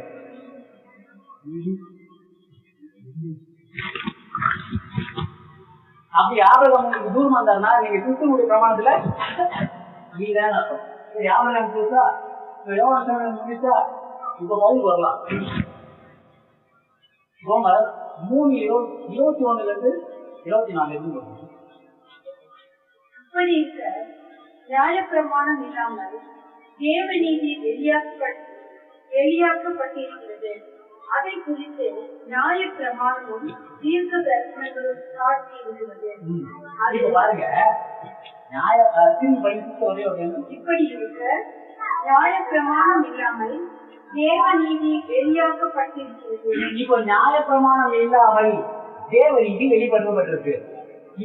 A: அப்படி ஆபரகாம் உங்களுக்கு தூரமா இருந்தாருன்னா நீங்க கிறிஸ்துவனுடைய பிரமாணத்துல நீதான் அர்த்தம். சரி, ஆபரகாம் புதுசா முடிச்சா இப்ப பதில் வரலாம். ரோமர் 3:21 24
B: அப்படி இருக்க நியாயப்பிரமாணம் இல்லாமல் தேவநீதி வெளியாக்கப்பட்டிருக்கிறது. அதை குறித்து நியாயப்பிரமாணமும் தீர்க்க தரிசனங்களும் சாட்சி இருக்கிறது.
A: பாருங்க,
B: இப்படி இருக்க நியாயப்பிரமாணம் இல்லாமல் தேவநீதி வெளியாக்கப்பட்டிருக்கிறது.
A: இப்போ நியாயப்பிரமாணம் இல்லாமல் தேவநீதி வெளிப்படுத்தப்பட்டிருக்கு.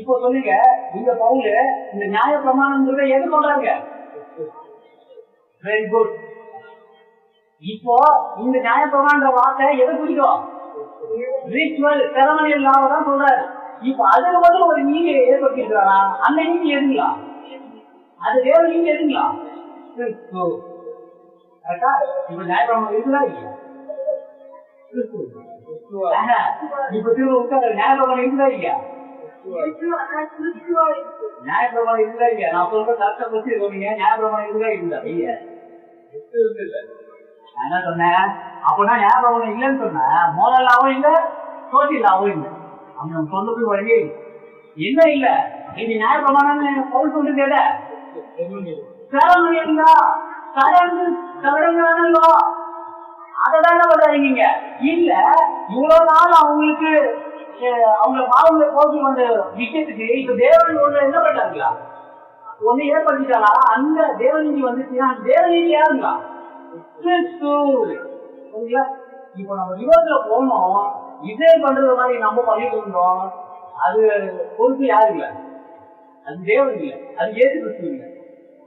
A: இப்போ சொல்லுங்க, இந்த பவுல் இந்த நியாயப்பிரமாணம் எது சொல்றாங்க? Very good. இப்போ இந்த நியாயப்பிரமாண வார்த்தை எதை குறிக்கும்? ரிச்சுவல் செரமனியல் லாவை தான் சொல்றாரு. இப்போ அதுக்கு பதில் ஒரு நீதியை ஏற்படுத்திருக்கிறாரா? அந்த நீதி எதுங்களா? அது வேற நீதி எதுங்களா? இப்ப நியாயப்பிரமாணம் இருக்குதா இல்லையா? இப்ப திரும்ப உட்கார நியாயப்பிரமாணம் இருக்குதா இல்லையா? நியாயப்பிரமாணம் இருக்குதா இல்லையா? நான் சொல்ற கஷ்ட பத்தி சொன்னீங்க. நியாயப்பிரமாணம் இருக்குதா இல்லையா? இல்லையா, நான் என்ன சொன்னேன்? அப்படின்னா நியாயப்பிரமாணம் இல்லைன்னு சொன்னேன். மோரலாவும் இல்லை, சோசியலாவும் இல்லை. அவங்க சொல்றது வழியே என்ன இல்ல. இது நியாயப்பிரமாணம் பவுல் சொல்றது சரமணியங்களா சடங்கானோ அததான பண்றீங்க. இல்ல, இவ்வளவு நாள் அவங்களுக்கு அவங்க பாவங்களை போக்கி வந்த விஷயத்துக்கு இப்ப தேவன் ஒண்ணு என்ன பண்றாங்களா? ஒண்ணு ஏற்படுத்திட்டாளா? அந்த தேவநீதி வந்துச்சுன்னா தேவநீதி யாருங்களா? இப்ப நம்ம விரோதத்துல போனோம், இதே பண்றது மாதிரி நம்ம பண்ணிட்டு இருந்தோம். அது பொறுப்பு யாரு இல்ல, அது தேவன் இல்ல, அது ஏசு கிறிஸ்து இல்ல.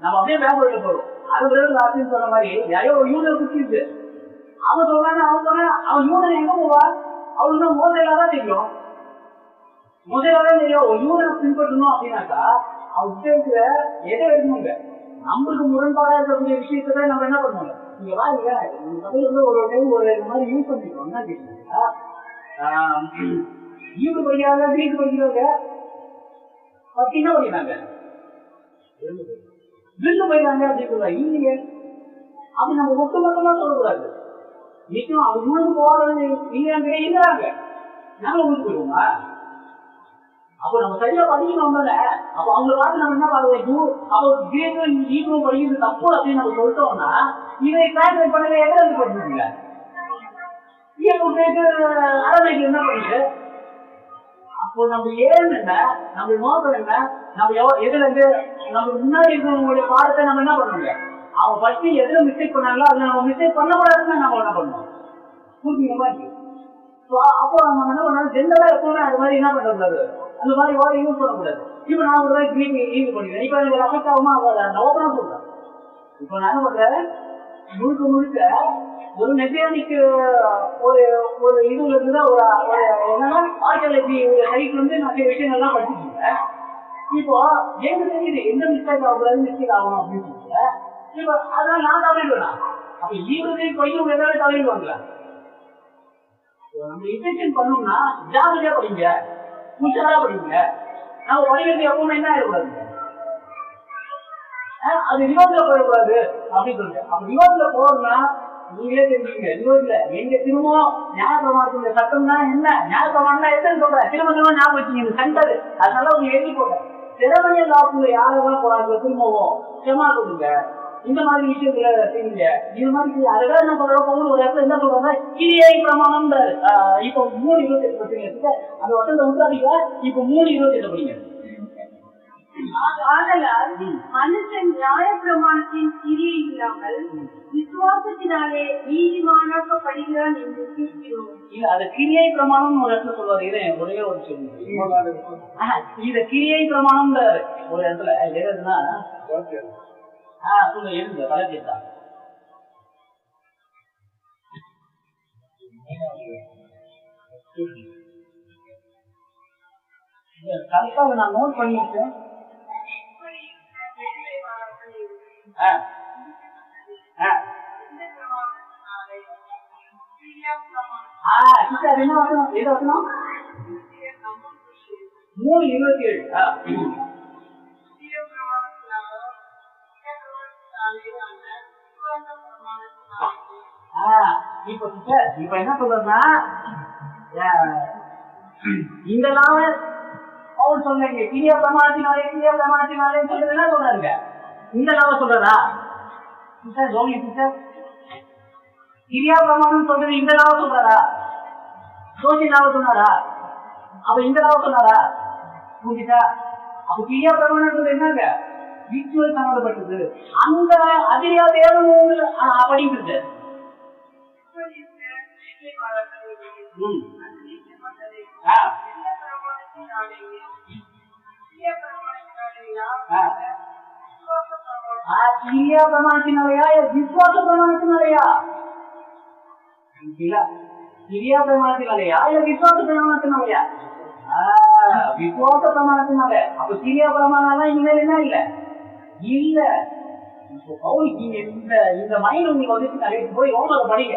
A: நம்ம அப்படியே பேப்பர்ல போறோம். அது ராசின்னு சொன்ன மாதிரி யாரோ ஒரு யூதர் குடிச்சிருக்கு. அவன் சொல்றாங்க, அவன் யூதன் எங்க போவா? அவனுக்கு தான் மோசையிலாதான் தெரியும். மோசையிலாதான் தெரியும். ஒரு யூதனை பின்பற்றணும் அப்படின்னாக்கா அவருக்கு எதை எடுக்கணுங்க? நம்மளுக்கு முரண்பாடா இருக்கக்கூடிய விஷயத்தான் நம்ம என்ன பண்ணுவோங்க? நீங்க பாருங்க, ஒரு டைம் ஒரு மாதிரி யூஸ் பண்ணிக்கிறோம். என்ன கேட்டீங்கன்னா, ஈடு படிக்கிறாங்க, கிரீக் படிக்கிறாங்க, பத்தி என்ன படிக்கிறாங்க? வில்லு போயிடாங்க அப்படின்னு சொல்றாங்க. இல்லையே, அப்படி நம்ம ஒட்டு மொத்தமா சொல்லக்கூடாது. நிச்சயம் அவங்க ஊருக்கு போறது இல்லையாங்க இருக்கிறாங்க. நாங்க ஊருக்கு போயிடுவோமா? அப்போ நம்ம சரியா படிக்கணும் தானே. அப்போ அவங்க பார்த்து நம்ம என்ன பாருங்க, அவங்க கிரீக்கும் ஈக்கும் படிக்கிறது தப்பு அப்படின்னு நம்ம சொல்லிட்டோம்னா இதை டிரான்ஸ்லேட் பண்ணல எதை வந்து படிச்சுங்க அரபிக்கு என்ன பண்ணுது? அப்போ நம்ம ஏன் என்ன, நம்ம நோக்கம் என்ன, நம்ம எதுல இருந்து நம்ம முன்னாடி இருக்கிறவங்களுடைய பாடத்தை நம்ம என்ன பண்ணுங்க, அவங்க பற்றி எதுல மிஸ்டேக் பண்ணாங்களோ அதுல நம்ம மிஸ்டேக் பண்ணக்கூடாதுன்னு நம்ம என்ன பண்ணணும், புரிஞ்சுக்கணுமா? அப்போ நம்ம என்ன பண்ணாலும் ஜென்ரலா எப்பவுமே அது மாதிரி என்ன பண்ணக்கூடாது, அந்த மாதிரி வார்த்தை யூஸ் பண்ணக்கூடாது. இப்ப நான் ஒரு மாதிரி கிரீன் யூஸ் பண்ணிக்கிறேன். இப்ப எனக்கு அஃபெக்ட் ஆகுமா? நான் ஓப்பனா சொல்றேன். இப்ப நான் என்ன பண்றேன், முழுக்க முழுக்க ஒரு மெக்கானிக்கு ஒரு இதுல இருந்துதான் ஒரு என்னன்னா ஆர்கியாலஜி சைட்ல இருந்து நிறைய விஷயங்கள்லாம் படிச்சுருக்கேன். இப்போ எனக்கு தெரியுது எந்த மிஸ்டேக் ஆகக்கூடாது, மிஸ்டேக் ஆகணும் அப்படின்னு சொல்லிட்டு. இப்ப அதனால நான் தவறிடுவேன். அப்ப ஈரோடு பையன் எதாவது தவறிடுவாங்களா? நம்ம இன்டென்ஷன் பண்ணோம்னா ஜாகிரதையா படிங்க, உஷாரா படிங்க. நம்ம படிக்கிறது எப்பவுமே என்ன ஆயிடக்கூடாது, அது விவாதத்துல போயிடக்கூடாது அப்படின்னு சொல்லுங்க. அப்ப விவாதத்துல போறோம்னா நீங்களே தெரிஞ்சுங்க, விவாதத்துல எங்க திரும்பவும் ஞாபகமாக்குற சட்டம்னா என்ன, ஞாபகமானா எதுன்னு சொல்றேன், திரும்ப ஞாபகம் வச்சுங்க. இந்த சென்டர் அதனால உங்களுக்கு எழுதி போட்டேன். திறமைய லாபத்துல யாரெல்லாம் போறாங்க திரும்பவும் செமா கொடுங்க, இந்த மாதிரி விஷயங்கள செய்யுங்க. இது மாதிரி அதுதான் என்ன சொல்றோம், ஒரு இடத்துல என்ன சொல்றாங்க, கிரியை பிரமாணம். இப்ப 3:28 பசங்க அந்த வசந்த உண்டாதீங்க. இப்ப 3:28 படிங்க.
B: ஆதலால் மனுஷன் நியாய பிரமாணத்தின் கிரியை இல்லாமல் விசுவாசத்தினாலே நீதிமானாக்கப்படுகிறான் என்று கேட்கிறோம்.
A: இல்ல, அது கிரியை பிரமாணம் ஒரு இடத்துல சொல்வாரு. இதை ஒரே ஒரு சொல்லுங்க, இத கிரியை பிரமாணம் ஒரு இடத்துல எதுனா சொல்ல எழுந்த கலக்கிட்டா கரெக்டாக நான் நோட் பண்ணிட்டேன். என்ன வரணும்? எது வரணும்? 3:27. இப்ப என்ன சொல்றதுன்னா, இந்த நாம அவர் சொல்றீங்க கிரியா பிரமாணத்தினாலே சொல்றது என்ன சொல்றாருங்க? இந்த நாம சொல்றதா கிரியா பிரமாணம் சொல்றது இந்த நாம சொல்றாரா? சோசி நாம சொன்னாரா? அப்ப இந்த நாம சொன்னாரா? புரிஞ்சுட்டா? அப்ப கிரியா பிரமாணம் என்னங்க? ரிச்சுவல் சம்பந்தப்பட்டது. அந்த அதிரியா தேவன் அப்படிங்கிறது கிரியா பிரமாணத்தினாலயா விசுவாச பிரமாணத்தினாலயா? கிரியா பிரமாணத்தினாலயா இல்ல விசுவாச பிரமாணத்தினாலயா? விசுவாச பிரமாணத்தினால. அப்ப கிரியா பிரமாணம் இனிமேல் என்ன இல்ல இல்ல. இந்த மைண்ட் உங்களுக்கு வந்து போய் ரோமரை படிங்க,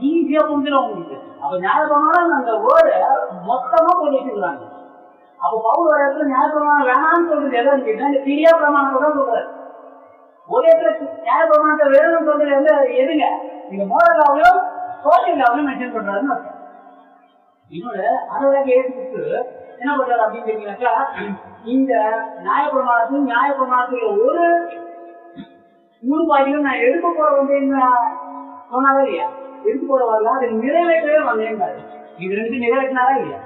A: ஈஸியா புரிஞ்சிடும் உங்களுக்கு. அப்ப நியாயப்பிரமாணம் அந்த வேர்டு மொத்தமா கொண்டு வச்சிருக்காங்க. அப்ப பவுல் ஒரு இடத்துல நியாயப்பிரமாணம் வேணாம்னு சொல்றது எதாவது கேட்டா இந்த கிரியா பிரமாணத்தை தான் சொல்றாரு. ஒரு இடத்துல நியாயப்பிரமாணத்தை வேணும்னு சொல்றது வந்து எதுங்க? இந்த மோரல் லாவையும் சோசியல் லாவையும் மென்ஷன் பண்றாருன்னு அர்த்தம். இன்னொரு அதோட ஏற்றுக்கு என்ன பண்றாரு அப்படின்னு கேட்டீங்கன்னாக்கா, இந்த நியாயப்பிரமாணத்துல ஒரு ஊர்பாடியும் நான் எடுக்க போற வந்தேன்னு சொன்னாலே இல்லையா? எடுத்து போற வரல, அதை நிறைவேற்றவே வந்தேன். இது ரெண்டு நிறைவேற்றினாரா இல்லையா?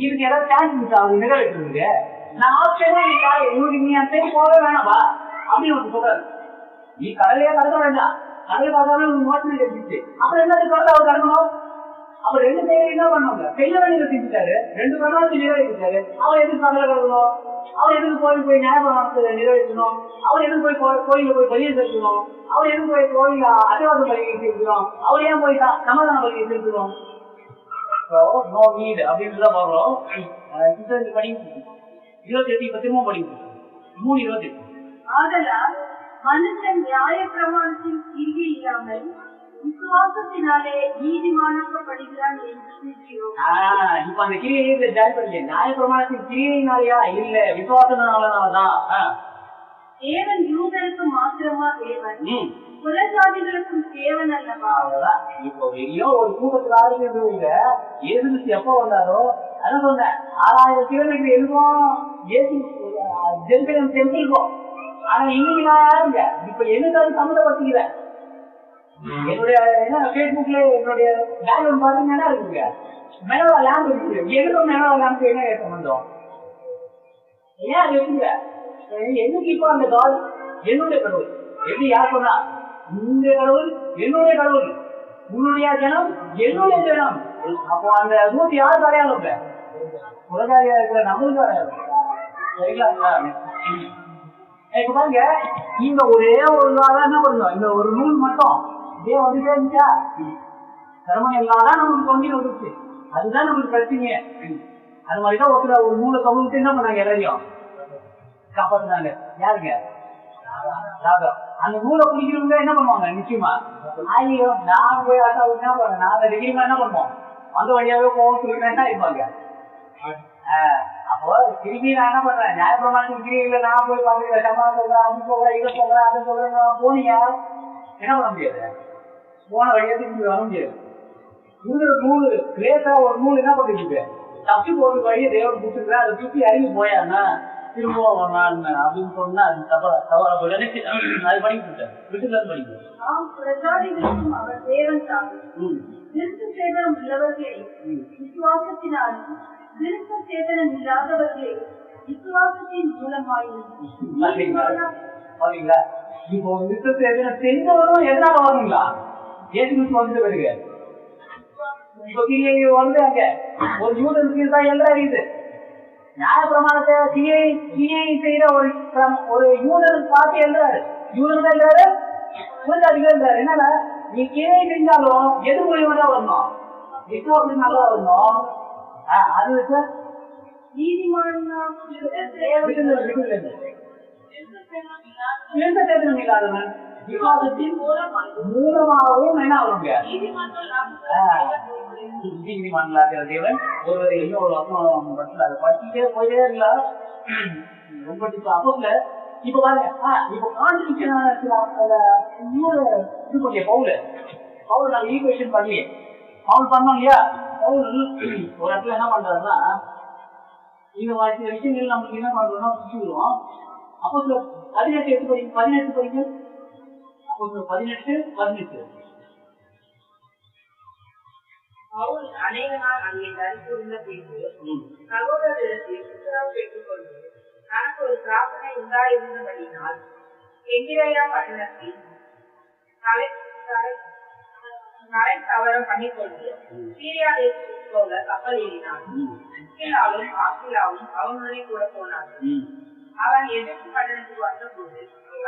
A: இதுக்கு ஏதாவது சான்ஸ் இருந்துச்சா அவங்க நிறைவேற்றுறதுக்கு? நான் ஆப்ஷனே இருக்கா? என்னுடைய நீ அந்த சைடு போகவே வேணாம்பா அப்படின்னு ஒன்று சொல்றாரு. நீ கடலையே கடக்க வேண்டாம், கடலை பார்த்தாலும் மோசம் எடுத்துச்சு. அப்புறம் என்னது கடலை அவர் கடக்கணும்? அவர் ரெண்டு சைடு என்ன பண்ணுவாங்க? செய்ய வேண்டியதை செஞ்சுட்டாரு, 2 பிரமாணத்தை நிறைவேற்றிட்டாரு. அவர் எதுக்கு கடலை கடக்கணும்? அவர் எதுக்கு போய் நியாயப்பிரமாணத்தை நிறைவேற்றணும்? அவர் எதுக்கு கோயில போய் பலியை செலுத்தணும்? அவர் எதுக்கு போய் கோயில அசைவாத பலியை செலுத்தணும்? அவர் ஏன் போய் சமாதான பலியை செலுத்தணும்? நோ நீட் அப்படின்னு தான் பாக்குறோம். 28 இப்ப திரும்ப படிக்கும் 3:28.
C: ஆதலால் மனுஷன் நியாய பிரமாணத்தின் கிரியை இல்லாமல் விசுவாசத்தினாலே நீதிமானாக்கப்படுகிறான் என்று சொல்கிறோம்.
A: இப்ப அந்த கிரியை ஜாயின் பண்ணல. நியாய பிரமாணத்தின் கிரியையினாலயா? இல்ல, விசுவாசத்தினாலதான்.
C: தேவன் யூதருக்கு மாத்திரமா தேவன், புறஜாதிகளுக்கும் தேவன் அல்லவா?
A: இப்போ வெளியோ ஒரு கூட்டத்தில் ஆளுங்க ஏசு எப்ப வந்தாரோ அதான் சொன்னேன், 6000 கிலோமீட்டர் இருக்கும் ஜெருசலேம் டெம்பிளுக்கும். ஆனா இன்னைக்கு நான் யாருங்க இப்ப எனக்கு அது சம்மந்தப்படுத்திக்கிறேன். என்னுடைய என்ன பேஸ்புக்ல என்னுடைய பேக்ரவுண்ட் பாத்தீங்கன்னா இருக்குங்க, மெனோவா லேம்ப் இருக்கு. எனக்கும் மெனோவா லேம்ப் என்ன சம்பந்தம்? ஏன் அது இருக்குங்க? என்னைக்கு இப்ப அந்த கால் என்னுடைய கடவுள் எப்படி யார் சொன்னா? இந்த கடவுள் என்னுடைய கடவுள், உன்னுடைய ஜனம் என்னுடைய ஜனம். அப்போ அந்த ரூட் யாருக்கு அடையாளம்? புறஜாதியா இருக்கிற நம்மளுக்கு அடையாளம். சரிங்களா? இப்ப பாருங்க, இந்த ஒரே ஒரு நாள் என்ன பண்ணும்? இந்த ஒரு நூல் மட்டும் இதே வந்துட்டே இருந்துச்சா? சிரமம் இல்லாதான் நமக்கு தொங்கிட்டு வந்துருச்சு. அதுதான் நமக்கு பிரச்சனையே. அது மாதிரிதான் ஒருத்தர் ஒரு நூலை கவுந்துட்டு என்ன பண்ணாங்க? எல்லாரையும் காப்பாத்துனாங்க. யாருங்க? அந்த நூலை குடிக்கிறவங்க என்ன பண்ணுவாங்க? நிச்சயமா ஐயோ நான் போய் என்ன பண்ண, நாங்க டிகிரிமா என்ன பண்ணுவோம்? அந்த வழியாவே போவோம் சொல்லிட்டு என்ன இருப்பாங்க. அப்போ திரும்பி நான் என்ன பண்றேன்? நியாயப்பிரமாணத்துக்கு கிரியில நான் போய் பாத்துக்கிறேன், சம்பளம் சொல்றேன், அது சொல்றேன், இதை சொல்றேன், அதை சொல்றேன். போனீங்க என்ன பண்ண முடியாது? போன வழியா திரும்பி வர முடியாது. இந்த நூல் கிரேட்டா ஒரு நூல் என்ன பண்ணிட்டு தப்பி போற வழியை தேவன் கொடுத்துருக்கேன், அதை சுத்தி இறங்கி போயான்னா திரும்பவும் வரலான்னு அப்படின்னு சொன்னா அது தவறா போய் அது படிக்கிட்டேன் விட்டுல
C: படிக்கும். அவர் தேவன் தான். விருத்த சேதனம் உள்ளவர்களே விசுவாசத்தினாலும், விருத்த சேதனம் இல்லாதவர்களே விசுவாசத்தின் மூலமாயிருந்தீங்களா?
A: இப்போ விருத்த சேதனம் செஞ்சவரும் எதனால வருங்களா? ஏற்று வந்து வருங்க. இப்போ கிரியை வந்து அங்க ஒரு யூதனுக்கு தான் எல்லாம் இருக்குது. நியாய பிரமாணத்தை கிரியை செய்யற ஒரு யூதனுக்கு பார்த்து எழுதுறாரு. யூதன் தான் எழுறாரு, அதிகம் எழுதுறாரு. என்னன்னா நீ கிரியை செஞ்சாலும் எது மூலியமா தான் வரணும்? விசுவாசம் நல்லா வரணும். அது இல்லாதவன் விவாதத்தின் மூலமாகவும் என்ன ஆக முடியாது. நீதிமான்களாகிற தேவன் ஒருவரை இன்னொரு அதை படிச்சுட்டே போயிட்டே இருக்கல. ரொம்ப அப்போல இப்ப பாருங்க, இப்ப கான்ட்ரிபியூஷன் இது பண்ணிய பவுல் நாங்க ஈக்குவேஷன் பண்ணி பவுல் பண்ணோம் இல்லையா. பவுல் ஒரு இடத்துல என்ன பண்றாருன்னா, இந்த மாதிரி விஷயங்கள் நம்மளுக்கு என்ன பண்றோம்னா புரிஞ்சுக்கிறோம். அப்போ 18 படிங்க. அப்போ 18
E: பவுல் அநேக நாள் அங்கே தரித்திருந்த பின்பு சகோதரரிடத்தில் உத்தரவு பெற்றுக்கொண்டு தனக்கு ஒரு பிரார்த்தனை உண்டாயிருந்தபடினால் எங்கிரேயா பட்டணத்தில் தலை தவறம் பண்ணிக்கொண்டு சீரியா தேசத்துக்கு போக கப்பல் ஏறினான். ஆசிலாவும் அவனுடைய கூட போனார்கள். அவன் எதிர்ப்பு பட்டணத்துக்கு வந்தபோது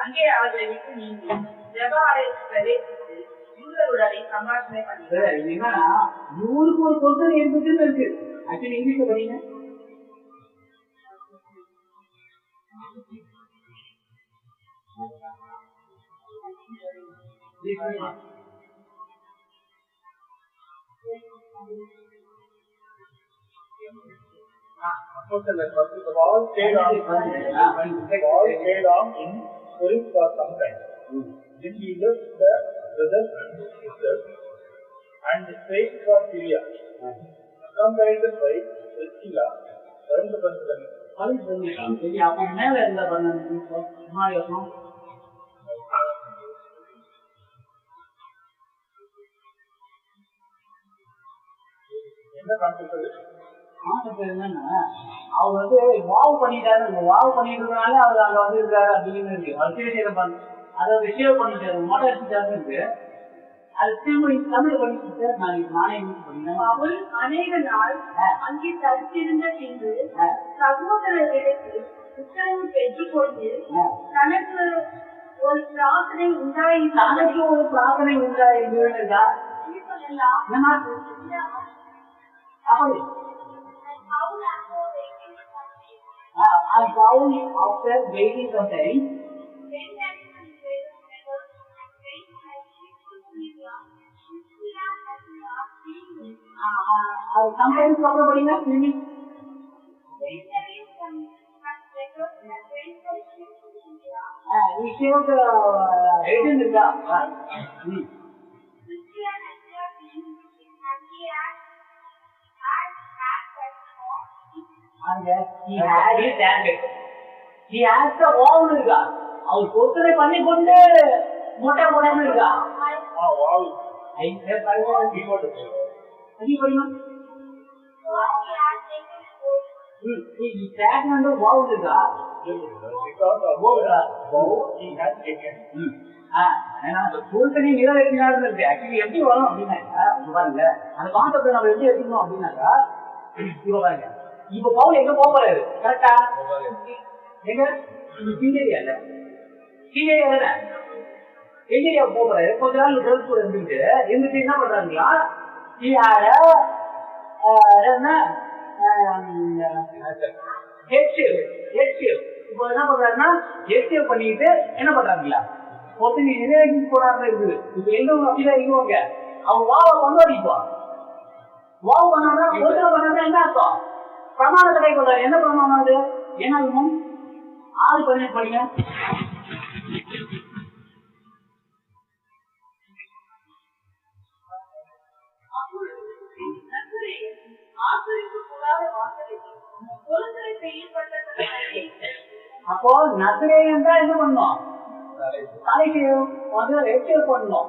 E: அங்கே அவர்களை விட்டு நீங்கி ஜெப ஆலயத்தில் பிரவேசித்து யூதருடனே சம்பாஷணை பண்ணினார்.
A: நூறுக்கு ஒரு பொருத்தம் இருந்துச்சுன்னு இருக்கு. ஆக்சுவலி இங்கிலீஷ்ல படிங்க.
D: Paul stayed on in Corinth for some time. Then he left the brothers and sisters and sailed for Syria, accompanied by Priscilla.
A: மேல இருந்த
D: என்ன கான்செப்ட்
A: என்னன்னா, அவர் வந்து வாவ் பண்ணிட்டாரு. வாவ் பண்ணிட்டு இருக்கனால அவர் அங்க வந்து இருக்காரு அப்படின்னு இருக்கு. அவர் அதை ரிசீவ் பண்ணிட்டாரு, மொட்டை அடிச்சுட்டாரு இருக்கு. அது திரும்ப தமிழ் பண்ணிட்டு நானே பண்ணேன்.
B: அவள் அநேக நாள் அங்கே தரித்திருந்த பின்பு சகோதரர்களிடத்தில் உத்தரவு பெற்றுக்கொண்டு தனக்கு ஒரு பிரார்த்தனை
A: உண்டாயிருந்தா after waiting some time, sometimes படிங்க திரும்பி விஷயம் இருக்கா. அவர் பொறுத்தனை பண்ணி கொண்டு மொட்டை போடாம இருக்கா. எப்படி வரும் அப்படின்னாக்கா பாருங்க, அந்த கான்செப்ட் நம்ம எப்படி எடுத்துக்கணும் அப்படின்னாக்கா, இப்ப பாருங்க, இப்ப பவுல் எங்க போறாரு கரெக்டா? எங்க சீனியரியா எங்கேயா போறாரு? கொஞ்ச நாள் டுவெல்த் கூட இருந்துட்டு என்ன பண்றாங்களா, இப்போ என்ன பண்றாருன்னா ஹெச்எஃப் பண்ணிட்டு என்ன பண்றாங்களா ஒருத்தங்க நிறைவேற்றி போறாங்க இருக்குது. இப்ப எங்க அப்படிதான் இருக்குவாங்க. அவங்க வாவ கொண்டாடிப்பா, வாவ் பண்ணாங்க ஒருத்தர் பண்ணாங்க. என்ன அர்த்தம்? பிரமாணத்தை கை கொண்டாரு. என்ன பிரமாணம் அது? என்ன இருக்கும்? 6:18 படிங்க. அப்போ நசரேயன் தான் என்ன பண்ணணும்? தலைக்கு வந்து எக்ஸ்சேவ் பண்ணணும்.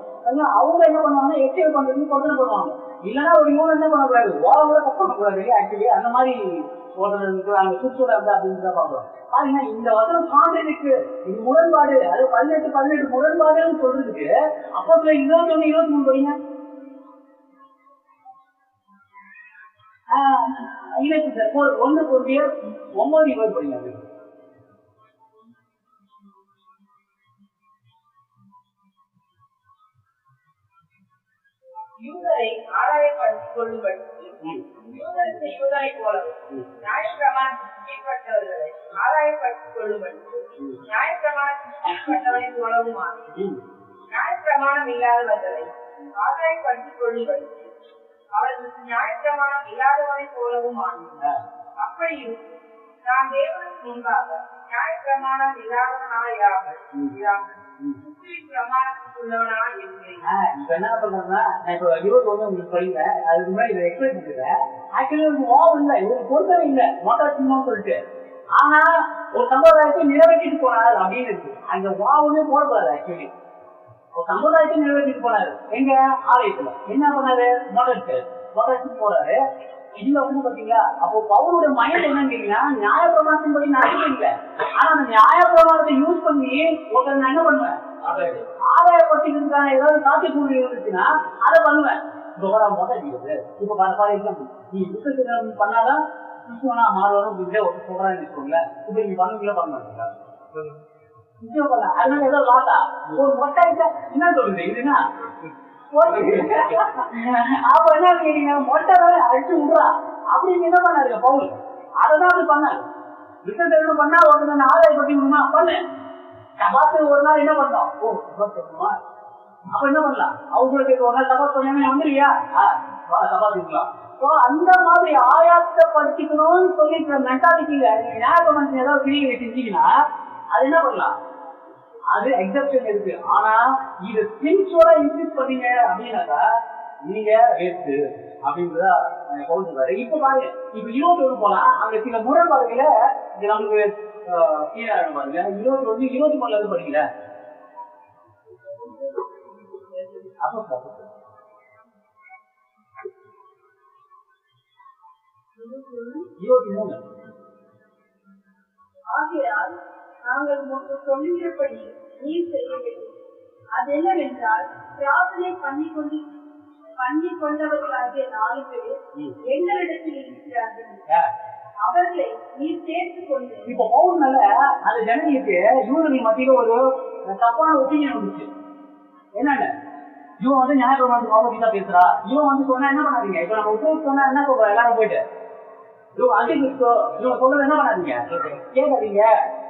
A: அவங்க என்ன பண்ணுவாங்க? எக்ஸ்சேவ் பண்றதுக்கு கொண்டு பண்ணுவாங்க. இல்லன்னா ஒரு இவங்க என்ன பண்ணக்கூடாது, ஓரளவு கட் பண்ணக்கூடாது. ஆக்சுவலி அந்த மாதிரி ஒருத்தருக்கு அங்க சுற்றுலா இருந்தா அப்படின்னு தான் பாக்குறோம். பாருங்க, இந்த வசனம் காண்றதுக்கு இது முரண்பாடு. அது 18 முரண்பாடுன்னு சொல்றதுக்கு அப்போ 21, 23 படிங்க. இணைப்பு சார் 1 Corinthians 9:20 படிங்க. அது
E: யூதரை ஆராயப்படுத்திக் கொள்ளும்படி யூத யூதர் செய்வதைப் போலவும் நியாயப்பிரமாணத்துக்கு கீழ்ப்பட்டவர்களை ஆதாயப்படுத்திக் கொள்ளும்படி நியாயப்பிரமாணத்துக்கு கீழ்ப்பட்டவனை போலவும் நியாயப்பிரமாணம் இல்லாதவர்களை ஆதாயப்படுத்திக் கொள்ளும்படி அவர்களுக்கு நியாயப்பிரமாணம் இல்லாதவனை போலவும் அப்படி இருக்கும் நான் தேவனுக்கு முன்பாக நியாயப்பிரமாணம் இல்லாதவனாயிராமல் பிரமாணத்துக்குள்ளவனாய் இருக்கிறேன்.
A: இப்ப என்ன பண்றேன்னா, நான் இப்ப 21 உங்களுக்கு படிக்கிறேன், அதுக்கு முன்னாடி இதை எக்ஸ்பிளைன் பண்ணிருக்கேன். ஆக்சுவலி ஒரு வாவ் இல்லை, ஒரு பொருத்தம் இல்லை, மொட்டா சொல்லிட்டு. ஆனா ஒரு சம்பிரதாயத்தை நிறைவேற்றிட்டு போனார் அப்படின்னு இருக்கு. அந்த வாவுமே போடக்கூடாது. ஆக்சுவலி ஒரு சம்பிரதாயத்தை நிறைவேற்றிட்டு போனாரு. எங்க ஆலயத்துல என்ன பண்ணாரு? மொட்டை போறாரு. இதுல வந்து பாத்தீங்களா, அப்போ பவுலுடைய மைண்ட் என்னன்னு கேட்டீங்கன்னா, நியாயப்பிரமாணத்தின் படி நடக்கவே இல்லை. ஆனா அந்த நியாயப்பிரமாணத்தை யூஸ் பண்ணி ஒருத்தர் நான் என்ன பண்ணுவேன், ஆதாயப்படுத்திக்கிறதுக்கான ஏதாவது சாத்தியக்கூறு இருந்துச்சுன்னா அதை பண்ணுவேன். இப்ப ஃபார் எக்ஸாம்பிள், நீ புத்தகம் பண்ணாதான் கிறிஸ்துவனா மாறுவாரும் ஒருத்தர் சொல்றான்னு வச்சுக்கோங்களேன். இப்ப நீங்க பண்ணுவீங்களா பண்ண மாட்டீங்களா? நிச்சயம் பண்ண. அதனால ஏதோ லாட்டா ஒரு மொட்டை என்ன சொல்லுது இதுன்னா அப்ப என்ன கேட்டீங்க, மொட்டை அடிச்சு விடுறா அப்படின்னு என்ன பண்ணாரு பவுல்? அதான் அப்படி பண்ணாரு. ரிசல்ட் பண்ணா ஒருத்தர் ஆதாயப்பட்டி விடுமா பண்ணு. சபாத்து ஒரு நாள் என்ன பண்ணோம், அப்ப என்ன பண்ணலாம், அவங்களுக்கு ஒரு நாள் சபாத் பண்ணாம வந்துருவியா சபாத்துக்கலாம். அந்த மாதிரி ஆயாசப்படுத்திக்கணும்னு சொல்லிட்டு மென்டாலிட்டியில நீங்க நியாயப்பிரமாணத்தை ஏதாவது பிரிவு செஞ்சீங்கன்னா அது என்ன பண்ணலாம், அது எக்ஸப்ஷன் இருக்கு. ஆனா இது ஸ்பிரிச்சுவலா இன்க்ரீஸ் பண்ணீங்க அப்படின்னாக்கா நீங்க வேஸ்ட் அப்படின்றத சொல்றாரு. இப்ப பாருங்க, இப்ப 21 போலாம், அங்க சில முரண்பாடுகள நமக்கு பாருங்க. 21 23 இருந்து படிக்கல.
B: ஆகையால் நாங்கள் முன்பு சொல்லியபடி நீர் செய்ய வேண்டும். அது என்னவென்றால், பிரார்த்தனை பண்ணி கொண்டவர்களாகிய 4 பேர் எங்களிடத்தில் இருக்கிறார்கள். அவர்களை நீர் சேர்த்துக் கொண்டு.
A: இப்ப பவுல்னால அந்த ஜனங்களுக்கு யூதர்கள் மத்தியில ஒரு தப்பான ஒப்பீனியன் வந்துச்சு. என்னன்னு, இவன் வந்து நியாயப்பிரமாணத்துக்கு ஆப்போசிட்டா பேசுறா, இவன் வந்து சொன்னா என்ன பண்ணாதீங்க. இப்ப நம்ம உத்தரவு சொன்னா என்ன சொல்றோம், எல்லாரும் போயிட்டு இவங்க சொல்றது என்ன பண்ணாதீங்க, கேட்காதீங்க.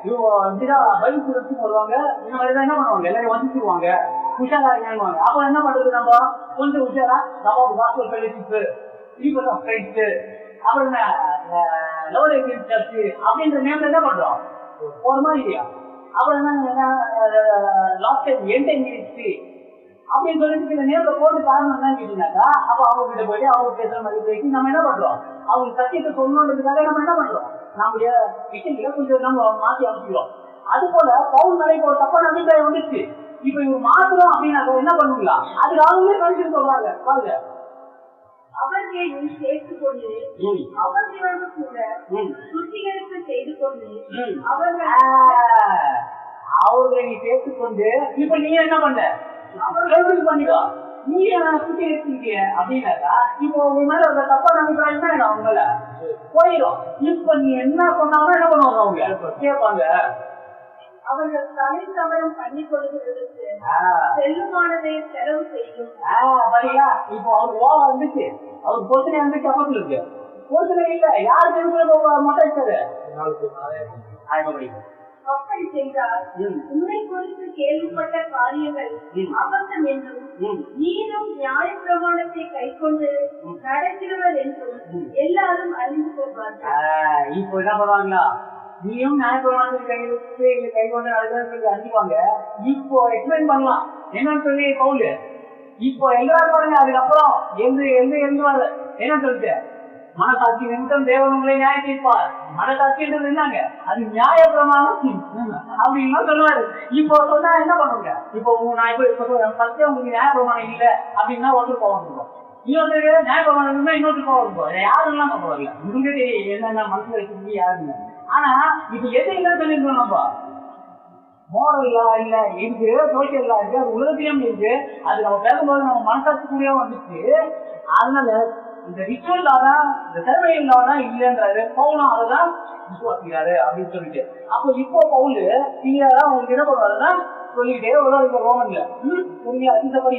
A: இவங்க இப்படிதான் பைபிள் சுரட்சின்னு வருவாங்க, இந்த மாதிரிதான் என்ன பண்ணுவாங்க, எல்லாரும் வந்துச்சுருவாங்க, உஷாராங்க. அப்ப என்ன பண்றது, நம்ம கொஞ்சம் உஷாரா நம்ம வாஸ்கல் ஃபெலோஷிப், பீப்பிள் ஆஃப் கிரைஸ்ட், அப்புறம் லோவர் சர்ச் அப்படின்ற நேம்ல என்ன பண்றோம் ஒரு மாதிரி இல்லையா. அப்புறம் என்ன லாஸ்ட் டைம் எண்ட் மினிஸ்ட்ரி அப்படின்னு சொல்லிட்டு இந்த நேர்ல போட்டு காரணம் என்னன்னு கேட்டீங்கன்னாக்கா, அப்ப அவங்க கிட்ட போயிட்டு அவங்க பேசுற மாதிரி பேசி நம்ம என்ன பண்றோம், அவங்க சத்தியத்தை சொல்லணுன்றதுக்காக நம்ம என்ன பண்றோம், நம்முடைய விஷயங்களை கொஞ்சம் நம்ம மாற்றி அமைச்சிக்கிறோம். அது போல பவுல் மேலே இப்போ ஒரு தப்பான அபிப்பிராயம் வந்துச்சு. இப்ப இவங்க மாத்துறோம் அப்படின்னாக்க என்ன பண்ணுவீங்களா, அதுக்கு அவங்களே கழிச்சு சொல்றாங்க பாருங்க.
B: அவர்களை நீ சேர்த்துக் கொண்டு அவர்களோடு கூட சுத்திகரிப்பு செய்து கொண்டு
A: அவர்களை நீ சேர்த்துக்கொண்டு இப்ப நீ என்ன பண்ண அவர்கள் பண்ணிக்கோ, நீ சுத்திகரிச்சிருக்க அப்படின்னாக்கா இப்போ உங்க மேல ஒரு தப்பான அபிப்பிராயம் தான் அவங்க மேல போயிடும். இப்ப நீ என்ன பண்ணாலும் என்ன பண்ணுவாங்க, அவங்க கேட்பாங்க.
B: அவர்கள் தலைத்தவரம் பண்ணி கொடுக்கிறதுக்கு செல்லுமானதை செலவு செய்யும்.
A: இப்போ அவருக்கு ஓவா வந்துச்சு, அவருக்கு பொறுத்தனை வந்துச்சு, அப்பத்துல இருக்கு பொறுத்தனை இல்ல, யாருக்கு மொட்டை
B: அப்படி செய்தால் உன்னை குறித்து கேள்விப்பட்ட காரியங்கள் அபத்தம் என்றும் நீரும் நியாய பிரமாணத்தை கை கொண்டு நடக்கிறவர் என்றும் எல்லாரும் அறிந்து கொள்வார்கள்.
A: இப்போ என்ன பண்ணுவாங்களா, நீயும் நியாயப்பிரமாணத்தை கை கொண்டு நடக்கிறது அறிஞ்சுவாங்க. இப்போ எக்ஸ்பிளைன் பண்ணலாம் என்னன்னு சொல்லி பவுல் இப்போ எல்லாரும் பாருங்க. அதுக்கப்புறம் எழுதுவாரு என்ன சொல்லிட்டு, மனசாட்சி நிமித்தம் தேவன் உங்களை நியாயம் தீர்ப்பார். மனசாட்சின்றது என்னங்க, அது நியாய பிரமாணம் அப்படின்னு சொல்லுவாரு. இப்போ சொன்னா என்ன பண்ணுங்க, இப்போ நான் இப்போ ஃபர்ஸ்ட் உங்களுக்கு நியாய பிரமாணம் இல்லை அப்படின்னா ஒருத்தர் போக இருக்கும், இன்னொருத்தருக்கு நியாய பிரமாணம் இருந்தா இன்னொருத்தர் போக இருக்கும். யாருலாம் நம்ம வரல, உங்களுக்கு தெரியும் என்னென்ன மனசுல வச்சுட்டு யாருங்க. ஆனா இப்ப எது இல்லைன்னு சொல்லிருக்கோம், நம்ம மோரல் லா இல்ல இருக்கு, சோசியல் லா இருக்கு, அது உலகத்திலும் இருக்கு. அது நம்ம பேசும்போது நம்ம மனசாட்சிக்குள்ளேயே வந்துச்சு. அதனால இந்த ரிச்சுவல் லா தான், இந்த செரமனியல் லா தான் இல்லைன்றாரு பவுலும், அதைதான் விசுவாசிக்கிறாரு அப்படின்னு சொல்லிட்டு. அப்போ இப்போ பவுல் கிளியரா உங்களுக்கு என்ன பண்ணுவாருன்னா சொல்லிட்டே ஒரு ரோமன்ல புரியா இந்த படி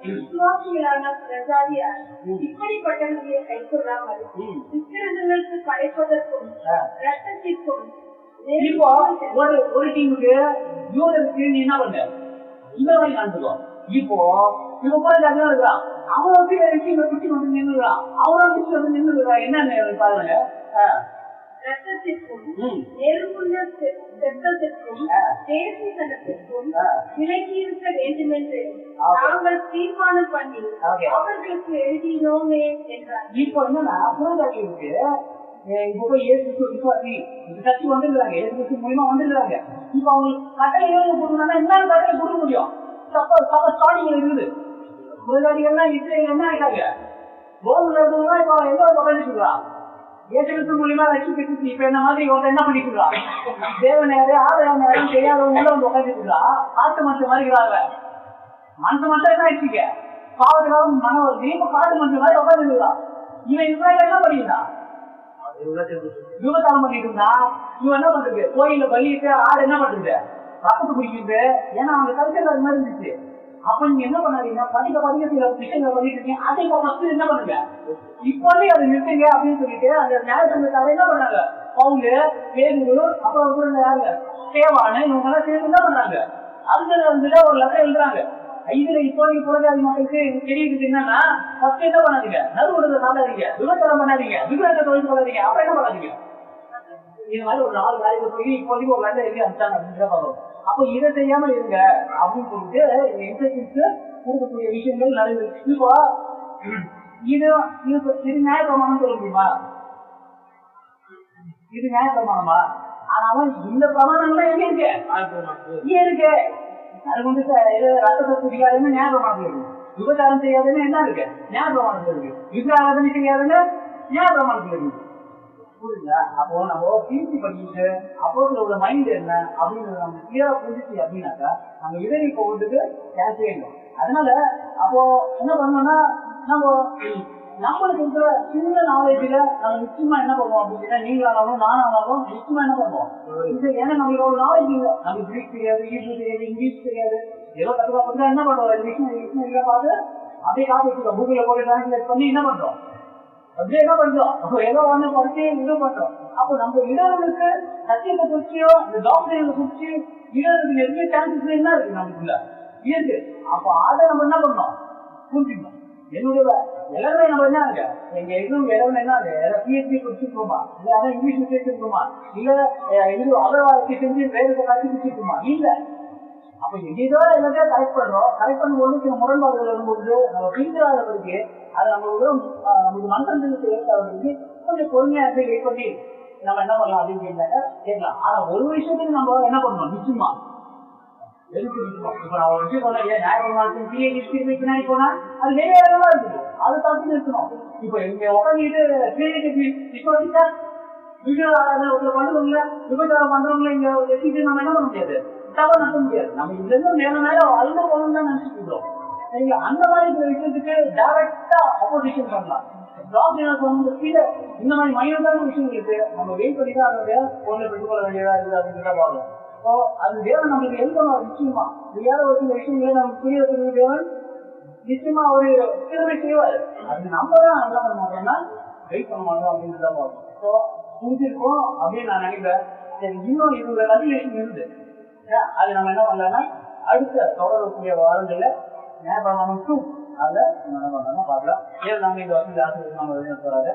B: விசுவாசிகளான பிரஜாதியார் இப்படிப்பட்டவர்களை கைக்கொள்ளாமல் விக்கிரகங்களுக்கு படைப்பதற்கும் ரத்தத்திற்கும்
A: இப்போ ஒரு டீமுக்கு யூதருக்கு நீ என்ன பண்ண இந்த மாதிரி நடந்துக்கோ. இப்போ இவன் கூட ஜாதியா இருக்கான், அவன் வந்து குச்சி வந்து நின்றுறான், அவனோட குச்சி வந்து நின்றுறான். என்னன்னு பாருங்க,
B: ரத்தத்திற்கும் நெருங்குள்ள செத்தத்திற்கும் தேசித்தனத்திற்கும் விலகி இருக்க வேண்டும் என்று நாங்கள் தீர்மானம் பண்ணி அவர்களுக்கு எழுதினோமே என்றார்.
A: இப்போ என்னன்னா புறஜாதிகளுக்கு இப்போ போய் விசுவாசி கட்சி வந்துருக்காங்க, ஏசு மூலியமா வந்துருக்காங்க. இப்ப அவங்களுக்கு கட்டளை கொடுக்கணும்னா என்ன கட்டளை கொடுக்க முடியும்? ஸ்டார்டிங்ல இருக்குது புறஜாதிகள்லாம் இஸ்ரேல் என்ன ஆயிட்டாங்க, ரோம்ல இருந்தவங்க இப்போ எங்க உட்காந்துருக்கான் ஏசு மூலியமா ரசிச்சு. இப்ப என்ன மாதிரி என்ன பண்ணிட்டு இருக்கான், தேவனையாரு ஆதரவு தெரியாதவங்க உள்ள வந்து உட்காந்துருக்கா, காட்டு மனுஷன் மாதிரி இருக்கிறாங்க. மனுஷன் மட்டும் என்ன ஆயிடுச்சுங்க, பாவத்துக்காக மனம் வருது, இப்ப காட்டு மனுஷன் மாதிரி உட்காந்துருக்கான். இவன் இஸ்ரேல் என்ன பண்ணிருந்தான், விவசாயம் பண்ணிட்டு இருந்தா. இவன் என்ன பண்றது, கோயில பலிட்டு ஆடு என்ன பண்றது, ரத்தத்தை குடிக்கிறது. ஏன்னா அவங்க கல்ச்சர் அது மாதிரி இருந்துச்சு. அப்ப நீங்க என்ன பண்ணாதீங்கன்னா படிக்க சில விஷயங்களை பண்ணிட்டு இருக்கீங்க, அதை இப்ப என்ன பண்ணுங்க, இப்பவே அதை நிறுத்துங்க அப்படின்னு சொல்லிட்டு அந்த நியாயசங்கத்தார என்ன பண்ணாங்க, பவுலு பேதுரு அப்புறம் யாருங்க சேவானு இவங்க எல்லாம் சேர்ந்து என்ன பண்ணாங்க, அதுல ஒரு லெட்டர் எழுதுறாங்க. இதுல இப்போ புறஜாதி மக்களுக்கு தெரியுது என்னன்னா, ஃபர்ஸ்ட் என்ன பண்ணாதீங்க, நடுவுறத சாதாதீங்க, விவசாயம் பண்ணாதீங்க, விவசாயத்தை தொழில் பண்ணாதீங்க, அப்புறம் என்ன பண்ணாதீங்க. இது மாதிரி ஒரு 4 வேலைக்கு போய் இப்போதைக்கு ஒரு லெட்டர் எழுதி அனுப்பிச்சாங்க அப்படின்னு பார்க்கணும். அப்போ இதை செய்யாமல் இருங்க அப்படின்னு சொல்லிட்டு இன்ஸ்ட்ரக்ஷன்ஸ் கொடுக்கக்கூடிய விஷயங்கள் நடந்தது. இப்போ இது நியாயப்பிரமாணம் சொல்ல முடியுமா, இது நியாயப்பிரமாணமா? ஆனாலும் இந்த பிரமாணங்கள் எங்க இருக்கு, இருக்கு. அது வந்து ரத்தத்தை குடிக்காதுன்னு நியாயப்பிரமாணத்துல இருக்கு, விபச்சாரம் செய்யாதுன்னு என்ன இருக்கு, நியாயப்பிரமாணத்துல இருக்கு, விக்கிராராதனை செய்யாதுன்னு நியாயப்பிரமாணத்துல இருக்கு. புரியுதா? அப்போ நம்ம பிரிச்சு படிச்சுட்டு அப்போ உள்ள மைண்ட் என்ன அப்படின்னு நம்ம கிளியரா புரிஞ்சிச்சு அப்படின்னாக்கா நம்ம இதழி போகிறதுக்கு சான்ஸே இல்லை. அதனால அப்போ என்ன பண்ணோம்னா நம்மளுக்கு இருக்கிற சின்ன நாலேஜ்ல நம்ம நிச்சயமா என்ன பண்ணுவோம் அப்படின்னா, நீங்களானாலும் நானாலும் நிச்சயமா என்ன பண்ணுவோம் இது. ஏன்னா நம்மளுக்கு ஒரு நாலேஜ் இல்லை, நமக்கு கிரீக் தெரியாது, ஈஸ்ட் தெரியாது, இங்கிலீஷ் தெரியாது, ஏதோ கற்றுக்கா என்ன பண்றோம், டிக்ஷனரி பார்த்து அப்படியே காப்பி வச்சுக்கோம், கூகுள்ல போட்டு டிரான்ஸ்லேட் பண்ணி என்ன பண்றோம், அப்படியே என்ன பண்றோம், ஏதோ ஒண்ணு படிச்சு இது பண்றோம். அப்போ நம்ம இடர்களுக்கு சத்தியத்தை குறிச்சியோ இந்த டாக்டர்களை குறிச்சு இடர்களுக்கு நிறைய சான்சஸ் என்ன இருக்கு நமக்குள்ள இருக்கு. அப்போ அதை நம்ம என்ன பண்ணோம் புரிஞ்சுக்கணும். என்னுடைய எல்லாருமே நம்ம என்ன இருக்கு, எங்க எதுவும் எல்லாருமே என்ன பிஹெச்டி குடிச்சிருக்கோமா, இல்ல அதான் இங்கிலீஷ் வச்சிருக்கோமா, இல்ல இது அகழ்வாய்ச்சி செஞ்சு வேறு காட்சி குடிச்சிருக்கோமா, இல்ல. அப்ப எங்கேயோ எல்லாத்தையும் கரெக்ட் பண்றோம். கரெக்ட் பண்ணும்போது சில முரண்பாடுகள் வரும்போது நம்ம பிரிஞ்சாத பிறகு அது நமக்கு மனசங்களுக்கு ஏற்காதவர்களுக்கு கொஞ்சம் பொறுமையா இருந்து வெயிட் பண்ணி நம்ம என்ன பண்ணலாம் அப்படின்னு கேட்டாக்க கேட்கலாம். ஆனா ஒரு விஷயத்துக்கு நம்ம என்ன பண்ணணும் நிச்சயமா இப்ப நான் ஒரு விஷயம் சொன்னேன், ஞாயிற்றுக்கிழமை பின்னாடி போனா அது வேற இடமா இருக்குது, அது தப்பு இருக்கணும். இப்ப இங்க உட்காந்துட்டு விசுவாசிச்சா பண்ணுறவங்கள விபச்சாரம் பண்றவங்கள இங்க வச்சுட்டு நம்ம என்ன பண்ண முடியாது, தவறு நடத்த முடியாது. நம்ம இதுல இருந்து மேல அழுத போகணும்னு தான் நினைச்சிட்டு இருக்கோம். சரிங்களா? அந்த மாதிரி விஷயத்துக்கு டைரக்டா ஆப்போசிஷன் பண்ணலாம். இந்த மாதிரி மைனஸான விஷயங்களுக்கு நம்ம வெயிட் பண்ணி தான் அதோட பொருளை பெற்றுக்கொள்ள வேண்டியதா இருக்குது அப்படின்றத பார்க்கணும். ஸோ அது தேவன் நம்மளுக்கு ஹெல்ப் பண்ணுவார் நிச்சயமா. வேற ஒரு சில விஷயங்களை நமக்கு புரிய வைக்கிற தேவன் நிச்சயமா ஒரு திறமை செய்வார். அது நம்ம தான் என்ன பண்ண மாட்டோம்னா வெயிட் பண்ண மாட்டோம் அப்படின்றத பார்க்கணும். ஸோ புரிஞ்சிருக்கோம் அப்படின்னு நான் நினைக்கிறேன். சரி, இன்னும் இதோட கன்டினியூஷன் இருந்து அது நம்ம என்ன பண்ணலாம்னா அடுத்த தொடரக்கூடிய வாரங்கள்ல ஞாபகம் 2 அதுல நம்ம என்ன பண்ணலாம் பார்க்கலாம். ஏன் நாங்க இந்த வருஷம் ஜாஸ்தி நம்ம வெளியே வராது.